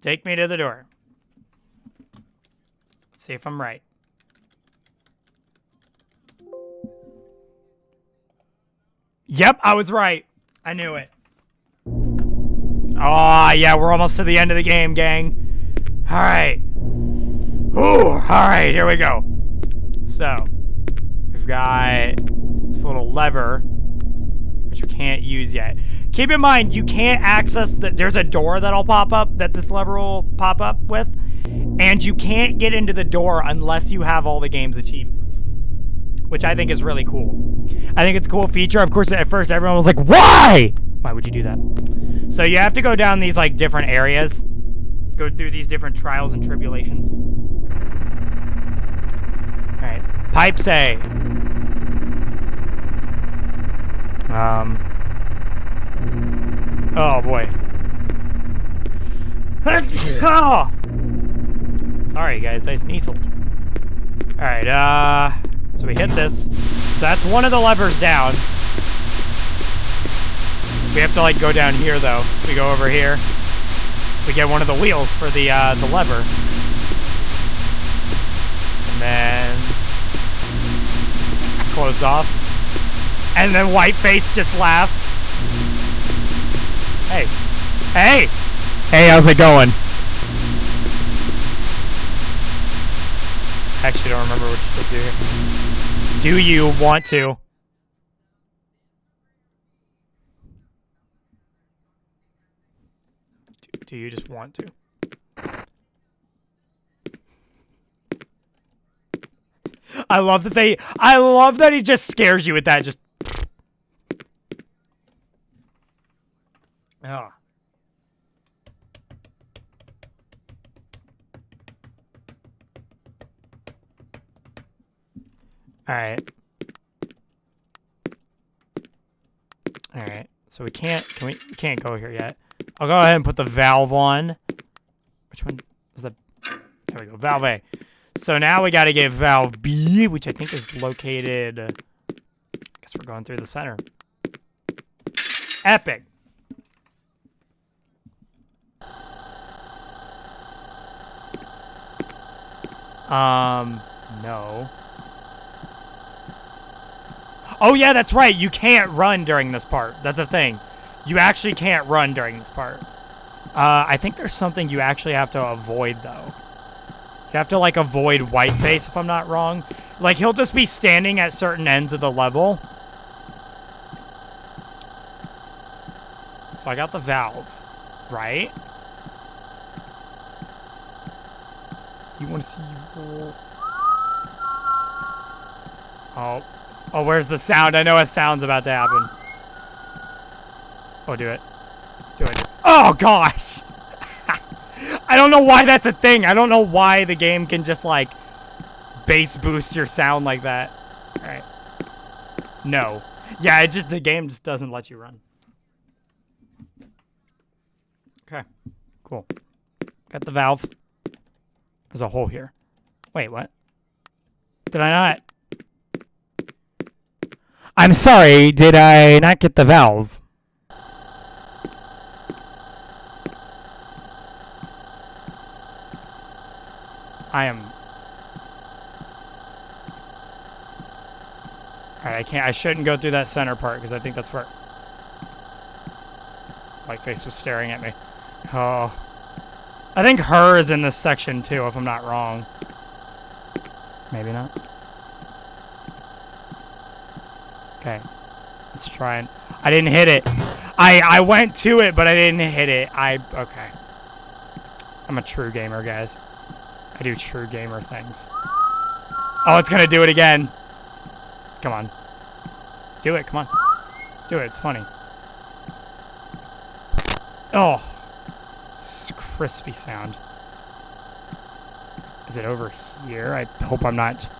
Speaker 1: Take me to the door. Let's see if I'm right. Yep, I was right. I knew it. Oh, yeah, we're almost to the end of the game, gang. All right. Ooh, all right, here we go. So, we've got this little lever, which we can't use yet. Keep in mind, you can't access there's a door that'll pop up, that this lever will pop up with, and you can't get into the door unless you have all the game's achievements, which I think is really cool. I think it's a cool feature. Of course, at first, everyone was like, why? Why would you do that? So you have to go down these, like, different areas. Go through these different trials and tribulations. Alright. Pipes A. Oh, boy. Oh! Sorry, guys. I sneezed. Alright, so we hit this. So that's one of the levers down. We have to, like, go down here, though. We go over here. We get one of the wheels for the lever. And then it's closed off. And then Whiteface just laughed. Hey. Hey! Hey, how's it going? Actually, don't remember what you're supposed to do here. Do you want to? Do you just want to? I love that he just scares you with that. Just. Oh. Alright. Alright. So we can't go here yet. I'll go ahead and put the valve on. Which one is the... There we go. Valve A. So now we got to get valve B, which I think is located... I guess we're going through the center. Epic. No. Oh, yeah, that's right. You can't run during this part. That's a thing. You actually can't run during this part. I think there's something you actually have to avoid, though. You have to, like, avoid Whiteface, if I'm not wrong. Like, he'll just be standing at certain ends of the level. So I got the valve, right? You want to see you roll? Oh. Oh, where's the sound? I know a sound's about to happen. Oh, do it. Do it. Oh, gosh! I don't know why that's a thing. I don't know why the game can just, like, bass boost your sound like that. Alright. No. Yeah, the game just doesn't let you run. Okay. Cool. Got the valve. There's a hole here. Wait, what? Did I not? I'm sorry, did I not get the valve? I am... Alright, I shouldn't go through that center part, because I think that's where... Whiteface was staring at me. Oh. I think her is in this section, too, if I'm not wrong. Maybe not. Okay. Let's try it. I didn't hit it. I went to it, but I didn't hit it. Okay. I'm a true gamer, guys. I do true gamer things. Oh, it's gonna do it again. Come on. Do it, come on. Do it, it's funny. Oh. It's a crispy sound. Is it over here? I hope I'm not just...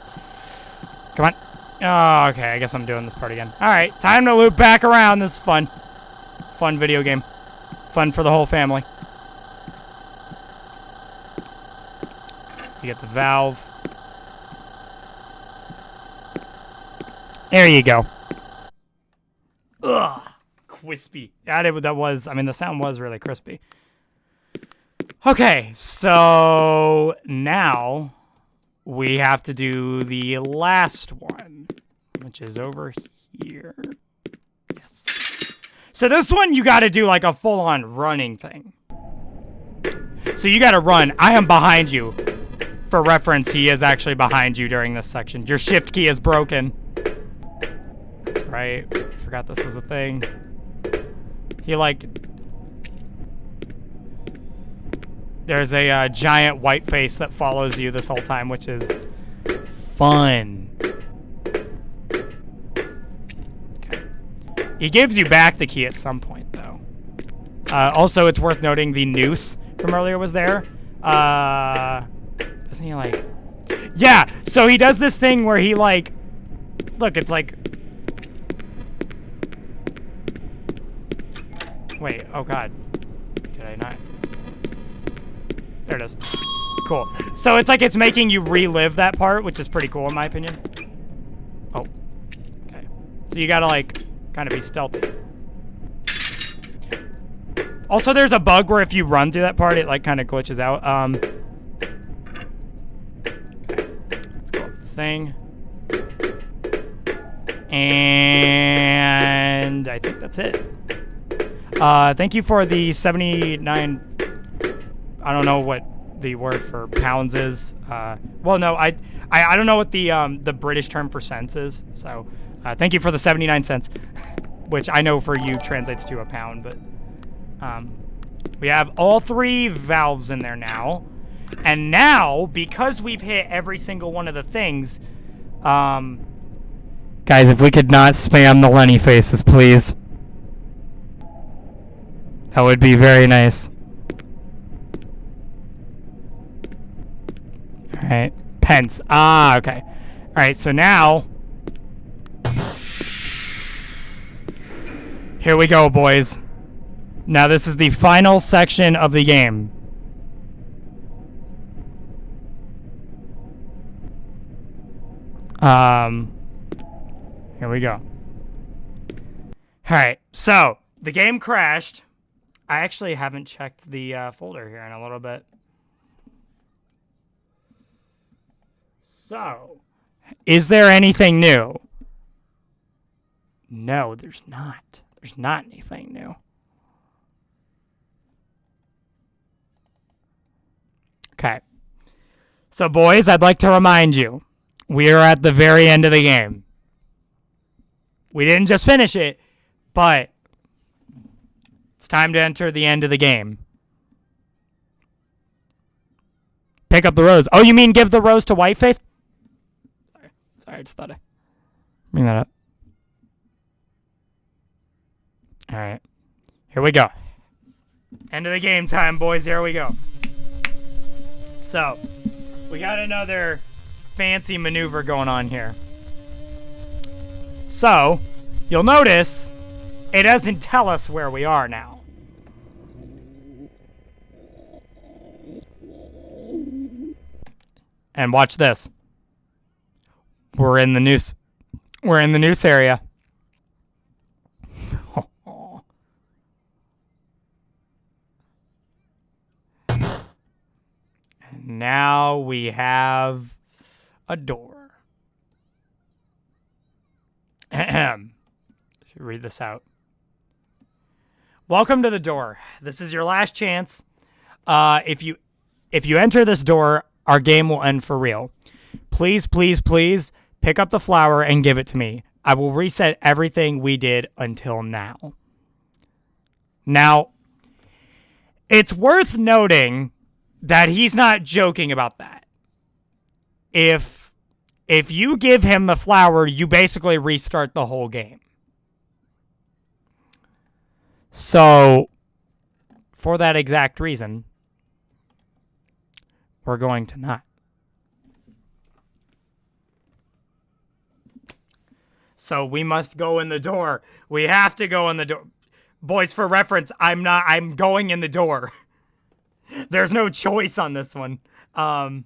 Speaker 1: Come on. Oh, okay, I guess I'm doing this part again. Alright, time to loop back around. This is fun. Fun video game. Fun for the whole family. You get the valve. There you go. Ugh. Crispy. That was, I mean, the sound was really crispy. Okay, so now we have to do the last one, which is over here. Yes. So this one, you got to do like a full-on running thing. So you got to run. I am behind you. For reference, he is actually behind you during this section. Your shift key is broken. That's right. Forgot this was a thing. He like... There's a giant white face that follows you this whole time, which is fun. Okay. He gives you back the key at some point, though. Also, it's worth noting the noose from earlier was there. Doesn't he, like... Yeah! So he does this thing where he, like... Look, it's like... Wait, oh god. Did I not... There it is. Cool. So it's like it's making you relive that part, which is pretty cool in my opinion. Oh. Okay. So you gotta like kind of be stealthy. Also, there's a bug where if you run through that part, it like kind of glitches out. Okay. Let's go up the thing. And I think that's it. Thank you for the 79... I don't know what the word for pounds is. Well, no, I don't know what the British term for cents is. So, thank you for the 79 cents, which I know for you translates to a pound. But we have all 3 valves in there now, and now because we've hit every single one of the things, guys, if we could not spam the Lenny faces, please, that would be very nice. Alright, pence. Ah, okay. Alright, so now... Here we go, boys. Now this is the final section of the game. Here we go. Alright, so, the game crashed. I actually haven't checked the folder here in a little bit. So, is there anything new? No, there's not. There's not anything new. Okay. So, boys, I'd like to remind you, we are at the very end of the game. We didn't just finish it, but it's time to enter the end of the game. Pick up the rose. Oh, you mean give the rose to Whiteface? Sorry, I just thought I'd bring that up. Alright. Here we go. End of the game time, boys. Here we go. So, we got another fancy maneuver going on here. So, you'll notice it doesn't tell us where we are now. And watch this. We're in the noose. We're in the noose area. And Now we have a door. Ahem. Should read this out. Welcome to the door. This is your last chance. If you enter this door, our game will end for real. Please, please, please pick up the flower and give it to me. I will reset everything we did until now. Now, it's worth noting that he's not joking about that. If you give him the flower, you basically restart the whole game. So, for that exact reason, we're going to not. So we must go in the door. We have to go in the door. Boys, for reference, I'm going in the door. There's no choice on this one. All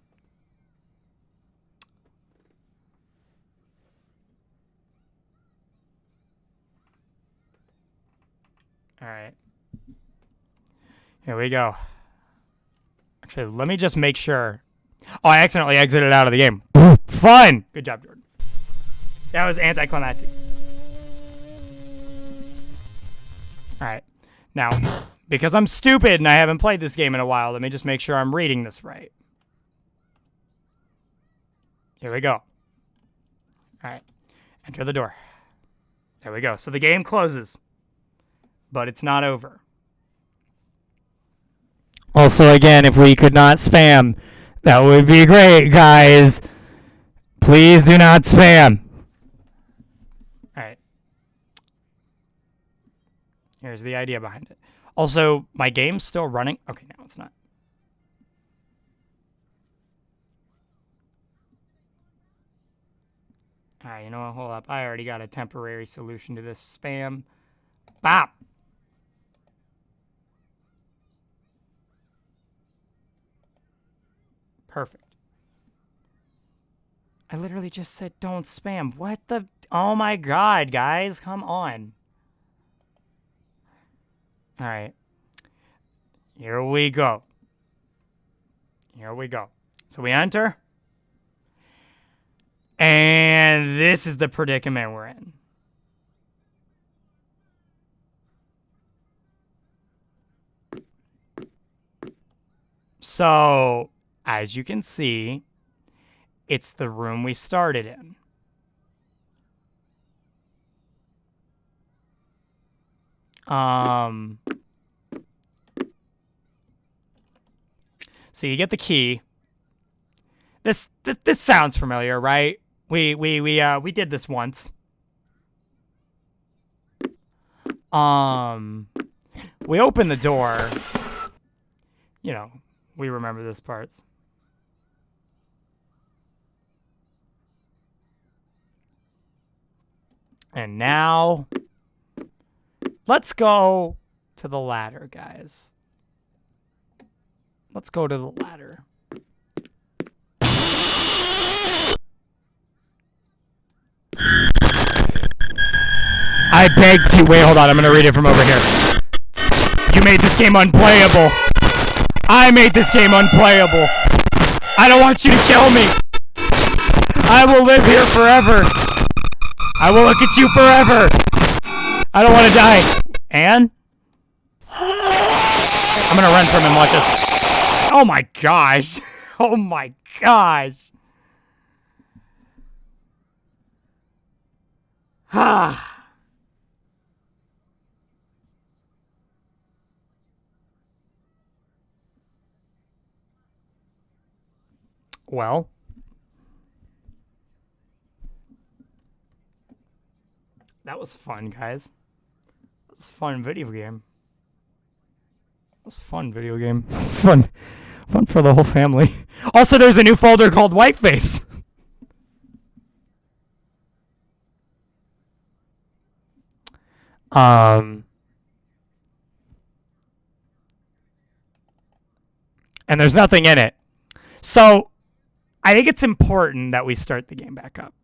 Speaker 1: right. Here we go. Actually, let me just make sure. Oh, I accidentally exited out of the game. Fun! Good job, Jordan. That was anticlimactic. Alright. Now, because I'm stupid and I haven't played this game in a while, let me just make sure I'm reading this right. Here we go. Alright. Enter the door. There we go. So the game closes. But it's not over. Also, again, if we could not spam, that would be great, guys. Please do not spam. Alright. Here's the idea behind it. Also, my game's still running. Okay, now it's not. Alright, you know what? Hold up. I already got a temporary solution to this spam. Bop! Perfect. I literally just said don't spam. What the? Oh my god, guys. Come on. Alright. Here we go. Here we go. So we enter. And this is the predicament we're in. So, as you can see, it's the room we started in. So you get the key. This sounds familiar, right? We did this once. We open the door. You know, we remember this part. And now, let's go to the ladder, guys. Let's go to the ladder. I beg to... Wait, hold on. I'm going to read it from over here. You made this game unplayable. I made this game unplayable. I don't want you to kill me. I will live here forever. I will look at you forever. I don't want to die. And? I'm going to run from him. Watch this. Oh my gosh. Oh my gosh. Well. That was fun, guys. That was a fun video game. That was a fun video game. Fun. Fun for the whole family. Also, there's a new folder called Whiteface. And there's nothing in it. So, I think it's important that we start the game back up.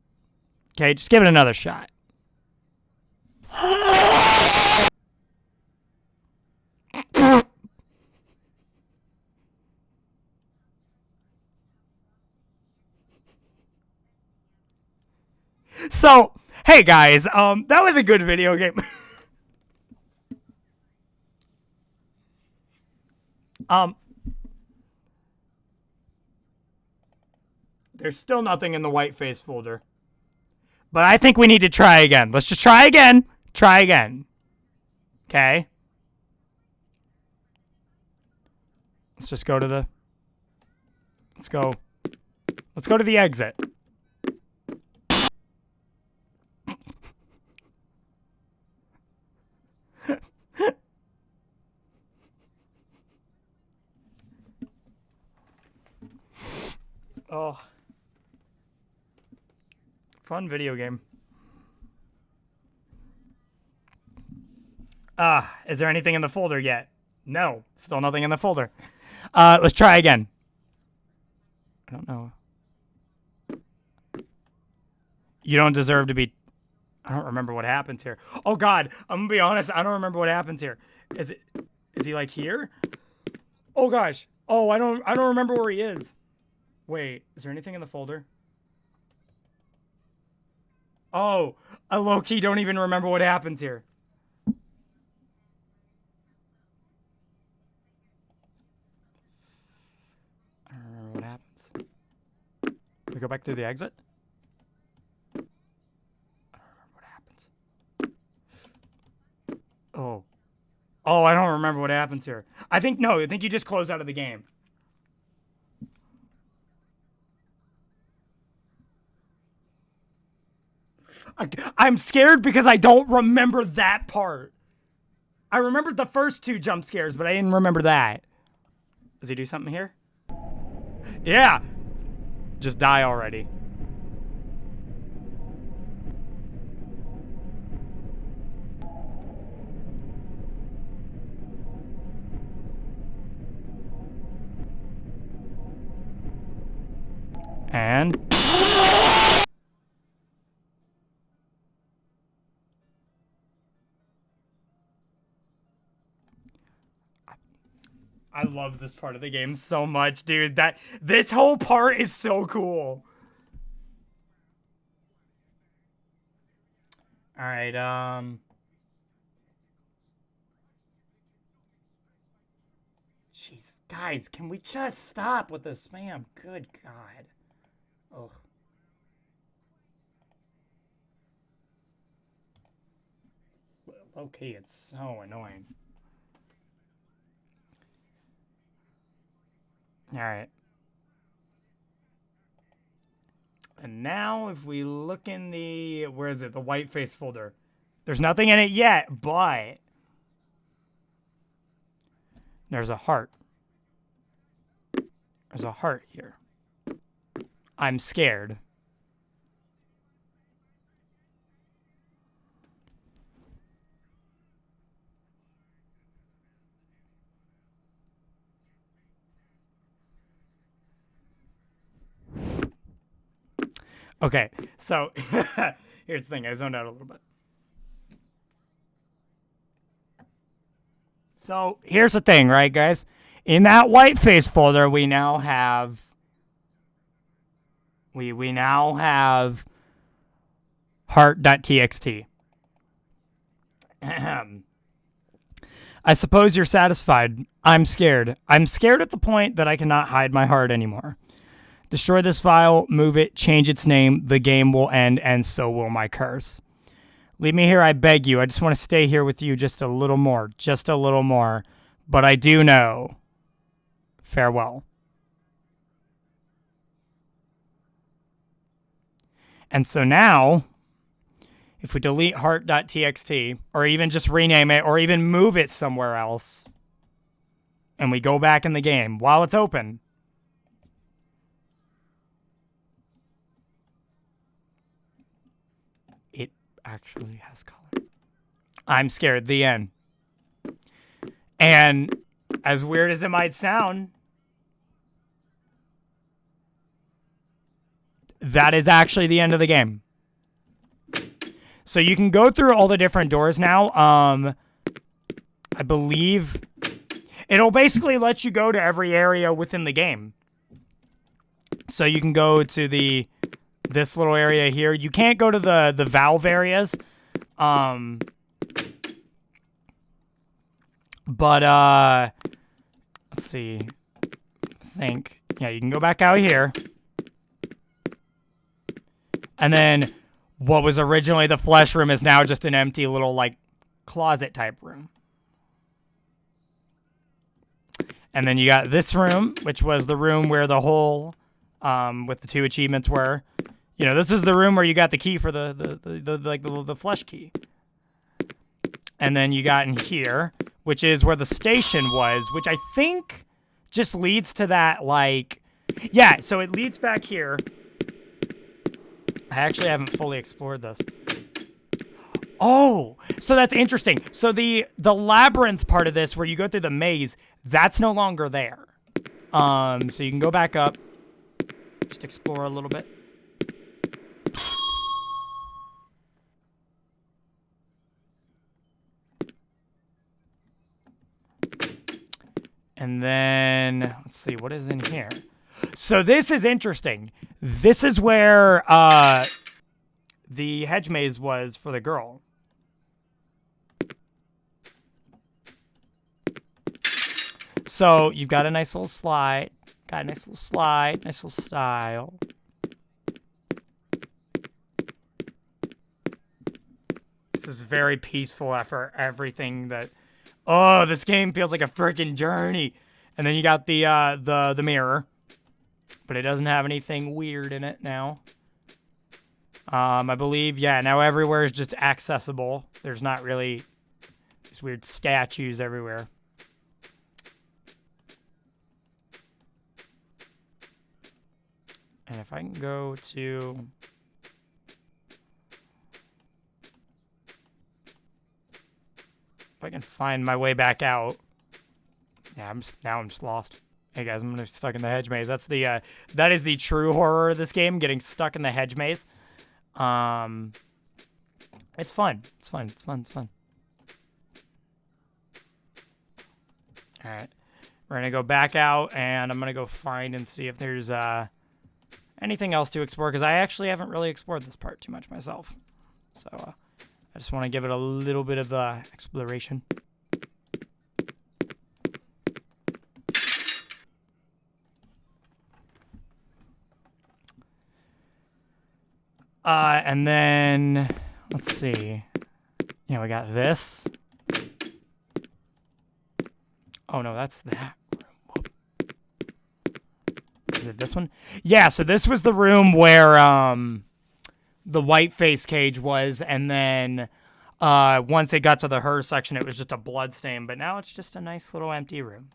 Speaker 1: Okay, just give it another shot. So, hey guys, that was a good video game. There's still nothing in the whiteface folder. But I think we need to try again. Let's just try again. Try again. Okay? Let's just go to the... Let's go to the exit. Oh. Fun video game. Is there anything in the folder yet? No, still nothing in the folder. Let's try again. I don't know. You don't deserve to be... I don't remember what happens here. Oh God, I'm gonna be honest, I don't remember what happens here. Is he like here? Oh gosh. Oh, I don't remember where he is. Wait, is there anything in the folder? Oh, I low-key don't even remember what happens here. I don't remember what happens. We go back through the exit? I don't remember what happens. Oh. Oh, I don't remember what happens here. I think you just close out of the game. I'm scared because I don't remember that part. I remembered the first 2 jump scares, but I didn't remember that. Does he do something here? Yeah. Just die already. And... I love this part of the game so much, dude. This whole part is so cool. All right, Jesus, guys, can we just stop with the spam? Good God. Ugh. Okay, it's so annoying. All right. And now if we look in the, where is it? The whiteface folder. There's nothing in it yet, but there's a heart. There's a heart here. I'm scared. Okay, so here's the thing. I zoned out a little bit. So here's the thing, right, guys? In that whiteface folder, we now have we now have heart.txt. I suppose you're satisfied. I'm scared. I'm scared at the point that I cannot hide my heart anymore. Destroy this file, move it, change its name, the game will end, and so will my curse. Leave me here, I beg you. I just want to stay here with you just a little more. Just a little more. But I do know. Farewell. And so now, if we delete heart.txt, or even just rename it, or even move it somewhere else, and we go back in the game while it's open, it actually has color. I'm scared. The end. And as weird as it might sound, that is actually the end of the game. So you can go through all the different doors now. I believe it'll basically let you go to every area within the game. So you can go to the this little area here. You can't go to the valve areas. But let's see. Yeah, you can go back out here. And then what was originally the flesh room is now just an empty little like closet type room. And then you got this room, which was the room where the hole with the 2 achievements were. You know, this is the room where you got the key for the flesh key. And then you got in here, which is where the station was, which I think just leads to that, like... Yeah, so it leads back here. I actually haven't fully explored this. Oh, so that's interesting. So the labyrinth part of this, where you go through the maze, that's no longer there. So you can go back up, just explore a little bit. And then, let's see, what is in here? So this is interesting. This is where the hedge maze was for the girl. So you've got a nice little slide. Got a nice little slide, nice little style. This is very peaceful after everything that... Oh, this game feels like a freaking journey. And then you got the mirror, but it doesn't have anything weird in it now. I believe, yeah, now everywhere is just accessible. There's not really these weird statues everywhere. And if I can go to... If I can find my way back out. Yeah, now I'm just lost. Hey guys, I'm gonna be stuck in the hedge maze. That's the that is the true horror of this game, getting stuck in the hedge maze. It's fun. It's fun. It's fun. It's fun. All right, we're gonna go back out, and I'm gonna go find and see if there's anything else to explore, because I actually haven't really explored this part too much myself. So I just want to give it a little bit of exploration. And then, let's see. Yeah, we got this. Oh, no, that's that room. Is it this one? Yeah, so this was the room where the white face cage was, and then once it got to the her section, it was just a blood stain, but now it's just a nice little empty room.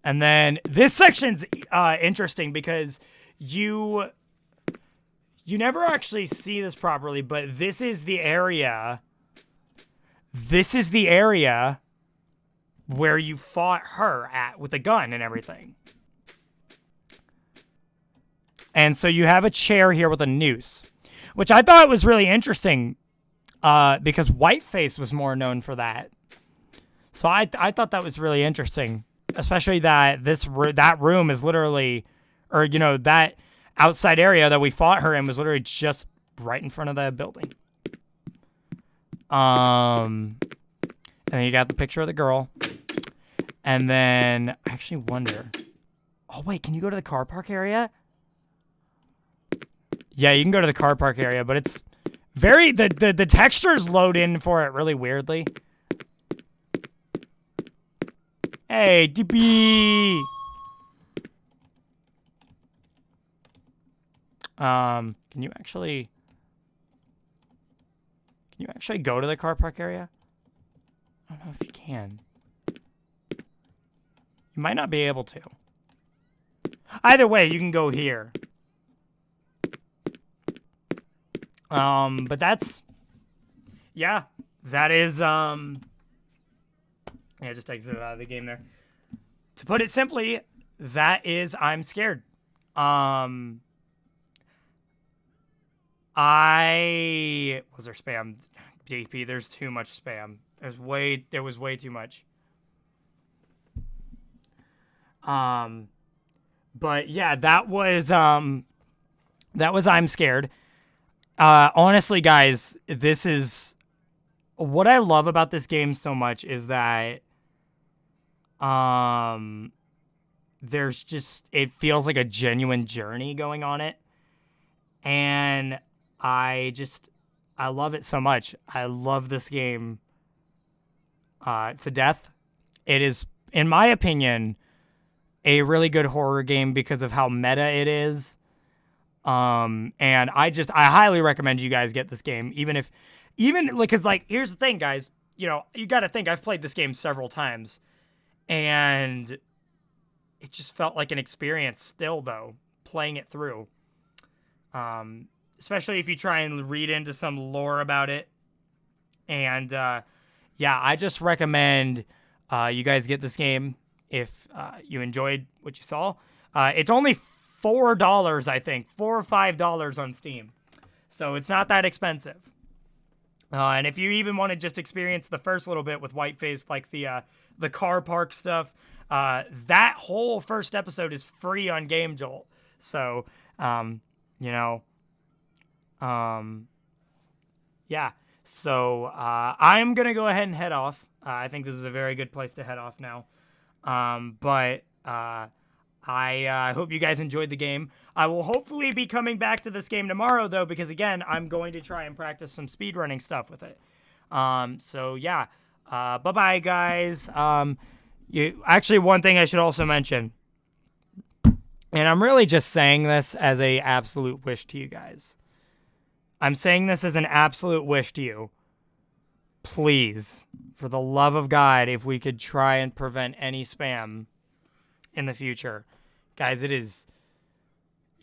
Speaker 1: And then this section's interesting because you never actually see this properly, but this is the area. This is the area where you fought her at with a gun and everything. And so you have a chair here with a noose, which I thought was really interesting because Whiteface was more known for that. So I thought that was really interesting, especially that that room is literally, or, you know, that outside area that we fought her in was literally just right in front of the building. And then you got the picture of the girl. And then I actually wonder, oh wait, can you go to the car park area? Yeah, you can go to the car park area, but it's very, the textures load in for it really weirdly. Hey, DP! Can you actually go to the car park area? I don't know if you can. You might not be able to. Either way, you can go here. But that's, yeah, that is, yeah, just exit out of the game there. To put it simply, that is Imscared. Was there spam? DP, there's too much spam. There was way too much. But yeah, that was Imscared. Honestly, guys, this is what I love about this game so much is that there's just, it feels like a genuine journey going on it. And I love it so much. I love this game to death. It is, in my opinion, a really good horror game because of how meta it is. And I highly recommend you guys get this game, even because like, here's the thing, guys, you know, you got to think I've played this game several times and it just felt like an experience still though, playing it through. Especially if you try and read into some lore about it. And, yeah, I just recommend, you guys get this game if, you enjoyed what you saw. It's only $4, I think, $4 or $5 on Steam. So it's not that expensive. And if you even want to just experience the first little bit with Whiteface, like the car park stuff, that whole first episode is free on Game Jolt. So, you know, yeah. So, I'm going to go ahead and head off. I think this is a very good place to head off now. But I hope you guys enjoyed the game. I will hopefully be coming back to this game tomorrow, though, because, again, I'm going to try and practice some speedrunning stuff with it. So, yeah. Bye-bye, guys. Actually, one thing I should also mention, and I'm really just saying this as a absolute wish to you guys. I'm saying this as an absolute wish to you. Please, for the love of God, if we could try and prevent any spam in the future. Guys, you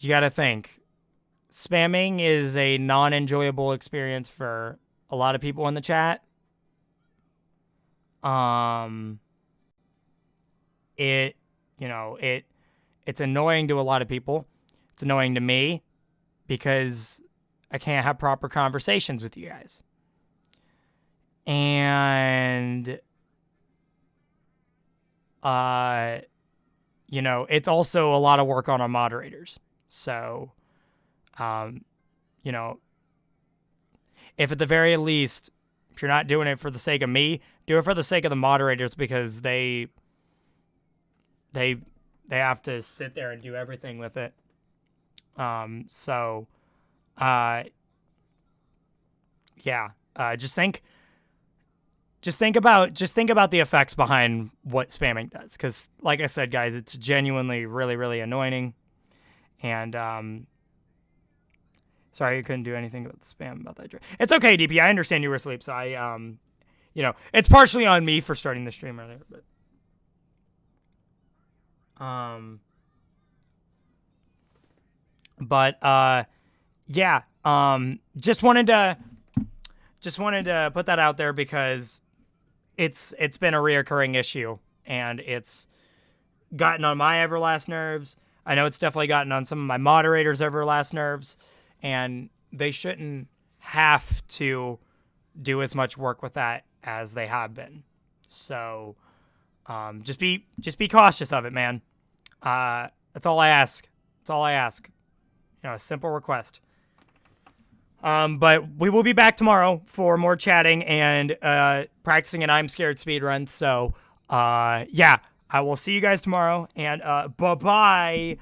Speaker 1: gotta think. Spamming is a non-enjoyable experience for a lot of people in the chat. It's annoying to a lot of people. It's annoying to me because I can't have proper conversations with you guys. And, it's also a lot of work on our moderators. So, if at the very least, if you're not doing it for the sake of me, do it for the sake of the moderators because they have to sit there and do everything with it. Just think about the effects behind what spamming does. Because, like I said, guys, it's genuinely really, really annoying. And, sorry you couldn't do anything about the spam about that. It's okay, DP. I understand you were asleep. So it's partially on me for starting the stream earlier. Just wanted to put that out there because it's been a reoccurring issue and it's gotten on my everlast nerves. I know it's definitely gotten on some of my moderators' everlast nerves, and they shouldn't have to do as much work with that as they have been. So, just be cautious of it, man. That's all I ask. A simple request. But we will be back tomorrow for more chatting and practicing an Imscared speedrun. So, yeah, I will see you guys tomorrow, and bye-bye.